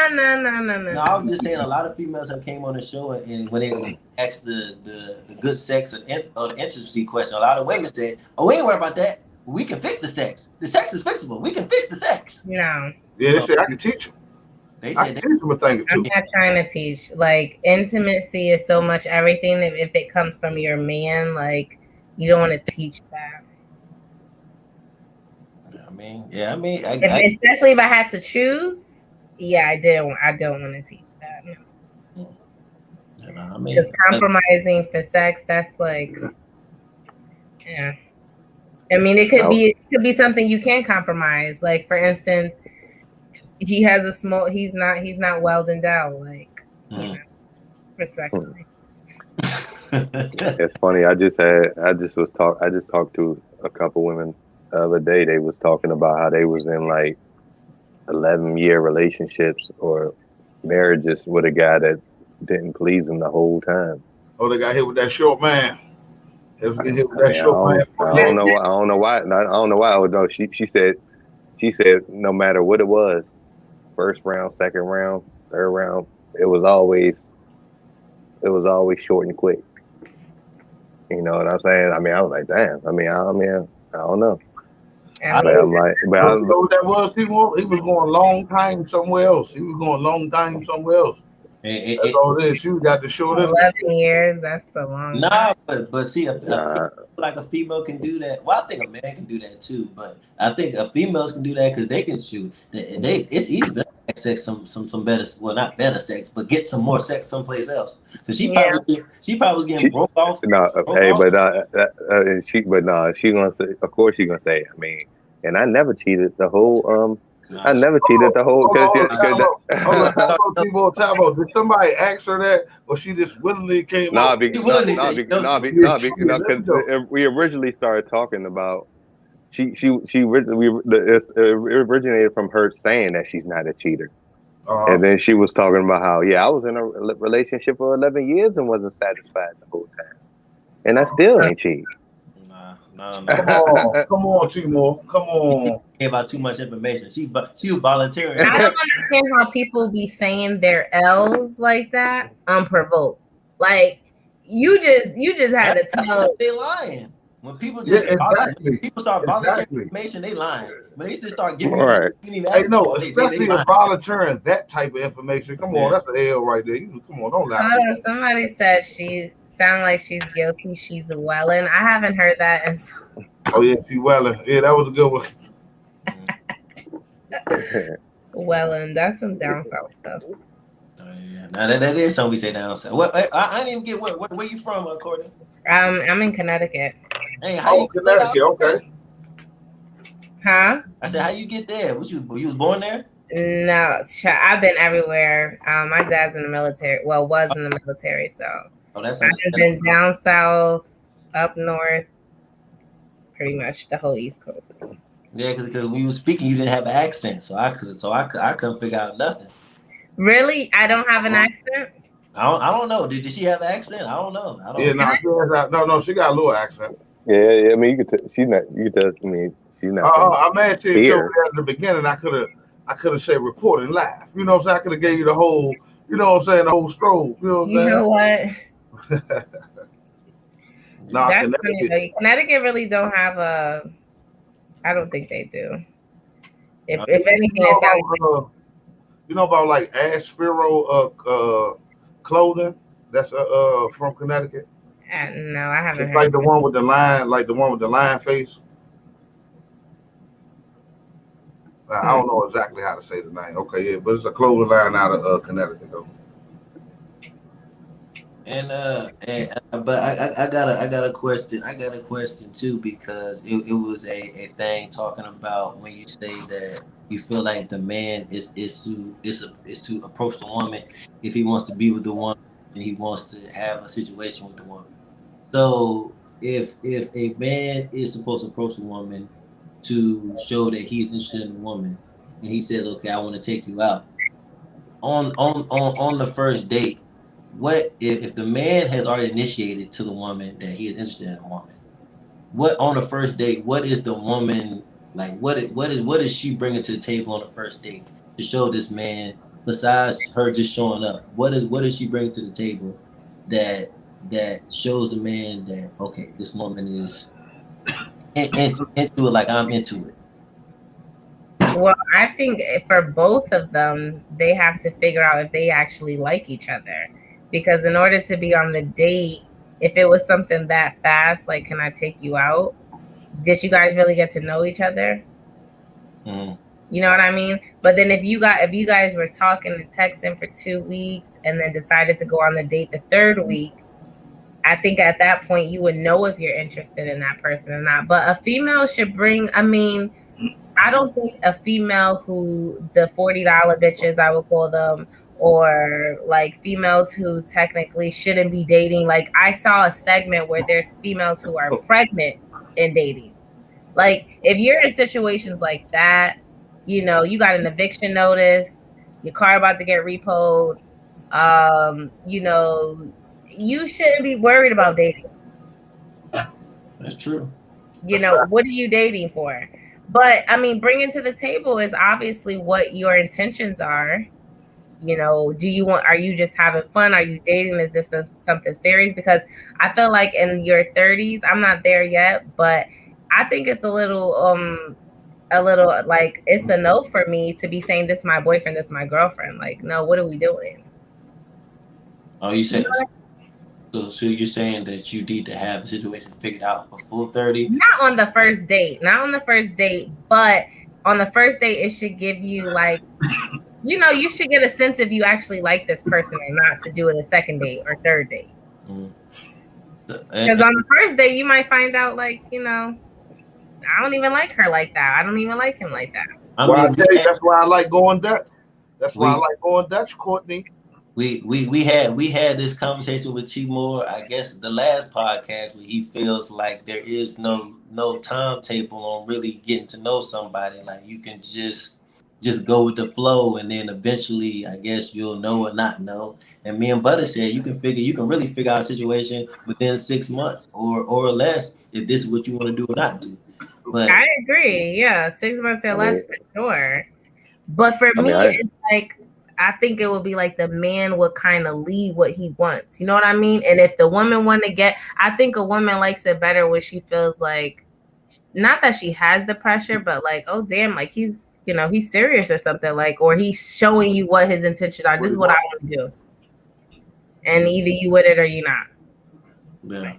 Speaker 4: No, I was just saying, a lot of females have came on the show, and when they asked the good sex or the intimacy question, a lot of women said, "Oh, we ain't worried about that. We can fix the sex. The sex is fixable. We can fix the sex."
Speaker 3: No.
Speaker 1: Yeah, they said I can teach them.
Speaker 4: They said
Speaker 1: I can teach them a thing or two.
Speaker 3: I'm not trying to teach. Like, intimacy is so much everything that if it comes from your man, like, you don't want to teach that.
Speaker 4: I mean,
Speaker 3: especially if I had to choose. Yeah, I don't want to teach that. No. Because compromising for sex, that's like, yeah. I mean, it could be something you can compromise. Like, for instance, he has a small. He's not well endowed. Like, you know, respectfully.
Speaker 2: It's funny. I just talked to a couple women the other day. They was talking about how they was in like 11-year relationships or marriages with a guy that didn't please them the whole time.
Speaker 1: Oh, they got hit with that short man.
Speaker 2: I don't know why. Oh no, she said no matter what it was, first round, second round, third round, it was always short and quick. You know what I'm saying? I mean, I was like, damn. I don't know. I'm like, but
Speaker 1: you know what that was, Timor? He was going long time somewhere else. That's all it is. She got the short
Speaker 3: 11 years. That's so long.
Speaker 4: Nah, but see, like a female can do that. Well, I think a man can do that too. But I think females can do that because they can shoot. It's easy to have sex some better. Well, not better sex, but get some more sex someplace else. So she probably was getting broke off.
Speaker 2: She's gonna say. Of course, she's gonna say. I mean, and I never cheated the whole. I never cheated the whole.
Speaker 1: Tabo, did somebody ask her that, or she just willingly came?
Speaker 2: Because we originally started talking about. It originated from her saying that she's not a cheater, and then she was talking about how I was in a relationship for 11 years and wasn't satisfied the whole time, and I still ain't cheating.
Speaker 4: No.
Speaker 1: Come on, Timor. Come on.
Speaker 4: About too much information. She was volunteering.
Speaker 3: I don't understand how people be saying their L's like that unprovoked. Like, you just had to tell.
Speaker 4: They lying. When people just people start volunteering information, they lying. When they just start giving
Speaker 1: especially if volunteering that type of information. Come on, that's an L right there. Come on, don't lie.
Speaker 3: Somebody said she sound like she's guilty. She's a wellin'. I haven't heard that. And so...
Speaker 1: Oh yeah, she wellin'. Yeah, that was a good one.
Speaker 3: Wellin', that's some down south stuff.
Speaker 4: Now that is something we say down south. What I didn't even get where you from, Courtney?
Speaker 3: I'm in Connecticut.
Speaker 4: Hey,
Speaker 1: Connecticut, okay.
Speaker 3: Huh?
Speaker 4: I said, how you get there? You was born there?
Speaker 3: No, I've been everywhere. My dad's in the military. Well, was in the military, so
Speaker 4: that's
Speaker 3: I've been down south, up north, pretty much the whole East Coast.
Speaker 4: Yeah, because when you were speaking, you didn't have an accent, so I couldn't figure out nothing.
Speaker 3: Really, I don't have an accent.
Speaker 4: I don't know. Did she have an accent? I don't know.
Speaker 1: Yeah, no, she got a little accent.
Speaker 2: Yeah. I mean, you could she's not. You could tell. I mean, she's not.
Speaker 1: I'm mad to you.
Speaker 2: Here.
Speaker 1: At the beginning, I could have said reporting live. You know what I'm saying? I could have gave you the whole. You know what I'm saying? The whole stroke. You know what I'm saying?
Speaker 3: You know what?
Speaker 1: No,
Speaker 3: that's funny though. Connecticut really don't have a. I don't think they do. If anything, it sounds.
Speaker 1: You know about like Ash Pharaoh clothing that's from Connecticut.
Speaker 3: No, I haven't.
Speaker 1: It's like the one with the lion face. I don't know exactly how to say the name. Okay, yeah, but it's a clothing line out of Connecticut though.
Speaker 4: But I got a question. I got a question too, because it was a thing talking about when you say that you feel like the man is to approach the woman if he wants to be with the woman and he wants to have a situation with the woman. So if a man is supposed to approach a woman to show that he's interested in a woman, and he says, "Okay, I want to take you out," on the first date, what if the man has already initiated to the woman that he is interested in a woman? What on the first date? What is the woman like? What is she bringing to the table on the first date to show this man? Besides her just showing up, what is she bringing to the table that shows the man that, okay, this woman is into it like I'm into it?
Speaker 3: Well, I think for both of them, they have to figure out if they actually like each other. Because in order to be on the date, if it was something that fast, like, can I take you out? Did you guys really get to know each other?
Speaker 4: Mm-hmm.
Speaker 3: You know what I mean? But then if you guys were talking and texting for 2 weeks and then decided to go on the date the third week, I think at that point you would know if you're interested in that person or not. But a female should bring, I mean, I don't think a female who the $40 bitches, I would call them, or like females who technically shouldn't be dating. Like I saw a segment where there's females who are pregnant and dating. Like if you're in situations like that, you know, you got an eviction notice, your car about to get repoed, you know, you shouldn't be worried about dating.
Speaker 4: That's true.
Speaker 3: You know, what are you dating for? But I mean, bringing to the table is obviously what your intentions are. You know, are you just having fun? Are you dating? Is this something serious? Because I feel like in your 30s, I'm not there yet, but I think it's a little like it's a no for me to be saying this is my boyfriend, this is my girlfriend. Like, no, what are we doing?
Speaker 4: Oh, you said so you're saying that you need to have the situation figured out before 30?
Speaker 3: Not on the first date, but on the first date, it should give you like, you know, you should get a sense if you actually like this person or not to do it a second date or third date. Because on the first date, you might find out like, you know, I don't even like her like that. I don't even like him like that.
Speaker 1: That's why I like going Dutch. That's why I like going Dutch, Courtney.
Speaker 4: We had this conversation with Timur, I guess the last podcast, where he feels like there is no timetable on really getting to know somebody. Like you can just go with the flow, and then eventually I guess you'll know or not know. And me and Butter said you can really figure out a situation within 6 months or less if this is what you want to do or not do. But
Speaker 3: I agree, yeah, 6 months or less for sure. But for me, it's like I think it would be like the man would kind of lead what he wants. You know what I mean? And if the woman want to I think a woman likes it better when she feels like, not that she has the pressure, but like, oh damn, like he's, you know, he's serious or something, like, or he's showing you what his intentions are. This is what I want to do. And either you with it or you not.
Speaker 4: Yeah.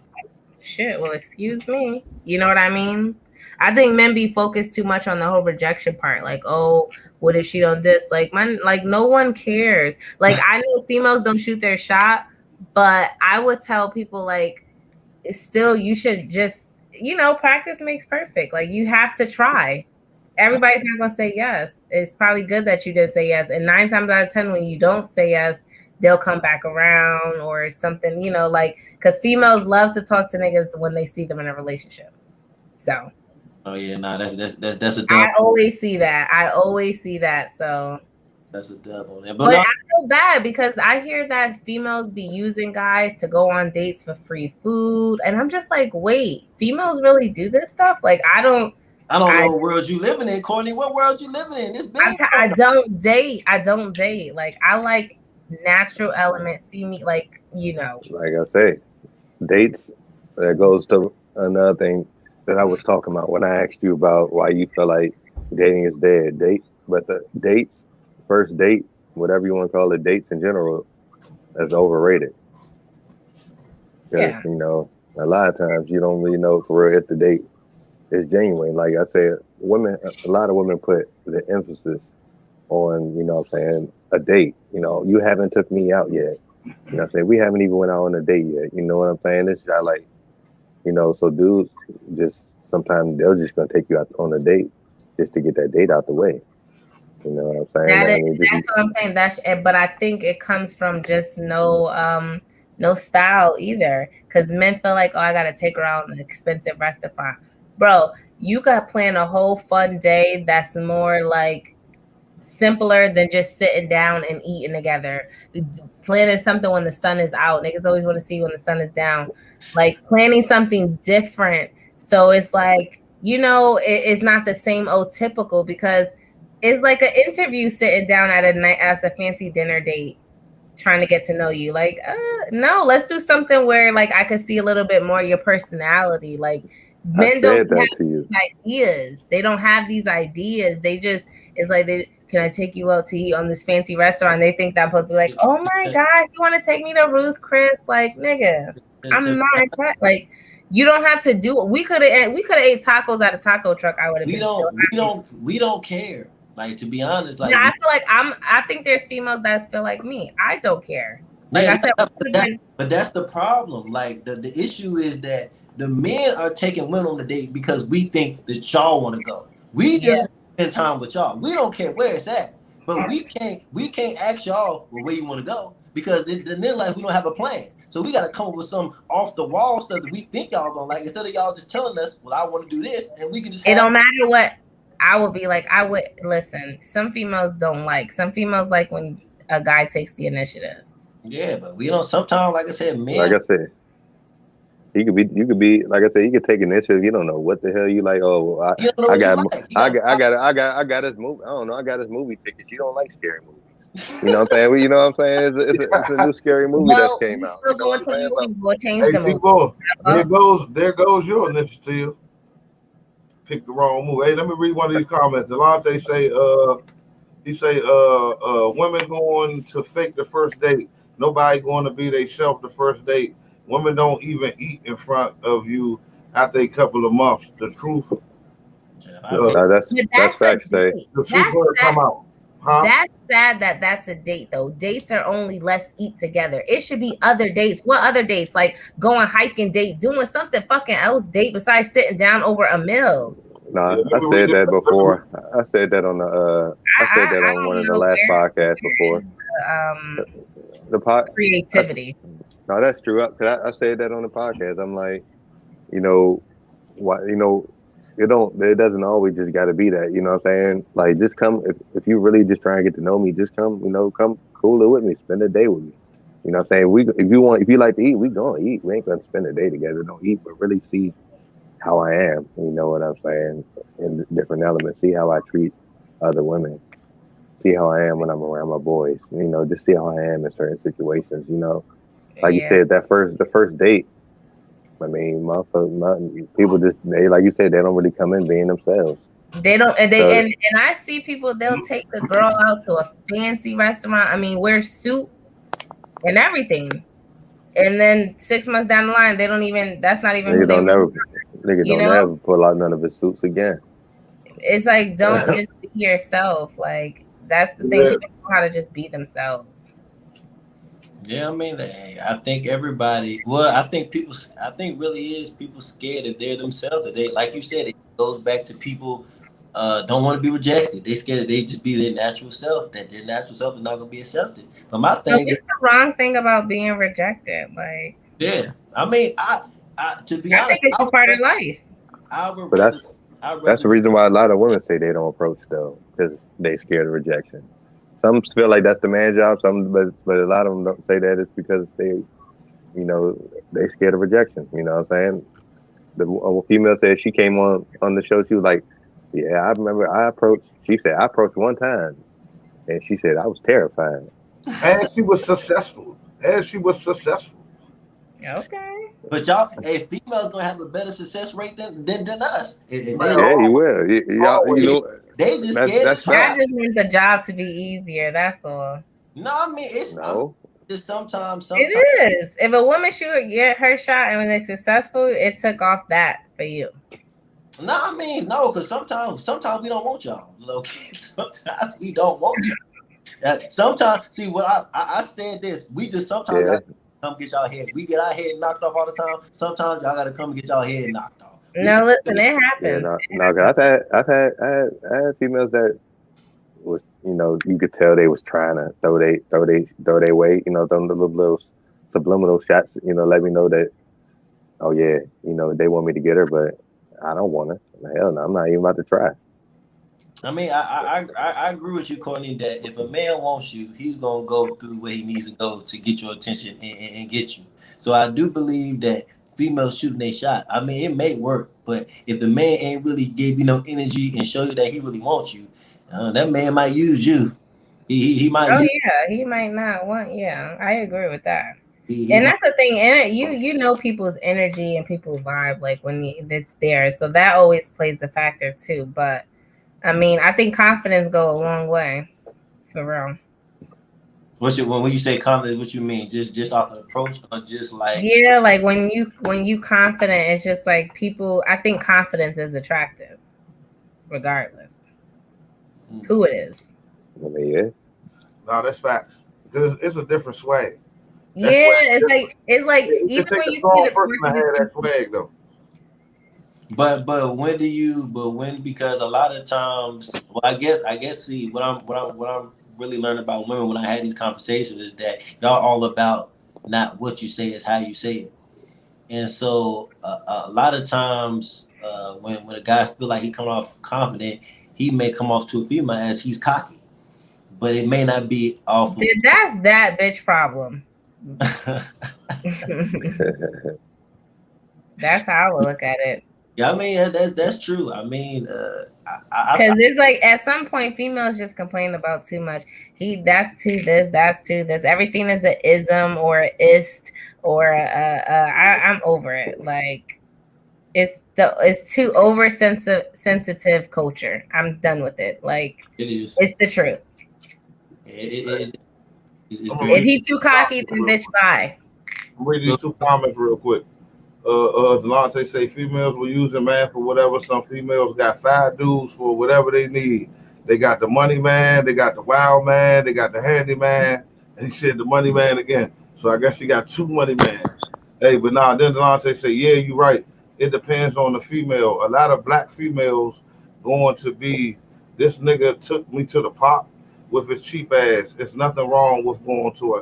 Speaker 3: Shit, well, excuse me. You know what I mean? I think men be focused too much on the whole rejection part. Like, oh, what if she don't this? Like, no one cares. Like, I know females don't shoot their shot, but I would tell people, like, still, you should just, you know, practice makes perfect. Like, you have to try. everybody's not gonna say yes. It's probably good that you did say yes. And 9 times out of 10, when you don't say yes, they'll come back around or something, you know, like because females love to talk to niggas when they see them in a relationship. So
Speaker 4: Oh yeah, nah, that's a dumb.
Speaker 3: I always see that. So
Speaker 4: That's a dumb one.
Speaker 3: but
Speaker 4: But no,
Speaker 3: I feel bad because I hear that females be using guys to go on dates for free food, and I'm just like, wait, females really do this stuff? Like I don't
Speaker 4: know what world you living in, Courtney. What world you living in? This big.
Speaker 3: I don't date. Like I like natural elements. See me like, you know.
Speaker 2: Like I say, dates. That goes to another thing that I was talking about when I asked you about why you feel like dating is dead. But the dates, first date, whatever you want to call it, dates in general, is overrated. Because
Speaker 3: Yeah.
Speaker 2: you know, a lot of times you don't really know for real if the date is genuine. Like I said, a lot of women put the emphasis on, you know what I'm saying, a date. You know, you haven't took me out yet. You know what I'm saying? We haven't even went out on a date yet. You know what I'm saying? It's not like, you know, so dudes just sometimes they're just gonna take you out on a date just to get that date out the way. You know what I'm saying?
Speaker 3: That's what I'm saying. But I think it comes from just no style either. Because men feel like, oh, I gotta take her out on an expensive restaurant. Bro, you got plan a whole fun day that's more like simpler than just sitting down and eating together. Planning something when the sun is out. Niggas always want to see when the sun is down. Like planning something different. So it's like, you know, it's not the same old typical because it's like an interview sitting down at a night as a fancy dinner date, trying to get to know you. Like, no, let's do something where like I could see a little bit more of your personality. Like men don't have these ideas. They don't have these ideas. They just it's like can I take you out to eat on this fancy restaurant? They think that I'm supposed to be like, oh my God, you want to take me to Ruth Chris? Like, nigga, I'm not like you don't have to do it. We could have ate tacos at a taco truck. I would have
Speaker 4: we don't care. Like to be honest, like
Speaker 3: yeah, I feel like I think there's females that feel like me. I don't care. Like I said,
Speaker 4: but that's the problem. Like the issue is that the men are taking women on the date because we think that y'all want to go. We just spend time with y'all. We don't care where it's at. But we can't ask y'all where you want to go because then like we don't have a plan. So we got to come up with some off the wall stuff that we think y'all gonna like instead of y'all just telling us, well, I want to do this, and we can just.
Speaker 3: It don't matter what. I would be like, I would listen. Some females don't like. Some females like when a guy takes the initiative.
Speaker 4: Yeah, but we don't. Sometimes, like I said, men.
Speaker 2: Like I said, you could be. Like I said, you could take initiative. You don't know what the hell you like. Oh, I got this movie. I don't know. I got this movie ticket. You don't like scary movies. You know what I'm saying? You know what I'm saying? It's a new scary movie that came out.
Speaker 3: Still going to movies. We'll change the movie.
Speaker 1: People, there goes your initiative. Pick the wrong move. Hey, let me read one of these comments. Delonte say, women going to fake the first date. Nobody going to be themselves the first date. Women don't even eat in front of you after a couple of months. The truth.
Speaker 2: That's facts, Dave.
Speaker 1: The truth will come out. Huh?
Speaker 3: That's sad that that's a date though. Dates are only let's eat together. It should be other dates. What other dates? Like going hiking date, doing something fucking else date besides sitting down over a meal.
Speaker 2: Nah, I said that before. I said that on one of the last podcasts before.
Speaker 3: The creativity.
Speaker 2: No, that's true. I said that on the podcast. I'm like, you know, why? You know, it doesn't always just got to be that. You know what I'm saying? Like, just come if you really just try and get to know me. Just come. You know, come cool it with me. Spend a day with me. You know what I'm saying? If you like to eat, we gonna eat. We ain't gonna spend a day together. Don't eat, but really see how I am. You know what I'm saying? In different elements. See how I treat other women. See how I am when I'm around my boys. You know, just see how I am in certain situations. You know, like you said, the first date. I mean, people just like you said, they don't really come in being themselves.
Speaker 3: They don't, and I see people. They'll take the girl out to a fancy restaurant. I mean, wear suit and everything, and then 6 months down the line, they don't even. That's not even.
Speaker 2: Nigga don't never pull out none of his suits again.
Speaker 3: It's like don't just be yourself. Like that's the thing. People know how to just be themselves.
Speaker 4: Yeah, I mean, I think everybody. Well, I think people scared that they're themselves. That they, like you said, it goes back to people don't want to be rejected. They scared that they just be their natural self, that their natural self is not gonna be accepted. But my
Speaker 3: So
Speaker 4: thing is,
Speaker 3: what's the wrong thing about being rejected? Like,
Speaker 4: yeah, I mean, I to be
Speaker 3: I
Speaker 4: honest,
Speaker 3: think it's a part of life.
Speaker 4: I would
Speaker 2: But
Speaker 4: rather, I'd
Speaker 2: that's
Speaker 4: rather
Speaker 2: the reason why a lot of women say they don't approach though, because they scared of rejection. Some feel like that's the man job. Some, but a lot of them don't say that it's because they scared of rejection. You know what I'm saying? The female said she came on the show. She was like, "Yeah, I remember I approached." She said, "I approached one time," and she said, "I was terrified."
Speaker 1: And she was successful. And she was successful.
Speaker 3: Okay.
Speaker 4: But y'all, a female's gonna have a better success rate than us. And
Speaker 1: Man,
Speaker 2: Yeah, you will. Y'all,
Speaker 1: always.
Speaker 4: they just
Speaker 2: that's
Speaker 4: scared to
Speaker 2: that's
Speaker 3: I
Speaker 4: try.
Speaker 2: fact.
Speaker 3: just want the job to be easier. That's all.
Speaker 4: No, I mean
Speaker 2: No,
Speaker 4: just sometimes.
Speaker 3: It is. If a woman should get her shot and was successful, it took off that for you.
Speaker 4: No, I mean no, because sometimes we don't want y'all. Okay, sometimes we don't want y'all. Sometimes, see what I said this. We just sometimes
Speaker 2: yeah,
Speaker 4: y'all come get y'all head. We get our head knocked off all the time. Sometimes y'all gotta come and get y'all head knocked off.
Speaker 3: No, listen, it
Speaker 2: yeah,
Speaker 3: happens.
Speaker 2: no. Cause I had females that was, you could tell they was trying to throw they weight, them little subliminal shots, let me know that, oh yeah, they want me to get her, but I don't want her. Hell no, I'm not even about to try.
Speaker 4: I mean, I agree with you, Courtney, that if a man wants you, he's gonna go through where he needs to go to get your attention and get you. So I do believe that females shooting their shot. I mean, it may work, but if the man ain't really give you no energy and show you that he really wants you, that man might use you. He might
Speaker 3: Oh
Speaker 4: use.
Speaker 3: yeah, he might not want. Yeah, I agree with that.
Speaker 4: He
Speaker 3: And
Speaker 4: might,
Speaker 3: that's the thing. And you know people's energy and people's vibe, like when it's there. So that always plays a factor too. But I mean, I think confidence go a long way, for real.
Speaker 4: when you say confidence, what you mean? Just off the approach, or just like
Speaker 3: Yeah, like when you confident, it's just like people. I think confidence is attractive, regardless who it is.
Speaker 2: I mean, yeah,
Speaker 1: No, that's facts. Because it's a different swag. That
Speaker 3: Yeah,
Speaker 1: swag is different.
Speaker 3: it's like
Speaker 1: It
Speaker 3: even
Speaker 1: take
Speaker 3: when
Speaker 1: a
Speaker 3: you see
Speaker 1: strong
Speaker 3: the
Speaker 1: person to
Speaker 3: quirkiness
Speaker 1: have that
Speaker 3: people.
Speaker 1: swag, though.
Speaker 4: but when because a lot of times, well, I guess see what I'm really learning about women when I had these conversations is that y'all all about not what you say, is how you say it. And so a lot of times when a guy feel like he come off confident, he may come off to a female as he's cocky, but it may not be awful.
Speaker 3: That's that bitch problem. That's how I would look at it.
Speaker 4: Yeah, I mean that's true. I mean,
Speaker 3: Because it's like at some point females just complain about too much. That's too this, that's too this. Everything is an ism or a ist or I'm over it. Like it's too sensitive culture. I'm done with it. Like
Speaker 4: it is.
Speaker 3: it's the truth.
Speaker 4: It's
Speaker 1: I'm gonna
Speaker 3: If
Speaker 1: read
Speaker 4: very.
Speaker 3: he
Speaker 1: these
Speaker 3: too
Speaker 1: two
Speaker 3: cocky,
Speaker 1: comments
Speaker 3: then
Speaker 1: real
Speaker 3: bitch
Speaker 1: quick.
Speaker 3: bye.
Speaker 1: I'm gonna read these two comments real quick. Delonte say females will use a man for whatever. Some females got five dudes for whatever they need. They got the money man, they got the wild man, they got the handy man, and he said the money man again. So I guess he got two money men. Hey, but nah, then Delonte say, yeah, you're right. It depends on the female. A lot of black females going to be, this nigga took me to the pop with his cheap ass. It's nothing wrong with going to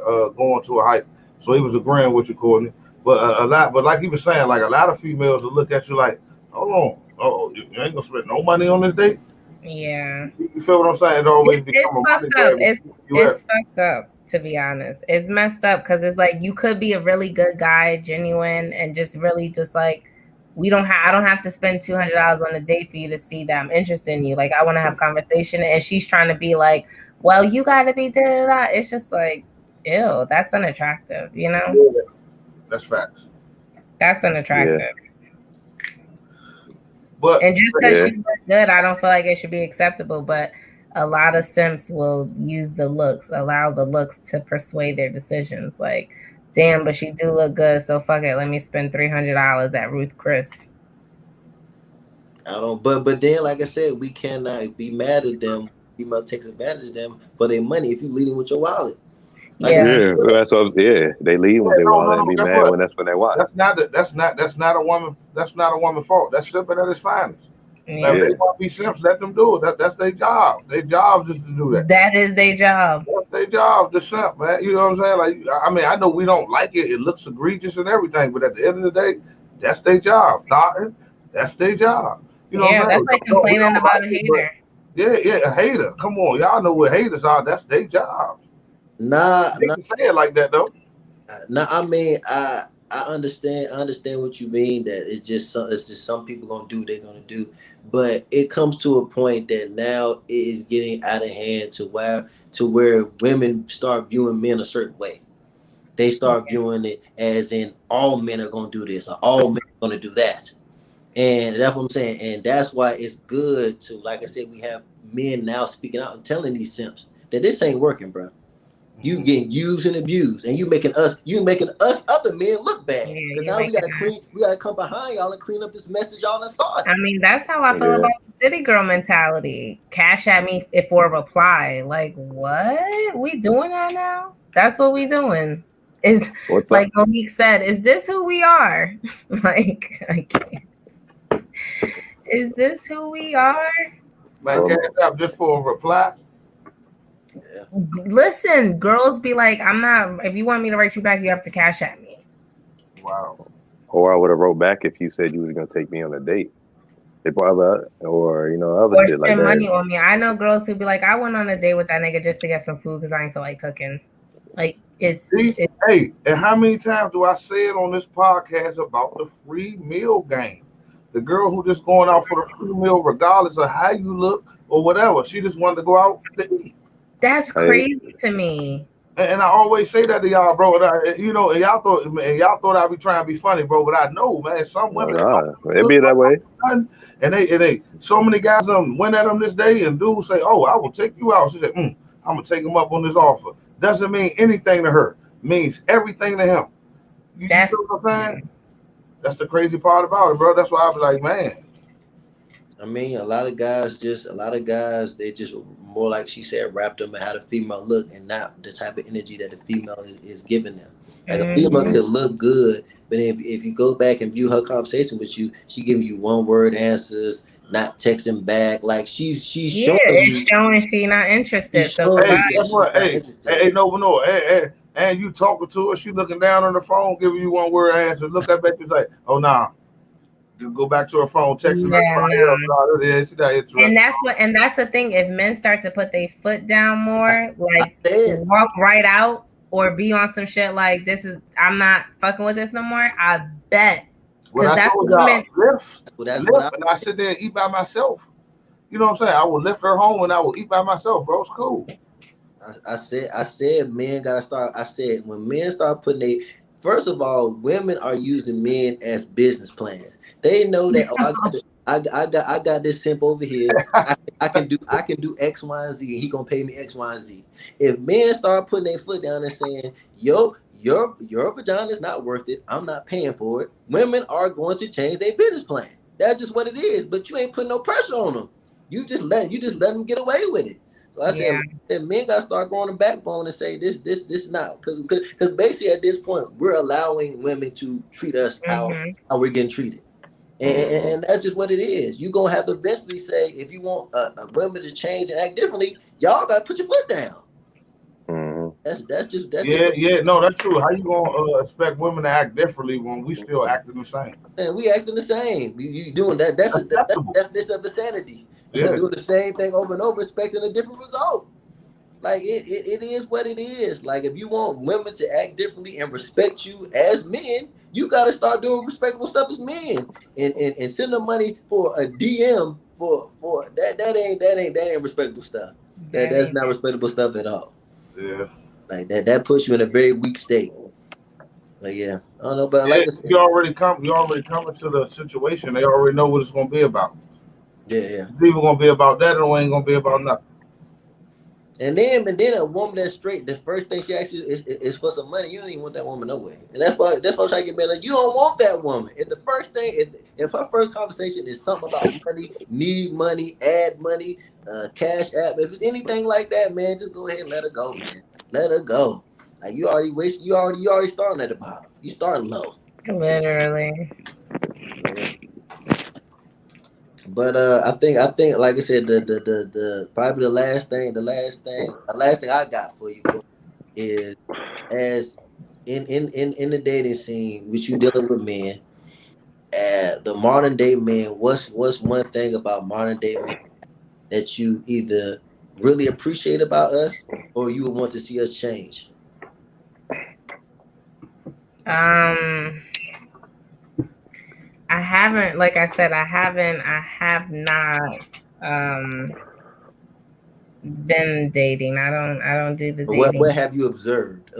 Speaker 1: a hike. So he was agreeing with you, Courtney. But a lot, but like he was saying, like a lot of females will look at you like, hold on, oh, you ain't gonna spend no money on this date.
Speaker 3: Yeah.
Speaker 1: You feel what I'm saying? It always become
Speaker 3: It's
Speaker 1: a money
Speaker 3: fucked up.
Speaker 1: grab. You at
Speaker 3: It's fucked up, to be honest. It's messed up because it's like you could be a really good guy, genuine, and just really just like I don't have to spend $200 on a date for you to see that I'm interested in you. Like I want to have conversation, and she's trying to be like, well, you got to be da da da. It's just like, ew, that's unattractive. You know,
Speaker 1: yeah, that's facts.
Speaker 3: that's
Speaker 2: yeah,
Speaker 3: unattractive.
Speaker 1: But
Speaker 3: And just because
Speaker 2: yeah.
Speaker 3: she looks good, I don't feel like it should be acceptable. But a lot of simps will use the looks, allow the looks to persuade their decisions. Like, damn, but she do look good, so fuck it. Let me spend $300 at Ruth Chris.
Speaker 4: I don't. But then, like I said, we cannot be mad at them. Female takes advantage of them for their money if you leading with your wallet. Like I
Speaker 3: Yeah,
Speaker 2: Yeah, that's what. Yeah, they leave
Speaker 1: yeah,
Speaker 2: when they
Speaker 1: no,
Speaker 2: want
Speaker 1: no,
Speaker 2: it and
Speaker 1: no.
Speaker 2: be
Speaker 1: Guess
Speaker 2: mad
Speaker 1: what?
Speaker 2: when that's when they want.
Speaker 1: That's not a woman. That's not a woman's fault. That's simply at its finest. Now, if they want to be simps, let them do it. That's their job. Their job is to do that.
Speaker 3: That is their job.
Speaker 1: That's their job, the simp, man. You know what I'm saying? Like, I mean, I know we don't like it. It looks egregious and everything, but at the end of the day, that's their job. Thoughtin', that's their job. You know what I'm saying?
Speaker 3: That's like complaining about a hater.
Speaker 1: A hater. Come on, y'all know what haters are. That's their job. They can say it like that though.
Speaker 4: I mean, I understand. I understand what you mean. That it's just some people gonna do what they're gonna do, but it comes to a point that now it is getting out of hand to where women start viewing men a certain way. They start viewing it as in all men are gonna do this or all men are gonna do that. And that's what I'm saying. And that's why it's good to, like I said, we have men now speaking out and telling these simps that this ain't working, bro. You getting used and abused, and you making us other men look bad. Because now we gotta come behind y'all and clean up this mess that y'all done started.
Speaker 3: I mean, that's how I feel about the city girl mentality. Cash at me for a reply. Like, what? We doing that now? That's what we doing. Is like Monique said, is this who we are? Like, I can't. Is this who we are?
Speaker 1: Man, cash up just for a reply.
Speaker 3: Yeah. Listen, girls be like, I'm not. If you want me to write you back, you have to cash at me.
Speaker 1: Wow.
Speaker 2: Or I would have wrote back if you said you was gonna take me on a date. Other shit like that.
Speaker 3: Money on me. I know girls who be like, I went on a date with that nigga just to get some food because I ain't feel like cooking. Like
Speaker 1: hey, and how many times do I say it on this podcast about the free meal game? The girl who just going out for the free meal, regardless of how you look or whatever, she just wanted to go out to eat.
Speaker 3: That's crazy to me.
Speaker 1: And I always say that to y'all, bro. And y'all thought I'd be trying to be funny, bro. But I know, man, some women
Speaker 2: it be that way.
Speaker 1: And they so many guys went at them this day, and dudes say, "Oh, I will take you out." She said, "I'm gonna take him up on this offer." Doesn't mean anything to her. Means everything to him. You know what I'm saying? That's the crazy part about it, bro. That's why I be like, man.
Speaker 4: I mean, a lot of guys, they just more like she said, wrapped them in how the female look and not the type of energy that the female is giving them. Like a female can look good, but if you go back and view her conversation with you, she giving you one word answers, not texting back. Like she's showing
Speaker 3: she not interested.
Speaker 1: And you talking to her, she looking down on the phone, giving you one word answer. Look at you like, oh nah. You go back to her phone, texting her.
Speaker 3: And that's the thing. If men start to put their foot down more, like walk right out or be on some shit like I'm not fucking with this no more. I bet. Because that's what women
Speaker 1: lift. And I sit there and eat by myself. You know what I'm saying? I will lift her home and I will eat by myself, bro. It's cool.
Speaker 4: I said men gotta start. I said when men start putting first of all, women are using men as business plans. They know that I got this simp over here. I can do X, Y, and Z, and he gonna pay me X, Y, and Z. If men start putting their foot down and saying, "Yo, your vagina is not worth it. I'm not paying for it," women are going to change their business plan. That's just what it is. But you ain't putting no pressure on them. You just let them get away with it. So I said, men gotta start growing a backbone and say this not because basically at this point we're allowing women to treat us how we're getting treated. And that's just what it is. You're going to have to eventually say, if you want women to change and act differently, y'all got to put your foot down. That's
Speaker 1: that's true. How you going to expect women to act differently when we still acting the same?
Speaker 4: And we acting the same. You doing that. That's this of insanity. Doing the same thing over and over, expecting a different result. Like, it is what it is. Like, if you want women to act differently and respect you as men, you got to start doing respectable stuff as men, and send them money for a DM for that ain't respectable stuff. That's not respectable stuff at all.
Speaker 1: Yeah,
Speaker 4: like that puts you in a very weak state. Like, I don't know, but like I said,
Speaker 1: you already coming to the situation. They already know what it's gonna be about.
Speaker 4: Yeah.
Speaker 1: It's either gonna be about that or it ain't gonna be about nothing.
Speaker 4: And then a woman that's straight, the first thing she asks you is for some money. You don't even want that woman no way. And that's why I'm trying to get men like, you don't want that woman. If the first thing, if her first conversation is something about money, need money, add money, cash app, if it's anything like that, man, just go ahead and let her go, man. Let her go. Like, you already starting at the bottom. You starting low.
Speaker 3: Literally.
Speaker 4: But I think like I said, the probably the last thing I got for you, Courtney, is as in the dating scene, which you dealing with men, the modern day man, what's one thing about modern day men that you either really appreciate about us or you would want to see us change?
Speaker 3: Um, I haven't, like I said, I have not been dating. I don't do the
Speaker 4: What
Speaker 3: dating.
Speaker 4: have you observed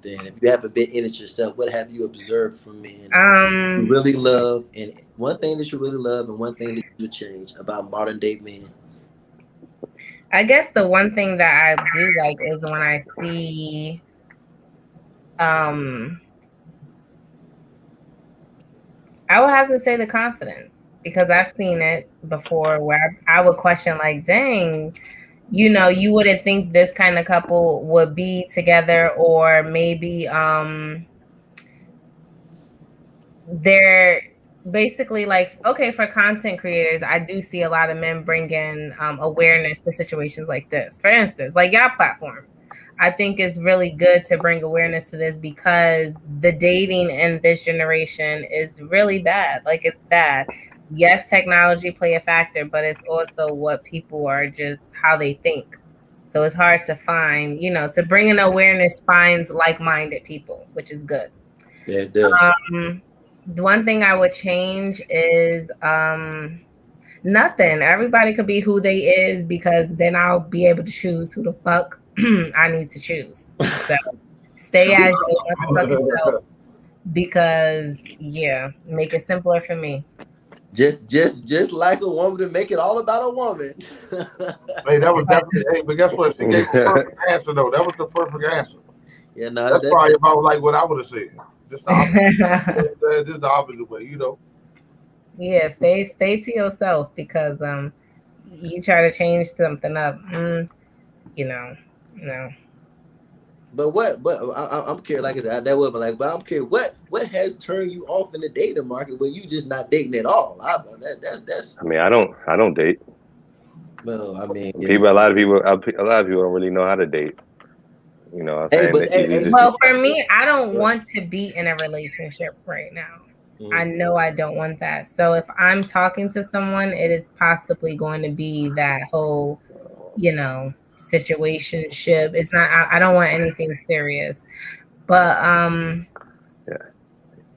Speaker 4: then? If you haven't been in it yourself, what have you observed from men you
Speaker 3: Um,
Speaker 4: really love, and one thing that you really love and one thing that you would change about modern day men?
Speaker 3: I guess the one thing that I do like is when I see um I would have to say the confidence, because I've seen it before where I would question, like, dang, you wouldn't think this kind of couple would be together, or maybe they're basically like, okay, for content creators, I do see a lot of men bring in awareness to situations like this. For instance, like your platform, I think it's really good to bring awareness to this, because the dating in this generation is really bad. Like, it's bad. Yes, technology play a factor, but it's also what people are, just how they think. So it's hard to find, to bring in awareness finds like-minded people, which is good.
Speaker 4: Yeah, it does.
Speaker 3: The one thing I would change is nothing. Everybody could be who they is, because then I'll be able to choose who the fuck I need to choose. So stay as you motherfucker yourself, because make it simpler for me.
Speaker 4: Just like a woman to make it all about a woman.
Speaker 1: Hey, that was definitely. Hey, but guess what? She gave a perfect answer though. That was the perfect answer.
Speaker 4: Yeah, no,
Speaker 1: That's probably about like what I would have said. Just the opposite. Just the opposite way,
Speaker 3: Yeah, stay to yourself, because you try to change something up, no.
Speaker 4: But I'm curious. Like I said, that would be like. But I'm curious. What has turned you off in the dating market where you just not dating at all? That's.
Speaker 2: I mean, I don't date.
Speaker 4: Well, I mean, yeah.
Speaker 2: A lot of people don't really know how to date. You know what I'm
Speaker 4: Hey,
Speaker 2: saying?
Speaker 4: but
Speaker 2: That
Speaker 4: hey,
Speaker 2: you
Speaker 3: Well,
Speaker 2: just
Speaker 3: for me, I don't
Speaker 4: but,
Speaker 3: want to be in a relationship right now. I
Speaker 4: mm,
Speaker 3: know I don't want that. So if I'm talking to someone, it is possibly going to be that whole, situationship. It's not. I don't want anything serious. But
Speaker 2: yeah.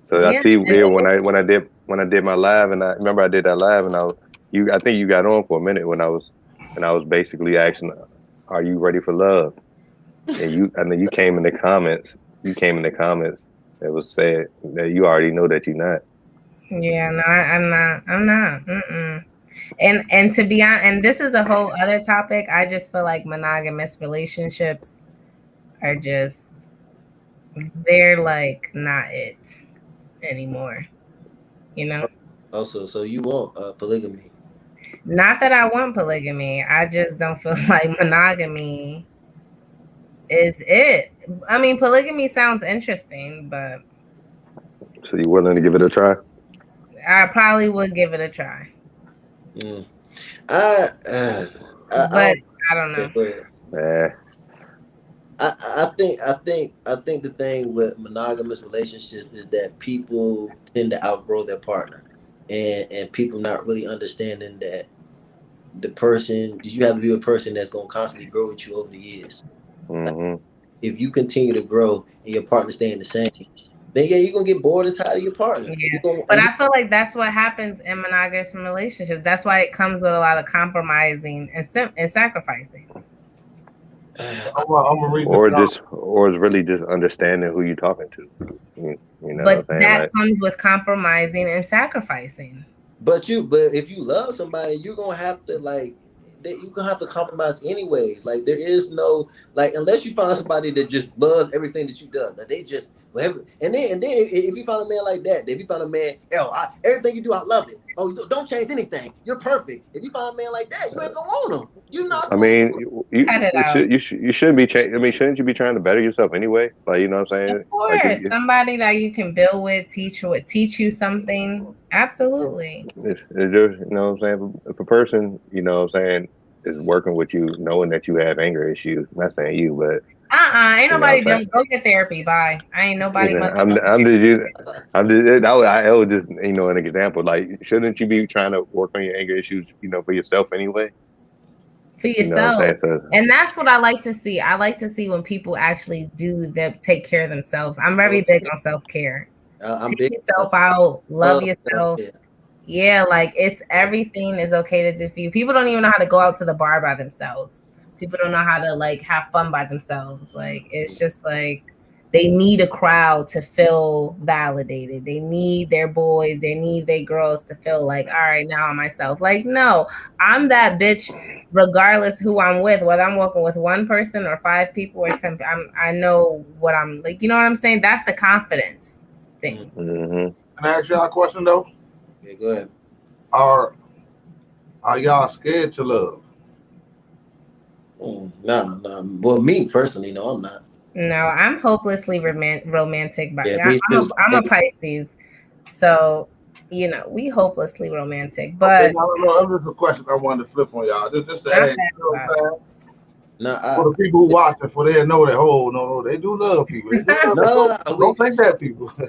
Speaker 2: So I
Speaker 3: yeah.
Speaker 2: see when I did my live, and I remember I did that live, and I think you got on for a minute when I was basically asking, "Are you ready for love?" And then you came in the comments. You came in the comments that was said that you already know that you're not.
Speaker 3: Yeah, no, I'm not. I'm not. Mm-mm. And to be honest, and this is a whole other topic. I just feel like monogamous relationships are just, they're like not it anymore. You know,
Speaker 4: also, so you want polygamy?
Speaker 3: not that I want polygamy. I just don't feel like monogamy is it. I mean, polygamy sounds interesting, but
Speaker 2: So you willing to give it a try?
Speaker 3: I probably would give it a try.
Speaker 4: Mm. I, uh, I
Speaker 3: But
Speaker 4: don't.
Speaker 3: I don't
Speaker 4: Yeah,
Speaker 3: know.
Speaker 4: go ahead.
Speaker 2: Eh,
Speaker 4: I think the thing with monogamous relationships is that people tend to outgrow their partner, and people not really understanding that the person you have to be a person that's gonna constantly grow with you over the years. Like,
Speaker 2: hmm
Speaker 4: if you continue to grow and your partner staying the same, then yeah, you're gonna get bored and tired of your partner, and
Speaker 3: Yeah,
Speaker 4: you're gonna
Speaker 3: but
Speaker 4: and you.
Speaker 3: I feel like that's what happens in monogamous relationships. That's why it comes with a lot of compromising and sacrificing.
Speaker 1: I'm gonna read this comment.
Speaker 2: or it's really just understanding who you're talking to. You know what
Speaker 3: But
Speaker 2: I'm saying?
Speaker 3: that
Speaker 2: Like,
Speaker 3: comes with compromising and sacrificing.
Speaker 4: But if you love somebody, you're gonna have to you're gonna have to compromise anyways. Like there is no, like, unless you find somebody that just loves everything that you done. Like they just And then if you find a man like that, if you find a man, everything you do, I love it. Oh, don't change anything. You're perfect. If you find a man like that, you ain't gonna want him. You're not
Speaker 2: I
Speaker 4: gonna.
Speaker 2: mean,
Speaker 3: Cut it
Speaker 2: you
Speaker 3: out.
Speaker 2: shouldn't be I mean, shouldn't you be trying to better yourself anyway? Like, you know what I'm saying?
Speaker 3: Of course,
Speaker 2: Like,
Speaker 3: somebody that you can build with, teach you something. Absolutely.
Speaker 2: it's just, you know what I'm saying? If a person, you know what I'm saying, is working with you, knowing that you have anger issues, I'm not saying you, but
Speaker 3: Ain't
Speaker 2: you know
Speaker 3: nobody
Speaker 2: what I'm saying?
Speaker 3: doing. Go get therapy. Bye. I ain't nobody.
Speaker 2: You know, I was just, you know, an example. Like, shouldn't you be trying to work on your anger issues, you know, for yourself anyway?
Speaker 3: For
Speaker 2: You know what I'm
Speaker 3: yourself.
Speaker 2: saying? So,
Speaker 3: And that's what I like to see. I like to see when people actually take care of themselves. I'm very big on self-care.
Speaker 4: I'm
Speaker 3: Take
Speaker 4: big.
Speaker 3: yourself out, love yourself.
Speaker 4: Self-care.
Speaker 3: Yeah, like it's everything is okay to do for you. People don't even know how to go out to the bar by themselves. People don't know how to like have fun by themselves. Like it's just like they need a crowd to feel validated. They need their boys, they need their girls to feel like, all right, now I'm myself. Like, no, I'm that bitch regardless who I'm with, whether I'm working with one person or 5 people or 10. I know what I'm like, you know what I'm saying? That's the confidence thing.
Speaker 2: mm-hmm.
Speaker 1: Can I ask y'all a question though?
Speaker 4: Yeah, go ahead.
Speaker 1: Are y'all scared to love?
Speaker 4: No. Well, me personally, no, I'm not.
Speaker 3: No, I'm hopelessly romantic, but
Speaker 4: Yeah, me too.
Speaker 3: I'm a Pisces, so you know we hopelessly romantic.
Speaker 1: Okay,
Speaker 3: But
Speaker 1: no. That's just a question I wanted to flip on y'all. Just to
Speaker 3: I'm
Speaker 1: ask,
Speaker 3: happy
Speaker 1: you know what
Speaker 3: about
Speaker 1: I'm saying?
Speaker 4: No,
Speaker 1: For the people who watching, for they know that, oh, no, they do love people. They do love
Speaker 4: no.
Speaker 1: people. Don't think that, people.
Speaker 4: The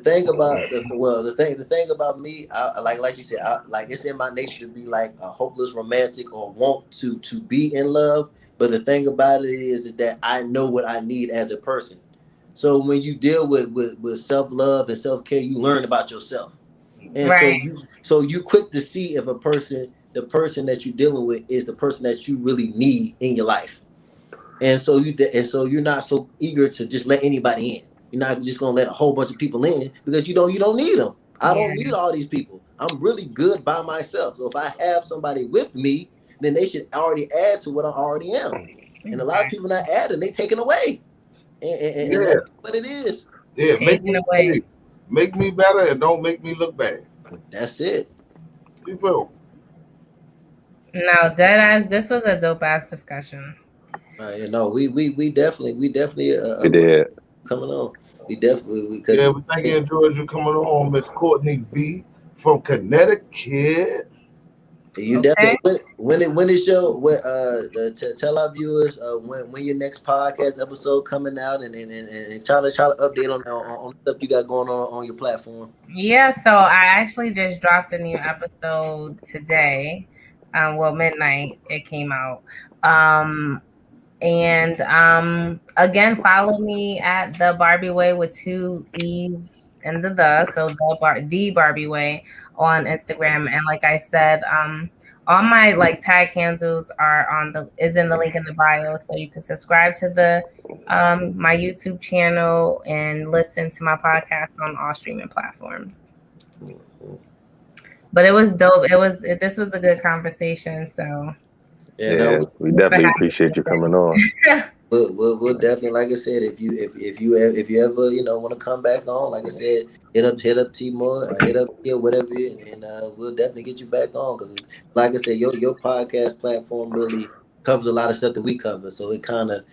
Speaker 4: thing about the thing about me, like you said, like it's in my nature to be like a hopeless romantic or want to be in love. But the thing about it is that I know what I need as a person. So when you deal with self love and self care, you learn about yourself. And
Speaker 3: right.
Speaker 4: so you quick to see if the person that you're dealing with is the person that you really need in your life. And so you're not so eager to just let anybody in. You're not just gonna let a whole bunch of people in because you don't need them. I
Speaker 3: Yeah.
Speaker 4: don't need all these people. I'm really good by myself. So if I have somebody with me, then they should already add to what I already am. And a lot of people not adding, they taking away. And
Speaker 1: Yeah,
Speaker 4: that's what it is.
Speaker 1: yeah.
Speaker 3: Taken away.
Speaker 1: Make me better and don't make me look bad.
Speaker 4: That's it.
Speaker 1: You feel?
Speaker 3: No, dead ass. This was a dope ass discussion.
Speaker 4: You know, we definitely
Speaker 2: We did.
Speaker 4: coming on. We definitely because
Speaker 1: Yeah, we thank you enjoyed you coming on, Miss Courtney V from Connecticut.
Speaker 4: you
Speaker 3: Okay.
Speaker 4: definitely when is your tell our viewers when your next podcast episode coming out and try to update on the stuff you got going on your platform.
Speaker 3: Yeah. So I actually just dropped a new episode today. Well, midnight it came out. And again, follow me at the Barbie Way with 2 E's and so the Barbie Way on Instagram. And like I said, all my like tag handles are is in the link in the bio, so you can subscribe to the my YouTube channel and listen to my podcast on all streaming platforms. But it was dope. This was a good conversation. So
Speaker 4: Yeah,
Speaker 2: Yeah,
Speaker 4: no,
Speaker 2: we definitely appreciate you coming on.
Speaker 4: we'll definitely, like I said, if you ever want to come back on, like I said, hit up Timor, or hit up here, whatever, and we'll definitely get you back on because, like I said, your podcast platform really covers a lot of stuff that we cover, so we kind of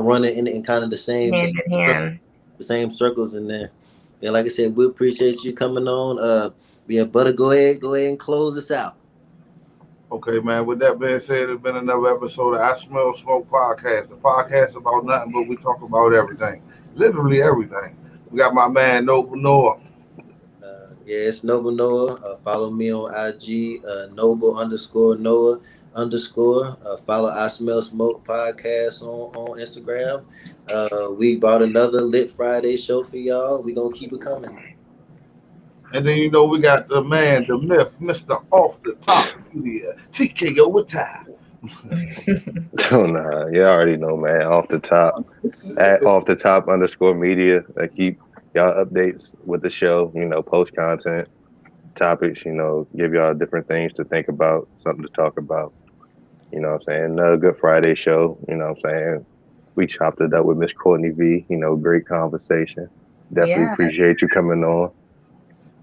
Speaker 4: run it in kind of
Speaker 3: hand in hand.
Speaker 4: the same circles in there. Yeah, like I said, we appreciate you coming on. Yeah, Butter, go ahead and close us out.
Speaker 1: Okay, man. With that being said, it's been another episode of I Smell Smoke Podcast. The podcast about nothing, but we talk about everything. Literally everything. We got my man Noble Noah.
Speaker 4: Yeah, it's Noble Noah. Follow me on IG, Noble underscore Noah underscore. Follow I Smell Smoke podcast on Instagram. We brought another Lit Friday show for y'all. We gonna keep it coming.
Speaker 1: And then we got the man, the myth, Mr. Off the Top Media, TKO with time.
Speaker 2: Oh, nah, you already know, man. Off the top, at off the top underscore media. I keep y'all updates with the show. You know, post content, topics. You know, give y'all different things to think about, something to talk about. You know what I'm saying? Another Good Friday show. You know what I'm saying? we chopped it up with Miss Courtney V. You know, great conversation. Definitely
Speaker 3: Yeah.
Speaker 2: appreciate you coming on.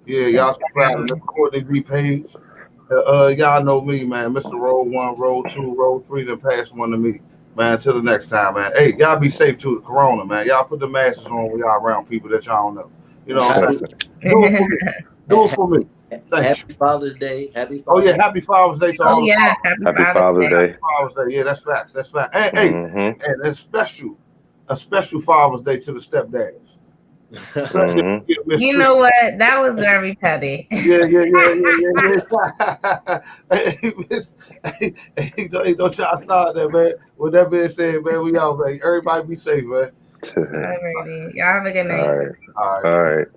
Speaker 1: Yeah, y'all subscribe to the Courtney V page. Y'all know me, man. Mr. Roll 1, Roll 2, Roll 3, then pass one to me. Man, till the next time, man. Hey, y'all be safe too. The corona, man. Y'all put the masks on when y'all around people that y'all don't know. You know what I'm saying? Do it for me. Do it for me. Thank
Speaker 4: Happy
Speaker 1: you.
Speaker 4: Father's Day. Happy
Speaker 1: Oh
Speaker 4: Father's
Speaker 1: yeah, happy Father's Day to
Speaker 3: Oh
Speaker 1: all the
Speaker 3: yes,
Speaker 1: fathers.
Speaker 3: happy
Speaker 2: Happy
Speaker 3: Father's
Speaker 2: Father's
Speaker 3: Day.
Speaker 2: Day.
Speaker 1: Father's Day. Yeah, that's facts. That's facts. Hey,
Speaker 2: Mm-hmm.
Speaker 1: and a special Father's Day to the stepdads.
Speaker 2: Mm-hmm.
Speaker 3: You know what? That was very petty.
Speaker 1: Yeah. Hey, don't y'all start that, man. With that being said, man, we out, man. Everybody be safe, man.
Speaker 3: Alrighty. Y'all have a good night.
Speaker 2: All right.
Speaker 1: All right.
Speaker 2: All right.